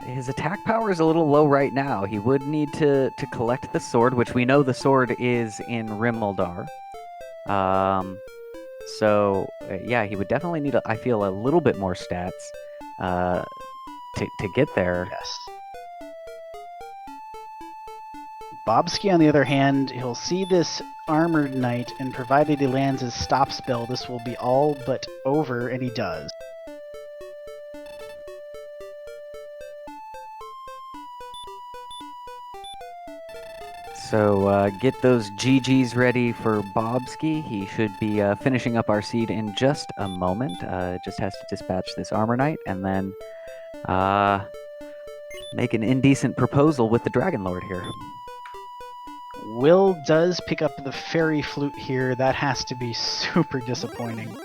Speaker 1: His attack power is a little low right now. He would need to collect the sword, which we know the sword is in Rimmildar. So yeah, he would definitely need, I feel, a little bit more stats to get there.
Speaker 2: Yes. Bobski, on the other hand, he'll see this Armored Knight, and provided he lands his stop spell, this will be all but over, and he does.
Speaker 1: So get those GGs ready for Bobski. He should be finishing up our seed in just a moment. Just has to dispatch this Armor Knight and then make an indecent proposal with the Dragon Lord here.
Speaker 2: Will does pick up the fairy flute here. That has to be super disappointing.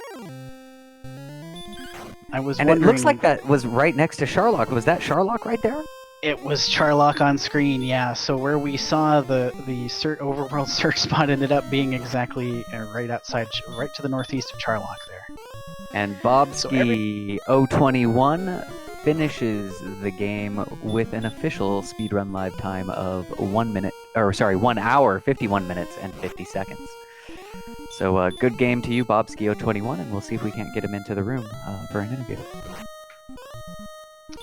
Speaker 2: I was wondering...
Speaker 1: it looks like that was right next to Charlock. Was that Charlock right there?
Speaker 2: It was Charlock on screen, yeah. So where we saw the overworld search spot ended up being exactly right outside, right to the northeast of Charlock there.
Speaker 1: And Bobski 021 finishes the game with an official speedrun live time of 1 hour, 51 minutes, and 50 seconds. So good game to you, Bobski 021, and we'll see if we can't get him into the room for an interview.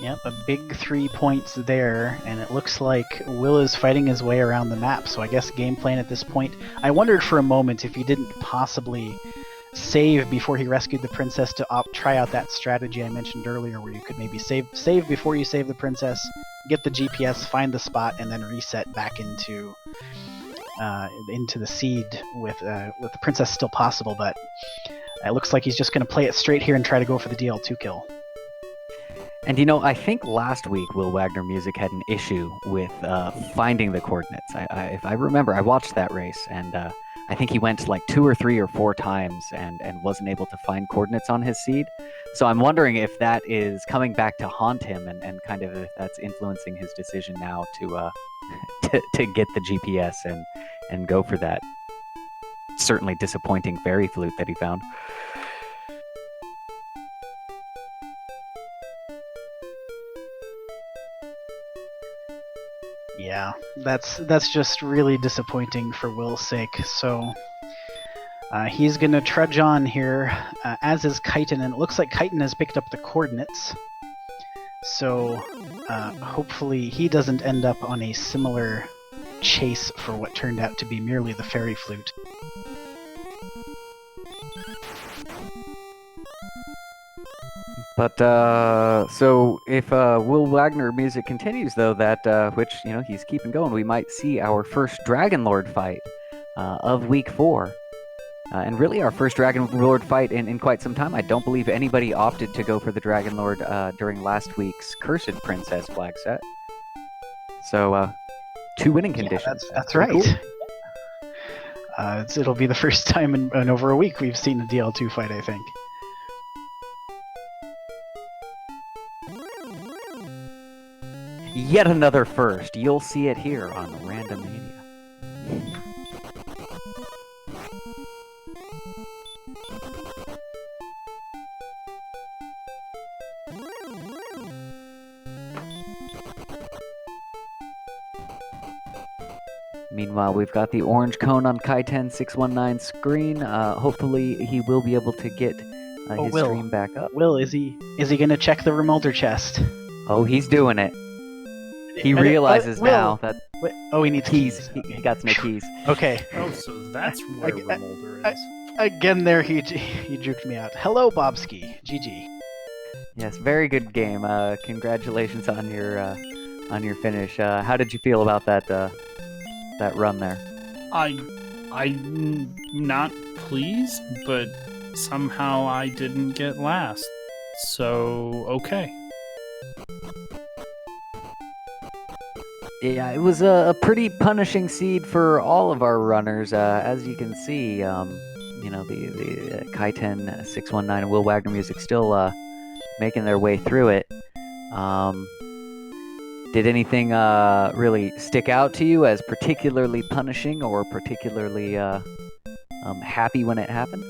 Speaker 2: Yep, a big 3 points there, and it looks like Will is fighting his way around the map, so I guess game plan at this point. I wondered for a moment if he didn't possibly save before he rescued the princess to try out that strategy I mentioned earlier, where you could maybe save before you save the princess, get the GPS, find the spot, and then reset back into the seed with the princess still possible, but it looks like he's just going to play it straight here and try to go for the DL2 kill.
Speaker 1: And I think last week Will Wagner Music had an issue with finding the coordinates. If I remember, I watched that race, and I think he went like 2 or 3 or 4 times and wasn't able to find coordinates on his seed. So I'm wondering if that is coming back to haunt him, and kind of if that's influencing his decision now to to get the GPS and go for that certainly disappointing fairy flute that he found.
Speaker 2: Yeah, that's just really disappointing for Will's sake. So he's going to trudge on here, as is Chitin, and it looks like Chitin has picked up the coordinates. So hopefully he doesn't end up on a similar chase for what turned out to be merely the fairy flute.
Speaker 1: But so if Will Wagner music continues, though, that which he's keeping going, we might see our first Dragon Lord fight of week 4, and really our first Dragon Lord fight in quite some time. I don't believe anybody opted to go for the Dragon Lord during last week's Cursed Princess flag set. So 2 winning conditions.
Speaker 2: Yeah, that's
Speaker 1: pretty
Speaker 2: right.
Speaker 1: Cool.
Speaker 2: It'll be the first time in over a week we've seen a DL2 fight, I think.
Speaker 1: Yet another first. You'll see it here on Randomania. Meanwhile, we've got the orange cone on Kaiten619's screen. Hopefully, he will be able to get his stream back up.
Speaker 2: Will, is he gonna check the Remolder chest?
Speaker 1: Oh, he's doing it. He realizes now that
Speaker 2: he needs keys.
Speaker 1: He got some keys.
Speaker 2: Okay.
Speaker 4: Oh, so that's where Remolder is.
Speaker 2: Again, there he juked me out. Hello, Bobski. GG.
Speaker 1: Yes, very good game. Congratulations on your finish. How did you feel about that run there?
Speaker 4: I'm not pleased, but somehow I didn't get last. So okay.
Speaker 1: Yeah, it was a pretty punishing seed for all of our runners. As you can see, the Kaiten 619 and Will Wagner music still making their way through it. Did anything really stick out to you as particularly punishing or particularly happy when it happened?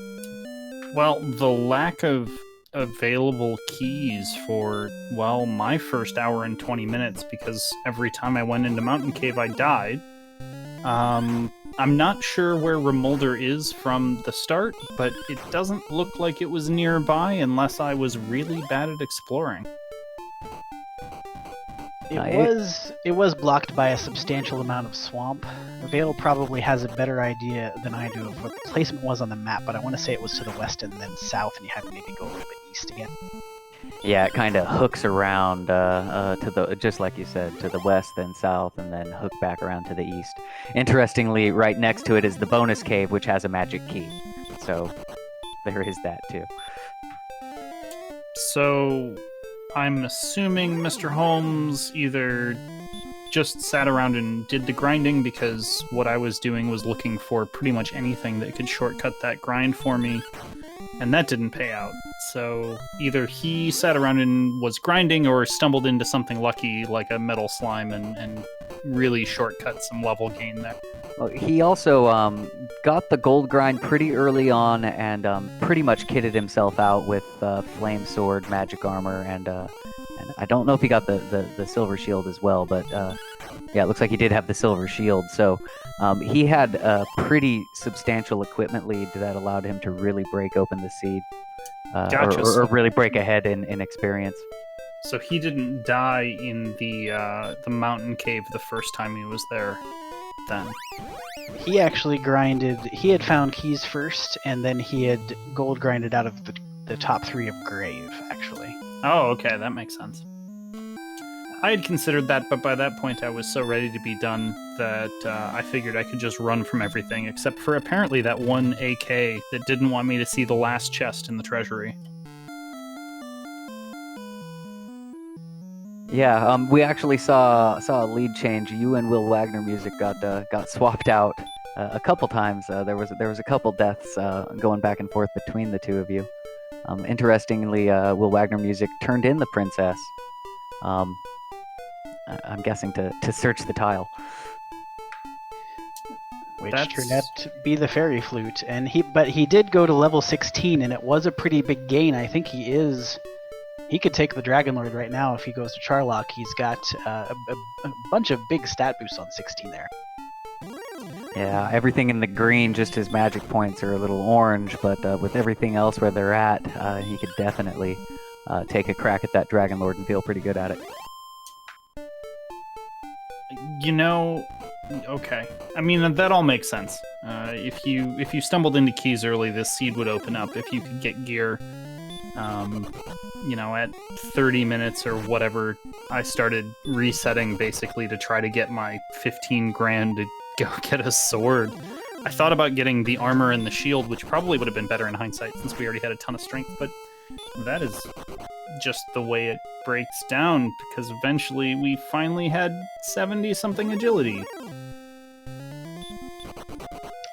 Speaker 4: Well, the lack of available keys for, my first hour and 20 minutes, because every time I went into Mountain Cave, I died. I'm not sure where Remolder is from the start, but it doesn't look like it was nearby unless I was really bad at exploring.
Speaker 2: It was blocked by a substantial amount of swamp. Vale probably has a better idea than I do of what the placement was on the map, but I want to say it was to the west and then south, and you had to maybe go a little bit east again.
Speaker 1: Yeah, it kind of hooks around to the, just like you said, to the west, then south, and then hook back around to the east. Interestingly, right next to it is the bonus cave, which has a magic key. So there is that too.
Speaker 4: So I'm assuming Mr. Holmes either just sat around and did the grinding, because what I was doing was looking for pretty much anything that could shortcut that grind for me, and that didn't pay out. So either he sat around and was grinding or stumbled into something lucky like a metal slime and really shortcut some level gain there.
Speaker 1: Well, he also got the gold grind pretty early on and pretty much kitted himself out with flame sword, magic armor, and I don't know if he got the silver shield as well, but yeah, it looks like he did have the silver shield. So he had a pretty substantial equipment lead that allowed him to really break open the seed,
Speaker 4: Gotcha.
Speaker 1: or really break ahead in experience.
Speaker 4: So he didn't die in the mountain cave the first time he was there, then.
Speaker 2: He actually grinded. He had found keys first, and then he had gold grinded out of the top 3 of Grave, actually.
Speaker 4: Oh, okay, that makes sense. I had considered that, but by that point I was so ready to be done that I figured I could just run from everything, except for apparently that one AK that didn't want me to see the last chest in the treasury.
Speaker 1: Yeah, we actually saw a lead change. You and Will Wagner music got swapped out a couple times. There was a couple deaths going back and forth between the two of you. Interestingly, Will Wagner music turned in the princess. I'm guessing to search the tile.
Speaker 2: Which turned out to be the fairy flute, but he did go to level 16, and it was a pretty big gain. I think he could take the Dragon Lord right now if he goes to Charlock. He's got a bunch of big stat boosts on 16 there.
Speaker 1: Yeah, everything in the green, just his magic points are a little orange, but with everything else where they're at, he could definitely take a crack at that Dragon Lord and feel pretty good at it.
Speaker 4: You know, Okay. I mean, that all makes sense. If you stumbled into keys early, this seed would open up. If you could get gear, at 30 minutes or whatever, I started resetting basically to try to get my 15 grand to go get a sword. I thought about getting the armor and the shield, which probably would have been better in hindsight since we already had a ton of strength, but that is just the way it breaks down, because eventually we finally had 70-something agility.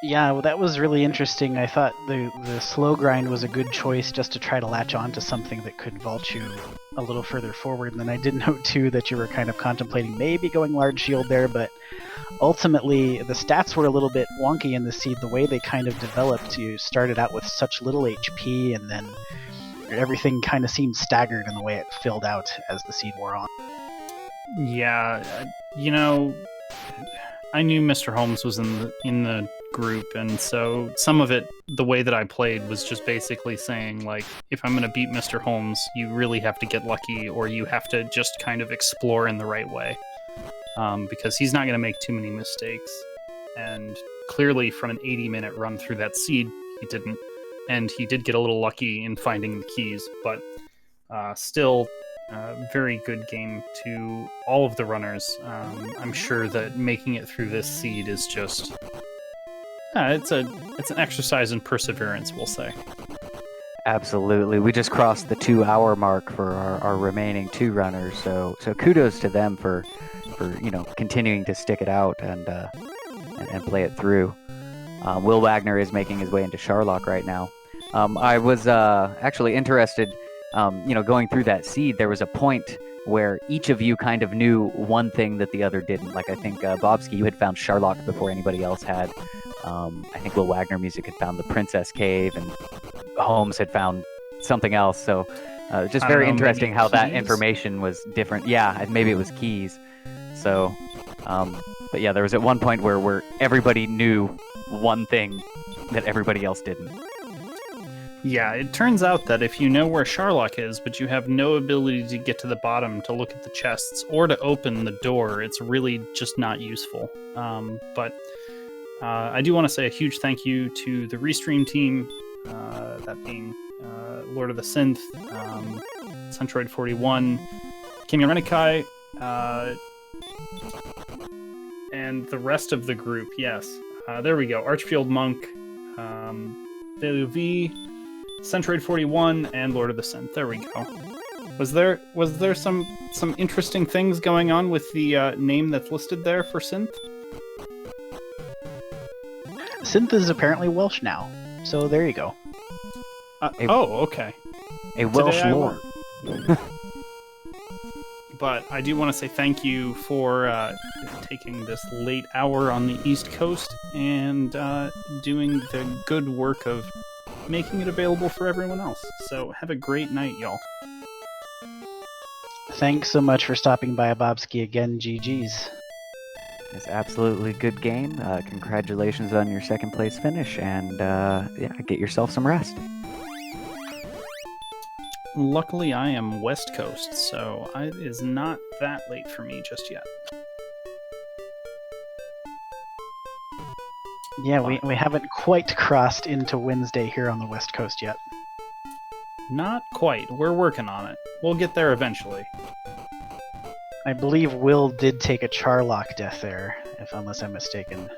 Speaker 2: Yeah, well, that was really interesting. I thought the slow grind was a good choice just to try to latch on to something that could vault you a little further forward. And then I did note, too, that you were kind of contemplating maybe going large shield there, but ultimately the stats were a little bit wonky in the seed. The way they kind of developed, you started out with such little HP, and then everything kind of seemed staggered in the way it filled out as the seed wore on.
Speaker 4: Yeah, I knew Mr. Holmes was in the group, and so some of it, the way that I played, was just basically saying, like, if I'm going to beat Mr. Holmes, you really have to get lucky, or you have to just kind of explore in the right way, because he's not going to make too many mistakes. And clearly, from an 80-minute run through that seed, he didn't. And he did get a little lucky in finding the keys, but still, very good game to all of the runners. I'm sure that making it through this seed is just it's an exercise in perseverance, we'll say.
Speaker 1: Absolutely. We just crossed the 2-hour mark for our remaining 2 runners, so kudos to them for continuing to stick it out and play it through. Will Wagner is making his way into Sharlock right now. I was actually interested, going through that seed. There was a point where each of you kind of knew one thing that the other didn't. Like, I think Bobski, you had found Sharlock before anybody else had. I think Will Wagner Music had found the Princess Cave, and Holmes had found something else. So just very interesting how that information was different. Yeah, maybe it was keys. So, but yeah, there was at one point where everybody knew one thing that everybody else didn't.
Speaker 4: Yeah, it turns out that if you know where Sharlock is, but you have no ability to get to the bottom to look at the chests or to open the door, it's really just not useful. But I do want to say a huge thank you to the Restream team, that being Lord of the Synth, Centroid 41, King Arenikai, and the rest of the group. Yes, there we go. Archfield Monk, Value V, Centroid 41, and Lord of the Synth. There we go. Was there some interesting things going on with the name that's listed there for Synth?
Speaker 2: Synth is apparently Welsh now, so there you go.
Speaker 4: Okay.
Speaker 1: A Welsh lord.
Speaker 4: But I do want to say thank you for taking this late hour on the East Coast and doing the good work of making it available for everyone else. So have a great night, y'all.
Speaker 2: Thanks so much for stopping by, Bobski, again. GG's.
Speaker 1: It's absolutely good game. Congratulations on your second place finish, and get yourself some rest.
Speaker 4: Luckily, I am West Coast, so it is not that late for me just yet.
Speaker 2: Yeah, we haven't quite crossed into Wednesday here on the West Coast yet.
Speaker 4: Not quite. We're working on it. We'll get there eventually.
Speaker 2: I believe Will did take a Charlock death there, unless I'm mistaken.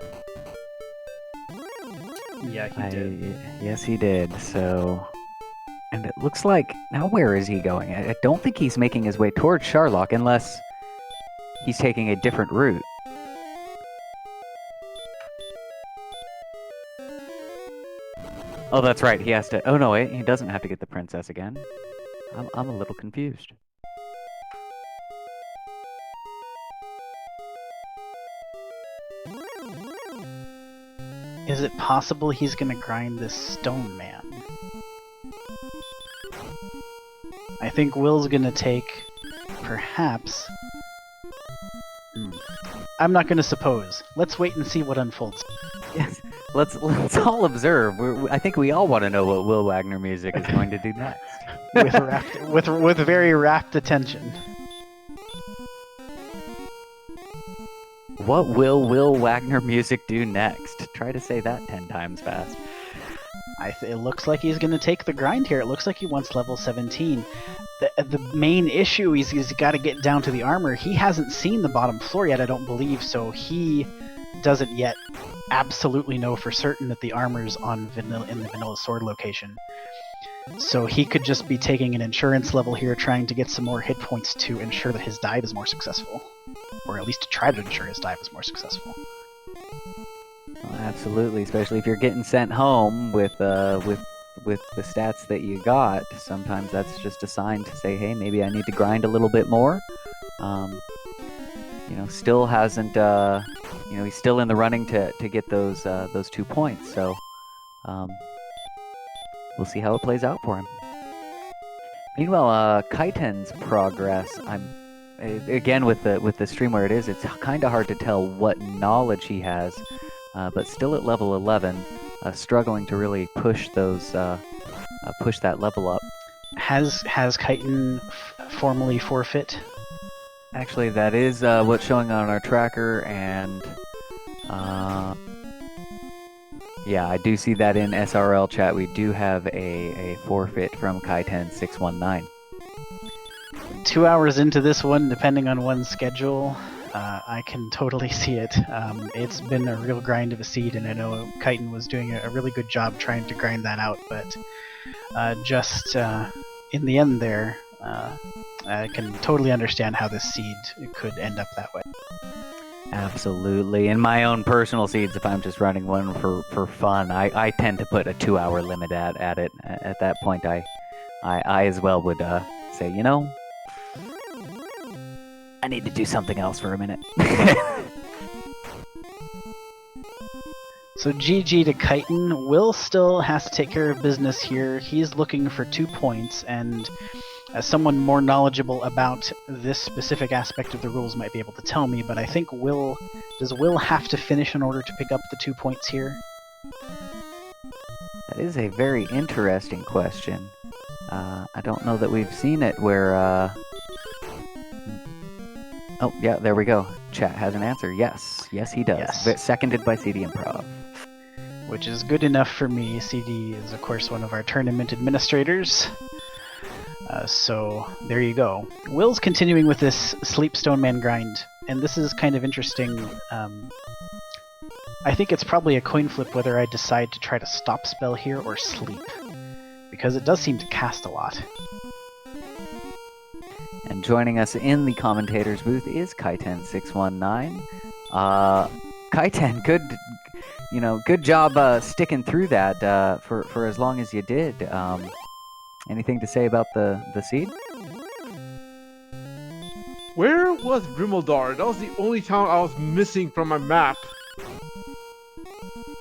Speaker 4: Yeah, he did.
Speaker 1: Yes, he did. So, and it looks like now where is he going? I don't think he's making his way towards Sharlock unless he's taking a different route. Oh, that's right. He has to. Oh no, wait. He doesn't have to get the princess again. I'm a little confused.
Speaker 2: Is it possible he's gonna grind this stone man? I think Will's gonna take, perhaps... I'm not gonna suppose. Let's wait and see what unfolds.
Speaker 1: Yes, let's all observe. I think we all want to know what Will Wagner Music is going to do next.
Speaker 2: with very rapt attention.
Speaker 1: what will Will Wagner music do next? Try to say that 10 times fast.
Speaker 2: It looks like he's going to take the grind here. It looks like he wants level 17. The main issue is he's got to get down to the armor. He hasn't seen the bottom floor yet, I don't believe, so he doesn't yet absolutely know for certain that the armor's in the vanilla sword location. So he could just be taking an insurance level here, trying to get some more hit points to ensure that his dive is more successful. Or at least to try to ensure his dive is more successful.
Speaker 1: Well, absolutely, especially if you're getting sent home with the stats that you got. Sometimes that's just a sign to say, hey, maybe I need to grind a little bit more. Still hasn't. He's still in the running to get those 2 points. So we'll see how it plays out for him. Meanwhile, Kaiten's progress. Again with the stream where it is. It's kind of hard to tell what knowledge he has. But still at level 11, struggling to really push that level up.
Speaker 2: Has Kaiten formally forfeit?
Speaker 1: Actually, that is what's showing on our tracker, and yeah, I do see that in SRL chat. We do have a forfeit from Kaiten 619.
Speaker 2: 2 hours into this one, depending on one's schedule. I can totally see it. It's been a real grind of a seed, and I know Kaiten was doing a really good job trying to grind that out, but just in the end there, I can totally understand how this seed could end up that way.
Speaker 1: Absolutely. In my own personal seeds, if I'm just running one for fun, I tend to put a 2-hour limit at it. At that point, I as well would say, I need to do something else for a minute.
Speaker 2: So GG to Kaiten. Will still has to take care of business here. He's looking for 2 points, and as someone more knowledgeable about this specific aspect of the rules might be able to tell me, but I think does Will have to finish in order to pick up the 2 points here?
Speaker 1: That is a very interesting question. I don't know that we've seen it where... Oh, yeah, there we go. Chat has an answer. Yes, he does.
Speaker 2: Yes.
Speaker 1: Seconded by CD Improv.
Speaker 2: Which is good enough for me. CD is, of course, one of our tournament administrators. So, there you go. Will's continuing with this Sleep Stone Man grind, and this is kind of interesting. I think it's probably a coin flip whether I decide to try to stop spell here or sleep, because it does seem to cast a lot.
Speaker 1: And joining us in the commentators booth is Kaiten619. Kaiten, good job sticking through that for as long as you did. Anything to say about the seed?
Speaker 5: Where was Rimeldar? That was the only town I was missing from my map.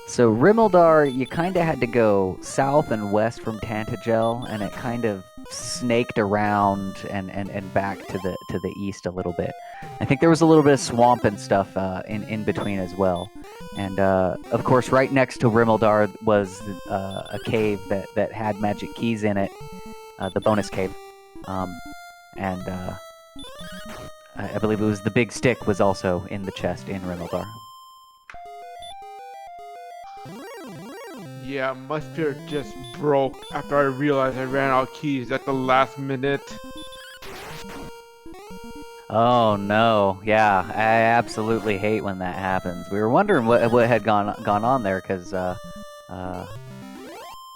Speaker 1: So Rimeldar, you kind of had to go south and west from Tantagel, and it kind of snaked around and back to the east a little bit. I think there was a little bit of swamp and stuff in between as well. And of course, right next to Rimeldar was a cave that had magic keys in it, the bonus cave, and I believe it was the big stick was also in the chest in Rimeldar.
Speaker 5: Yeah, my spirit just broke after I realized I ran out of keys at the last minute.
Speaker 1: Oh no, yeah, I absolutely hate when that happens. We were wondering what had gone on there, because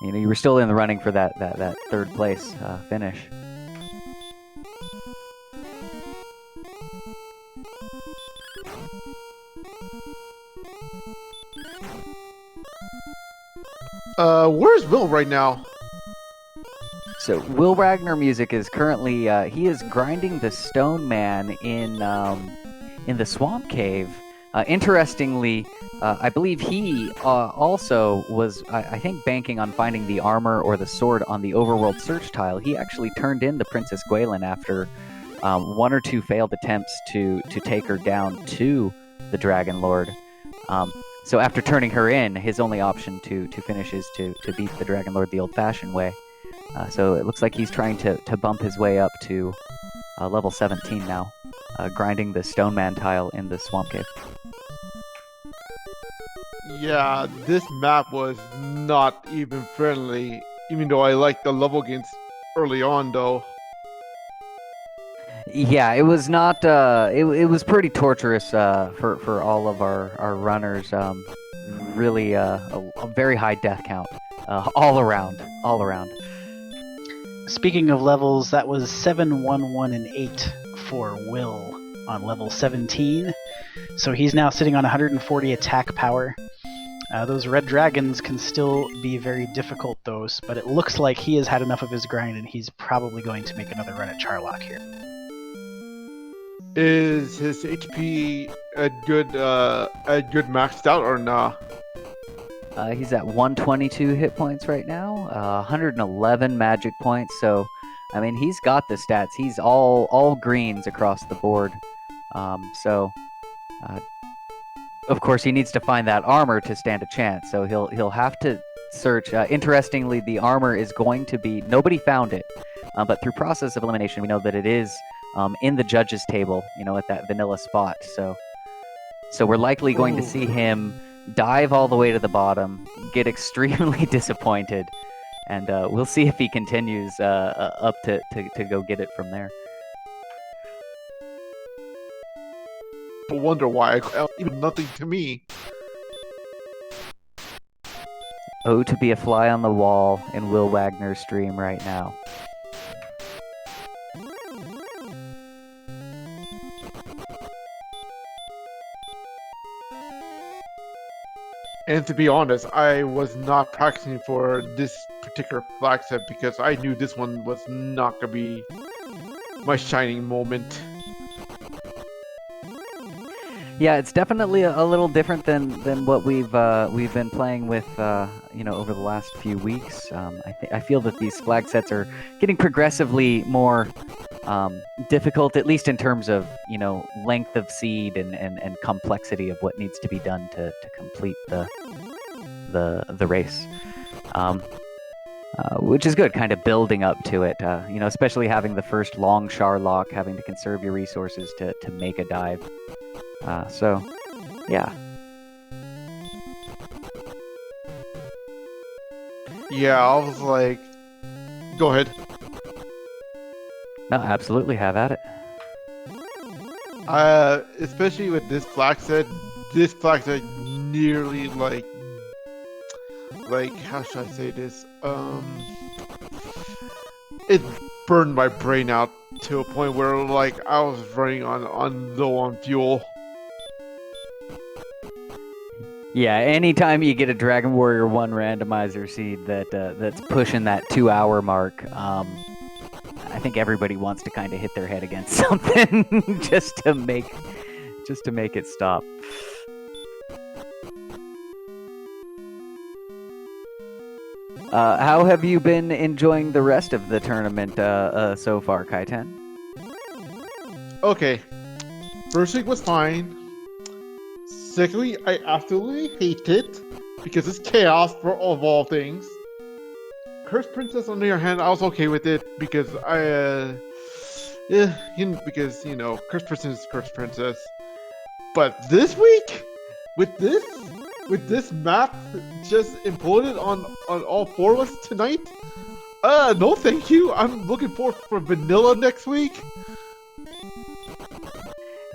Speaker 1: you were still in the running for that third place finish.
Speaker 5: Where's Will right now?
Speaker 1: So Will Ragnar Music is currently he is grinding the Stone Man in the Swamp Cave. Interestingly, I believe he also was, I think, banking on finding the armor or the sword on the overworld search tile. He actually turned in the Princess Gwaelin after 1 or 2 failed attempts to take her down to the Dragon Lord. So after turning her in, his only option to finish is to beat the Dragon Lord the old-fashioned way. So it looks like he's trying to bump his way up to level 17 now, grinding the Stone Man tile in the Swamp Cave.
Speaker 5: Yeah, this map was not even friendly, even though I liked the level gains early on, though.
Speaker 1: Yeah, it was not. It was pretty torturous for all of our runners. Really, a very high death count, all around, all around.
Speaker 2: Speaking of levels, that was 7, 1, 1, and 8 for Will on level 17. So he's now sitting on 140 attack power. Those red dragons can still be very difficult, though, but it looks like he has had enough of his grind, and he's probably going to make another run at Charlock here.
Speaker 5: Is his HP a good maxed out or not?
Speaker 1: He's at 122 hit points right now, 111 magic points. So, I mean, he's got the stats. He's all greens across the board. So, of course, he needs to find that armor to stand a chance. So he'll have to search. Interestingly, the armor is going to be nobody found it, but through process of elimination, we know that it is in the judges table. At that vanilla spot. So we're likely going to see him dive all the way to the bottom, get extremely disappointed, and we'll see if he continues up to go get it from there.
Speaker 5: I wonder why. Even nothing to me.
Speaker 1: Oh, to be a fly on the wall in Will Wagner's stream right now.
Speaker 5: And to be honest, I was not practicing for this particular flag set because I knew this one was not going to be my shining moment.
Speaker 1: Yeah, it's definitely a little different than what we've been playing with over the last few weeks. I feel that these flag sets are getting progressively more difficult, at least in terms of length of seed and complexity of what needs to be done to complete the race. Which is good, kind of building up to it. Especially having the first long Charlock, having to conserve your resources to make a dive. So, yeah.
Speaker 5: Yeah, I was like, go ahead.
Speaker 1: No, absolutely, have at it.
Speaker 5: Especially with this flag set nearly like how should I say this? It burned my brain out to a point where like I was running on low on fuel.
Speaker 1: Yeah, anytime you get a Dragon Warrior 1 randomizer seed that's pushing that 2-hour mark, I think everybody wants to kind of hit their head against something just to make it stop. How have you been enjoying the rest of the tournament so far, Kaiten?
Speaker 5: Okay, first week was fine. Secondly, I absolutely hate it because it's chaos for all things. Cursed Princess, on the other hand, I was okay with it because Cursed Princess is Cursed Princess. But this week, with this map just imploded on all four of us tonight, no thank you. I'm looking forward for vanilla next week.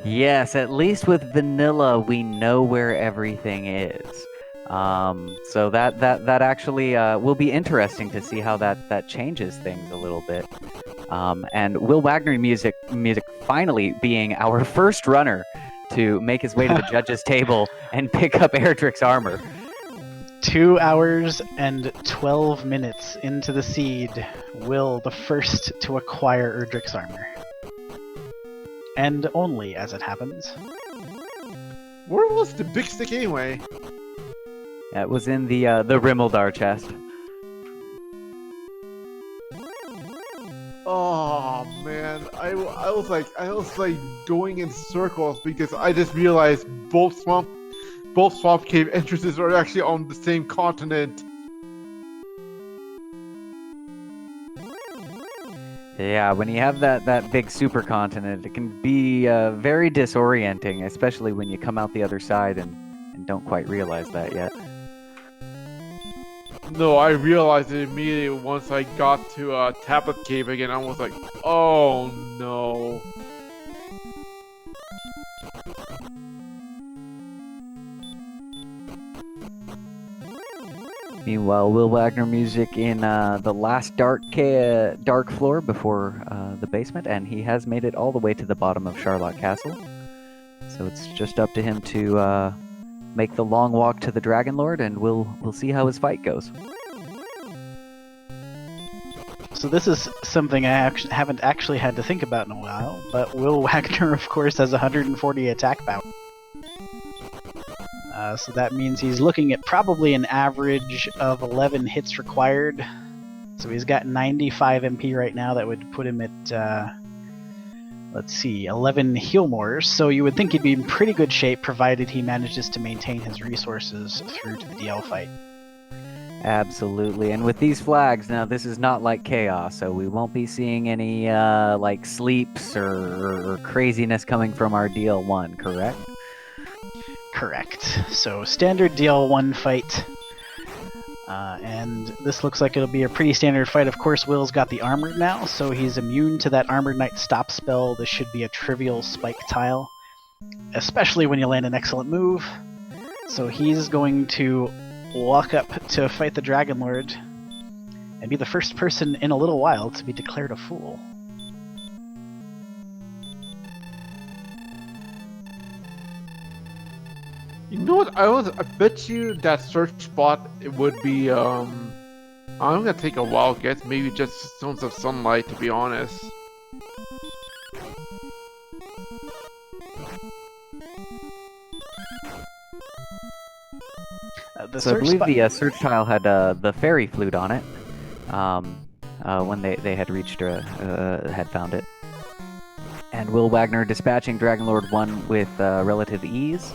Speaker 1: Yes, at least with vanilla, we know where everything is. So that actually will be interesting to see how that changes things a little bit. And Will Wagner music finally being our first runner to make his way to the judges' table and pick up Erdrick's armor.
Speaker 2: 2 hours and 12 minutes into the seed, Will the first to acquire Erdrick's armor. And only, as it happens.
Speaker 5: Where was the big stick anyway?
Speaker 1: It was in the Rimmildar chest.
Speaker 5: Oh man, I was like going in circles because I just realized both swamp cave entrances are actually on the same continent.
Speaker 1: Yeah, when you have that big supercontinent, it can be very disorienting, especially when you come out the other side and don't quite realize that yet.
Speaker 5: No, I realized it immediately once I got to Tablet Cave again. I was like, oh no.
Speaker 1: Meanwhile, Will Wagner music in the last dark floor before the basement, and he has made it all the way to the bottom of Charlotte Castle. So it's just up to him to make the long walk to the Dragon Lord, and we'll see how his fight goes.
Speaker 2: So this is something I haven't actually had to think about in a while, but Will Wagner, of course, has 140 attack power. So that means he's looking at probably an average of 11 hits required. So he's got 95 MP right now. That would put him at, let's see, 11 heal mores. So you would think he'd be in pretty good shape, provided he manages to maintain his resources through to the DL fight.
Speaker 1: Absolutely, and with these flags, now this is not like Chaos, so we won't be seeing any like sleeps or craziness coming from our DL1, correct?
Speaker 2: Correct. So standard DL1 fight, and this looks like it'll be a pretty standard fight. Of course, Will's got the armored now, so he's immune to that Armored Knight stop spell. This should be a trivial spike tile, especially when you land an excellent move. So he's going to walk up to fight the Dragon Lord and be the first person in a little while to be declared a fool.
Speaker 5: You know what? I bet you that search spot it would be I'm gonna take a wild guess. Maybe just Stones of Sunlight, to be honest.
Speaker 1: So I believe the search tile had the fairy flute on it when they had reached had found it. And Will Wagner dispatching Dragon Lord 1 with relative ease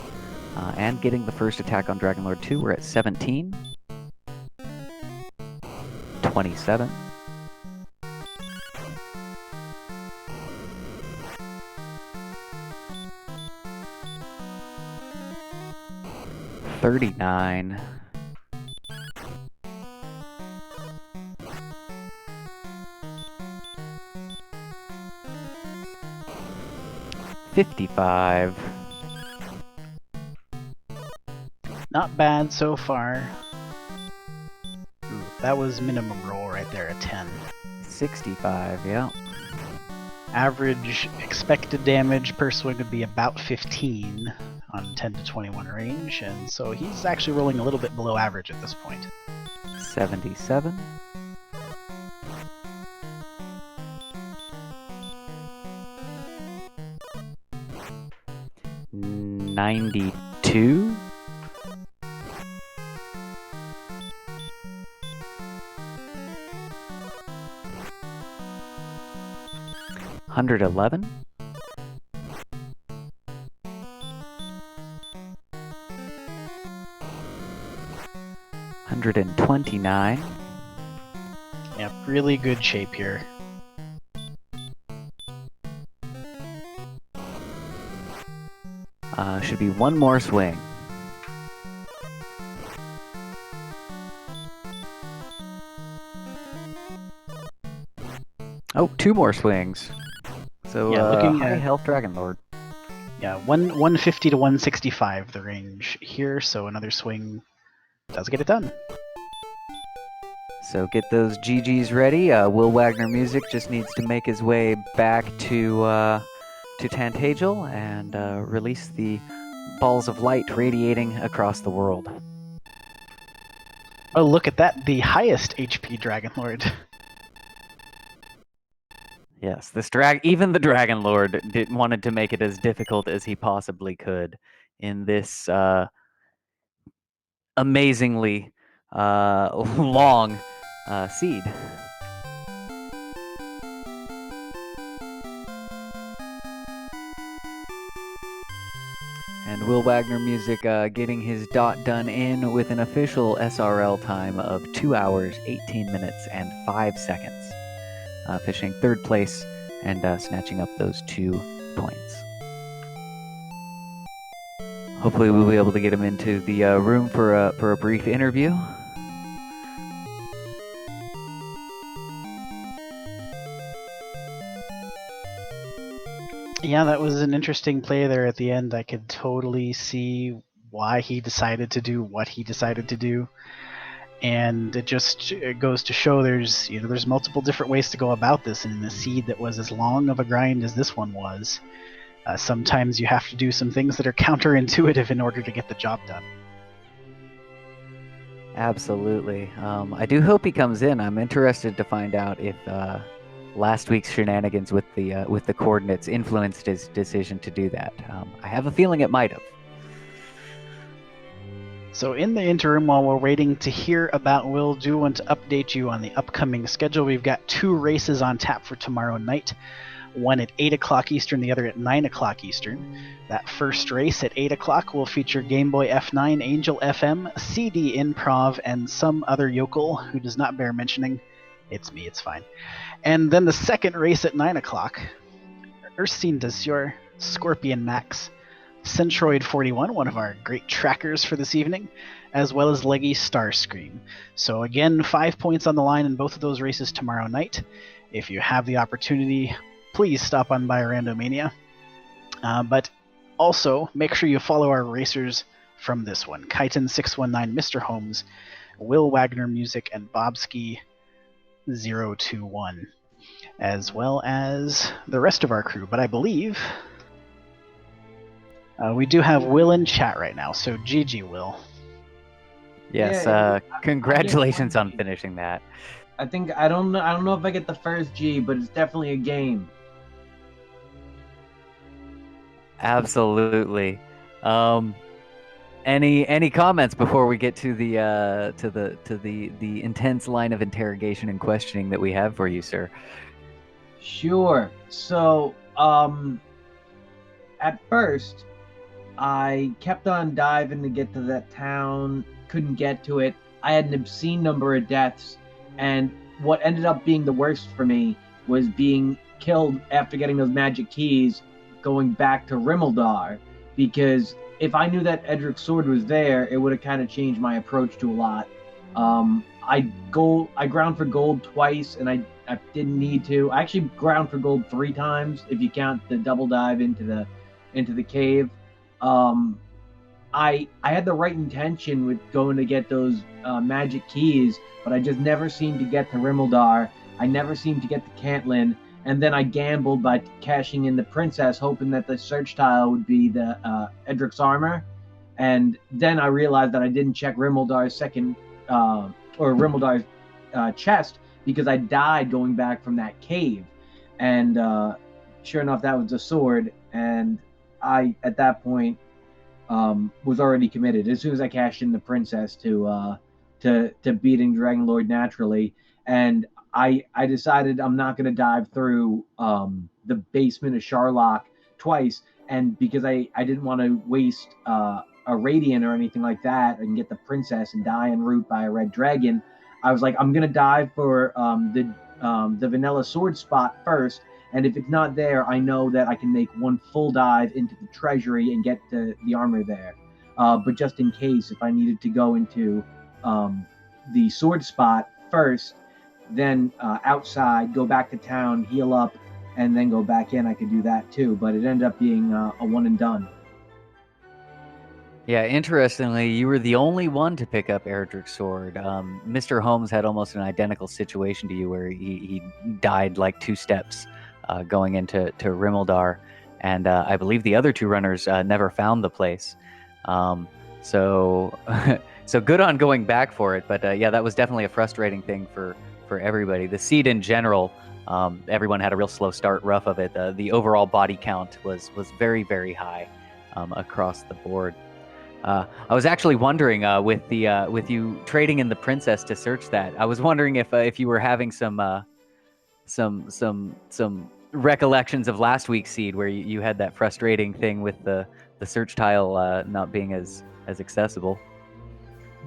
Speaker 1: and getting the first attack on Dragon Lord 2. We're at 17. 27. 39. 55.
Speaker 2: Not bad so far. Ooh, that was minimum roll right there, a 10.
Speaker 1: 65, yeah.
Speaker 2: Average expected damage per swing would be about 15 on 10 to 21 range, and so he's actually rolling a little bit below average at this point.
Speaker 1: 77. 92. 111. 129.
Speaker 2: Yeah, really good shape here.
Speaker 1: Should be one more swing. Oh, two more swings. So,
Speaker 2: yeah, looking
Speaker 1: high
Speaker 2: at
Speaker 1: health Dragon Lord.
Speaker 2: Yeah, 150 to 165 the range here, so another swing does get it done.
Speaker 1: So get those GGs ready. Will Wagner Music just needs to make his way back to Tantagel and release the balls of light radiating across the world.
Speaker 2: Oh, look at that, the highest HP Dragon Lord.
Speaker 1: Yes, even the Dragon Lord wanted to make it as difficult as he possibly could in this amazingly long seed. And Will Wagner Music getting his dot done in with an official SRL time of 2 hours, 18 minutes, and 5 seconds. Finishing third place and snatching up those 2 points. hopefully we'll be able to get him into the room for a brief interview.
Speaker 2: Yeah, that was an interesting play there at the end. I could totally see why he decided to do what he decided to do. And it goes to show there's multiple different ways to go about this. And in a seed that was as long of a grind as this one was, sometimes you have to do some things that are counterintuitive in order to get the job done.
Speaker 1: Absolutely. I do hope he comes in. I'm interested to find out if last week's shenanigans with the coordinates influenced his decision to do that. I have a feeling it might have.
Speaker 2: So in the interim, while we're waiting to hear about Will, do want to update you on the upcoming schedule. We've got 2 races on tap for tomorrow night. One at 8 o'clock Eastern, the other at 9 o'clock Eastern. That first race at 8 o'clock will feature Game Boy F9, Angel FM, CD Improv, and some other yokel who does not bear mentioning. It's me, it's fine. And then the second race at 9 o'clock, Ursine does your Scorpion Max, Centroid 41, one of our great trackers for this evening, as well as Leggy Starscream. So again, 5 points on the line in both of those races tomorrow night. If you have the opportunity, please stop on by Randomania. But also, make sure you follow our racers from this one. Kaiton619, Mr. Holmes, Will Wagner Music, and Bobski021, as well as the rest of our crew. But I believe we do have Will in chat right now, so GG, Will.
Speaker 1: Yes, congratulations on finishing that.
Speaker 6: I don't know if I get the first G, but it's definitely a game.
Speaker 1: Absolutely. Any comments before we get to the intense line of interrogation and questioning that we have for you, sir?
Speaker 6: Sure. So, at first, I kept on diving to get to that town, couldn't get to it. I had an obscene number of deaths, and what ended up being the worst for me was being killed after getting those magic keys, going back to Rimmeldar, because if I knew that Edric's sword was there, it would have kind of changed my approach to a lot. I ground for gold twice, and I didn't need to. I actually ground for gold 3 times if you count the double dive into the cave. I had the right intention with going to get those magic keys, but I just never seemed to get to Rimmeldar. I never seemed to get to Cantlin, and then I gambled by cashing in the princess, hoping that the search tile would be the Edric's armor. And then I realized that I didn't check Rimmeldar's Rimmeldar's chest, because I died going back from that cave. And sure enough, that was the sword. And I, at that point, was already committed. As soon as I cashed in the princess to beating Dragon Lord naturally, and I decided I'm not going to dive through the basement of Sharlock twice, and because I didn't want to waste a Radiant or anything like that and get the princess and die en route by a red dragon, I was like, I'm going to dive for the vanilla sword spot first, and if it's not there, I know that I can make one full dive into the treasury and get the armor there. But just in case, if I needed to go into the sword spot first, then outside, go back to town, heal up, and then go back in, I could do that too. But it ended up being a one and done.
Speaker 1: Yeah, interestingly, you were the only one to pick up Erdrick's sword. Mr. Holmes had almost an identical situation to you, where he died like 2 steps going into Rimmeldar, and I believe the other 2 runners never found the place. So good on going back for it, but yeah, that was definitely a frustrating thing for everybody. The seed in general, everyone had a real slow start, rough of it. The overall body count was very, very high across the board. I was actually wondering with you trading in the princess to search that. I was wondering if you were having some recollections of last week's seed, where you had that frustrating thing with the search tile not being as accessible.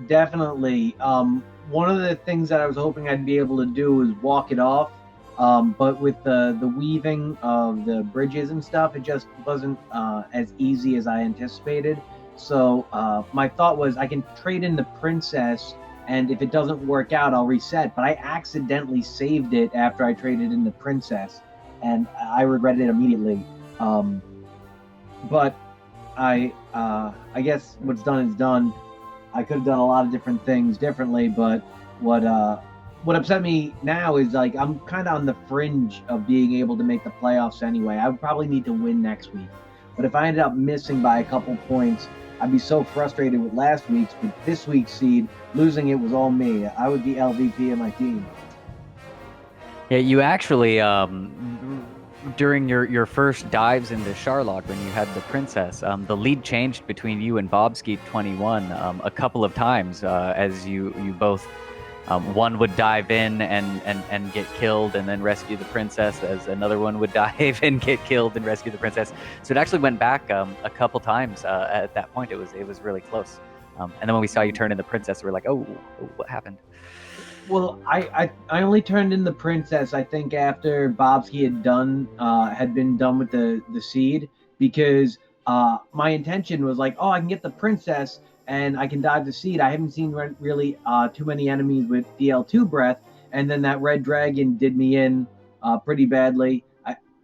Speaker 6: Definitely. One of the things that I was hoping I'd be able to do was walk it off, but with the weaving of the bridges and stuff, it just wasn't as easy as I anticipated. So my thought was I can trade in the princess, and if it doesn't work out, I'll reset. But I accidentally saved it after I traded in the princess, and I regretted it immediately. But I guess what's done is done. I could have done a lot of different things differently, but what upset me now is like I'm kind of on the fringe of being able to make the playoffs anyway. I would probably need to win next week, but if I ended up missing by a couple points, I'd be so frustrated with last week's. But this week's seed, losing it was all me. I was the LVP of my team.
Speaker 1: Yeah, you actually during your first dives into Charlock when you had the princess, the lead changed between you and Bobski 21 a couple of times as you both one would dive in and get killed and then rescue the princess, as another one would dive and get killed and rescue the princess. So it actually went back a couple times at that point. It was really close. And then when we saw you turn in the princess, we were like, oh, what happened?
Speaker 6: Well, I only turned in the princess, I think, after Bobski had been done with the seed, because my intention was like, oh, I can get the princess and I can dive the seed. I haven't seen really too many enemies with DL2 breath, and then that red dragon did me in pretty badly.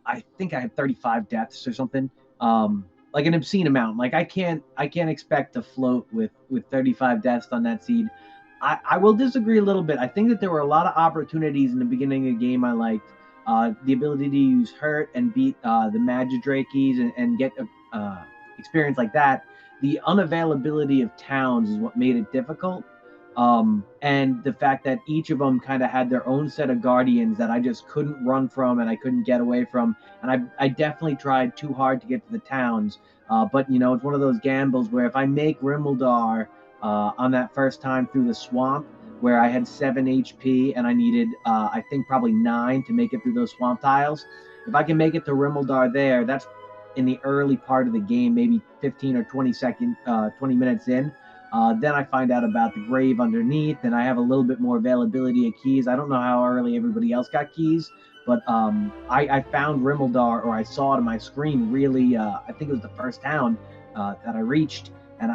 Speaker 6: I think I had 35 deaths or something, like an obscene amount. Like I can't expect to float with 35 deaths on that seed. I will disagree a little bit. I think that there were a lot of opportunities in the beginning of the game I liked. The ability to use Hurt and beat the Magidrakes and get experience like that. The unavailability of towns is what made it difficult. And the fact that each of them kind of had their own set of guardians that I just couldn't run from and I couldn't get away from. And I definitely tried too hard to get to the towns. But, it's one of those gambles where if I make Rimuldar on that first time through the swamp, where I had 7 HP and I needed, I think, probably 9 to make it through those swamp tiles. If I can make it to Rimuldar there, that's in the early part of the game, maybe 15 or 20 minutes in. Then I find out about the grave underneath, and I have a little bit more availability of keys. I don't know how early everybody else got keys, but I found Rimuldar, or I saw it on my screen really, I think it was the first town that I reached, and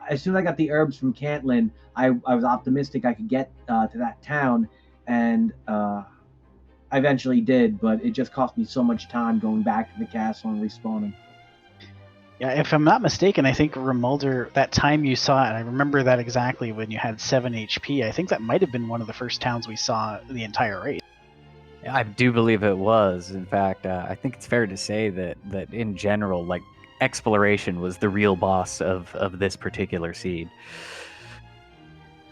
Speaker 6: as soon as I got the herbs from Cantlin, I was optimistic I could get to that town, and I eventually did, but it just cost me so much time going back to the castle and respawning.
Speaker 2: Yeah, if I'm not mistaken, I think Rimuldar, that time you saw it, and I remember that exactly when you had 7 HP, I think that might have been one of the first towns we saw the entire race.
Speaker 1: I do believe it was. In fact, I think it's fair to say that in general, like, exploration was the real boss of this particular seed.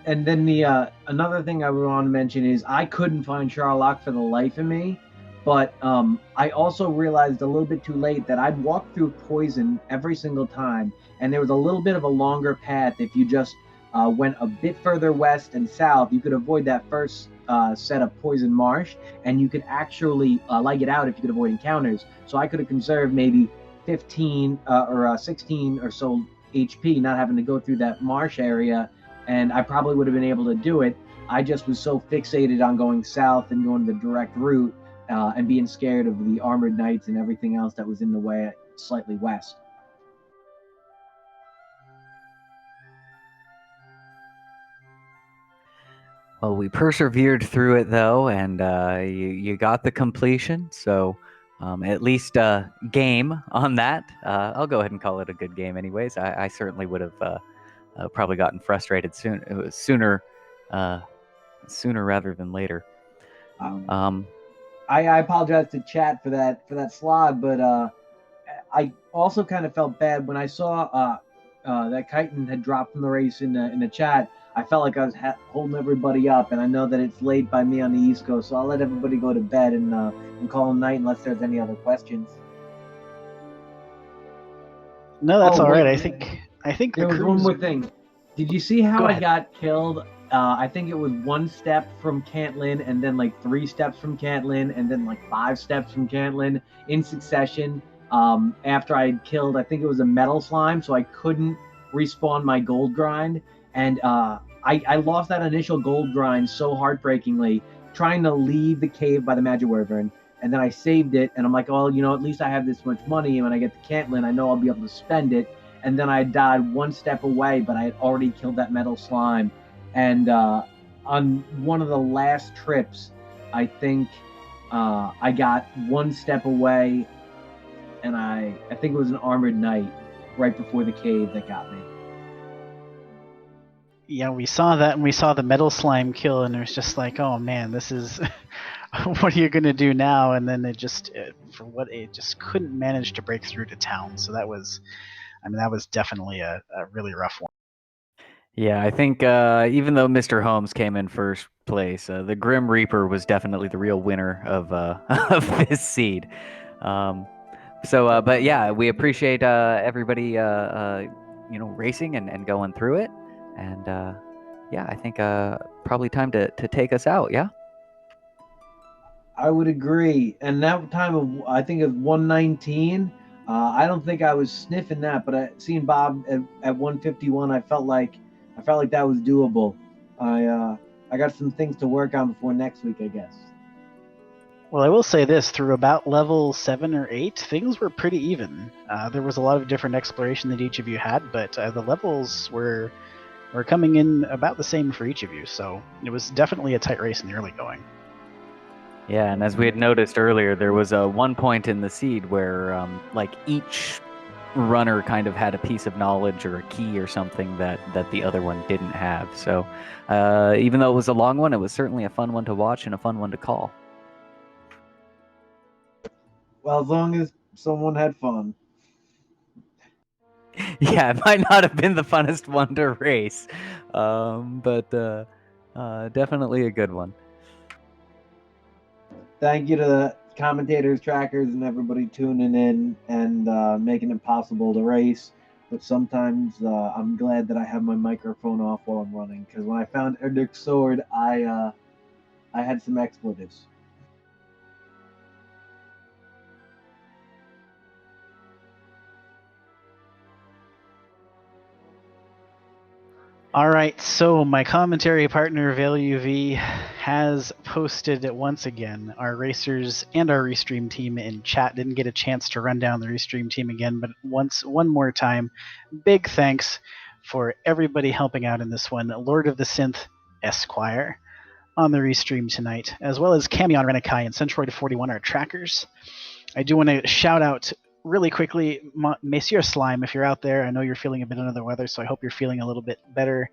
Speaker 6: And then the another thing I would want to mention is I couldn't find Charlock for the life of me, but I also realized a little bit too late that I'd walked through poison every single time, and there was a little bit of a longer path. If you just went a bit further west and south, you could avoid that first set of poison marsh, and you could actually like it out if you could avoid encounters. So I could have conserved maybe 15 or 16 or so HP, not having to go through that marsh area, and I probably would have been able to do it. I just was so fixated on going south and going the direct route and being scared of the armored knights and everything else that was in the way slightly west.
Speaker 1: Well, we persevered through it, though, and you got the completion, so at least game on that. I'll go ahead and call it a good game anyways. I certainly would have probably gotten frustrated sooner rather than later.
Speaker 6: I apologize to chat for that slog, but I also kind of felt bad when I saw that Chitin had dropped from the race in the chat. I felt like I was holding everybody up, and I know that it's late by me on the East Coast, so I'll let everybody go to bed and call it night unless there's any other questions.
Speaker 2: No, that's all right. I think
Speaker 6: there was one more thing. Did you see how I got killed? I think it was 1 step from Cantlin, and then like 3 steps from Cantlin, and then like 5 steps from Cantlin in succession. After I had killed, I think it was a metal slime, so I couldn't respawn my gold grind. And I lost that initial gold grind so heartbreakingly, trying to leave the cave by the Magic Wyvern. And then I saved it, and I'm like, well, at least I have this much money, and when I get to Cantlin, I know I'll be able to spend it. and then I died one step away, but I had already killed that metal slime. And on one of the last trips, I think I got one step away, and I think it was an armored knight right before the cave that got me.
Speaker 2: Yeah, we saw that, and we saw the metal slime kill, and it was just like, oh man, this is what are you gonna do now? And then it just couldn't manage to break through to town. So that was definitely a really rough one.
Speaker 1: Yeah, I think even though Mr. Holmes came in first place, the Grim Reaper was definitely the real winner of of this seed. But yeah, we appreciate everybody, racing and going through it. And yeah, I think probably time to take us out. Yeah.
Speaker 6: I would agree. And that time of I think of 119. I don't think I was sniffing that, but seeing Bob at 151, I felt like that was doable. I got some things to work on before next week, I guess.
Speaker 2: Well, I will say this: through about level 7 or 8, things were pretty even. There was a lot of different exploration that each of you had, but the levels were coming in about the same for each of you. So it was definitely a tight race in the early going.
Speaker 1: Yeah, and as we had noticed earlier, there was one point in the seed where like each runner kind of had a piece of knowledge or a key or something that the other one didn't have. So even though it was a long one, it was certainly a fun one to watch and a fun one to call.
Speaker 6: Well, as long as someone had fun.
Speaker 1: Yeah, it might not have been the funnest one to race, but definitely a good one.
Speaker 6: Thank you to the commentators, trackers, and everybody tuning in and making it possible to race. But sometimes I'm glad that I have my microphone off while I'm running, because when I found Erdrick's sword, I had some expletives.
Speaker 2: All right, so my commentary partner, ValueV, has posted it once again. Our racers and our restream team in chat didn't get a chance to run down the restream team again, but one more time, big thanks for everybody helping out in this one. Lord of the Synth Esquire on the restream tonight, as well as Camion Renakai and Centroid41, our trackers. I do want to shout out really quickly, Monsieur Slime, if you're out there. I know you're feeling a bit under the weather, so I hope you're feeling a little bit better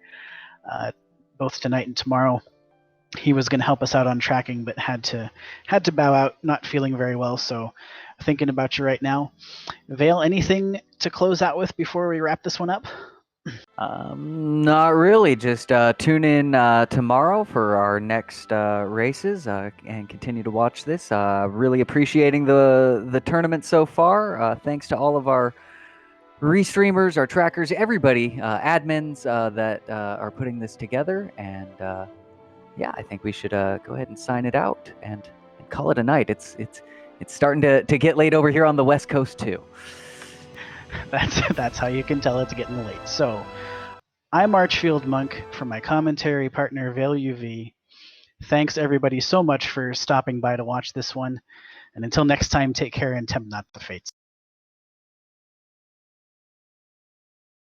Speaker 2: both tonight and tomorrow. He was going to help us out on tracking, but had to bow out, not feeling very well. So thinking about you right now. Vale, anything to close out with before we wrap this one up?
Speaker 1: Not really. Just tune in tomorrow for our next races and continue to watch this. Really appreciating the tournament so far. Thanks to all of our restreamers, our trackers, everybody, admins that are putting this together. And yeah, I think we should go ahead and sign it out and call it a night. It's starting to get late over here on the West Coast too.
Speaker 2: That's how you can tell it's getting late. So I'm Archfield Monk from my commentary partner, ValueV. Thanks everybody so much for stopping by to watch this one. And until next time, take care and tempt not the fates.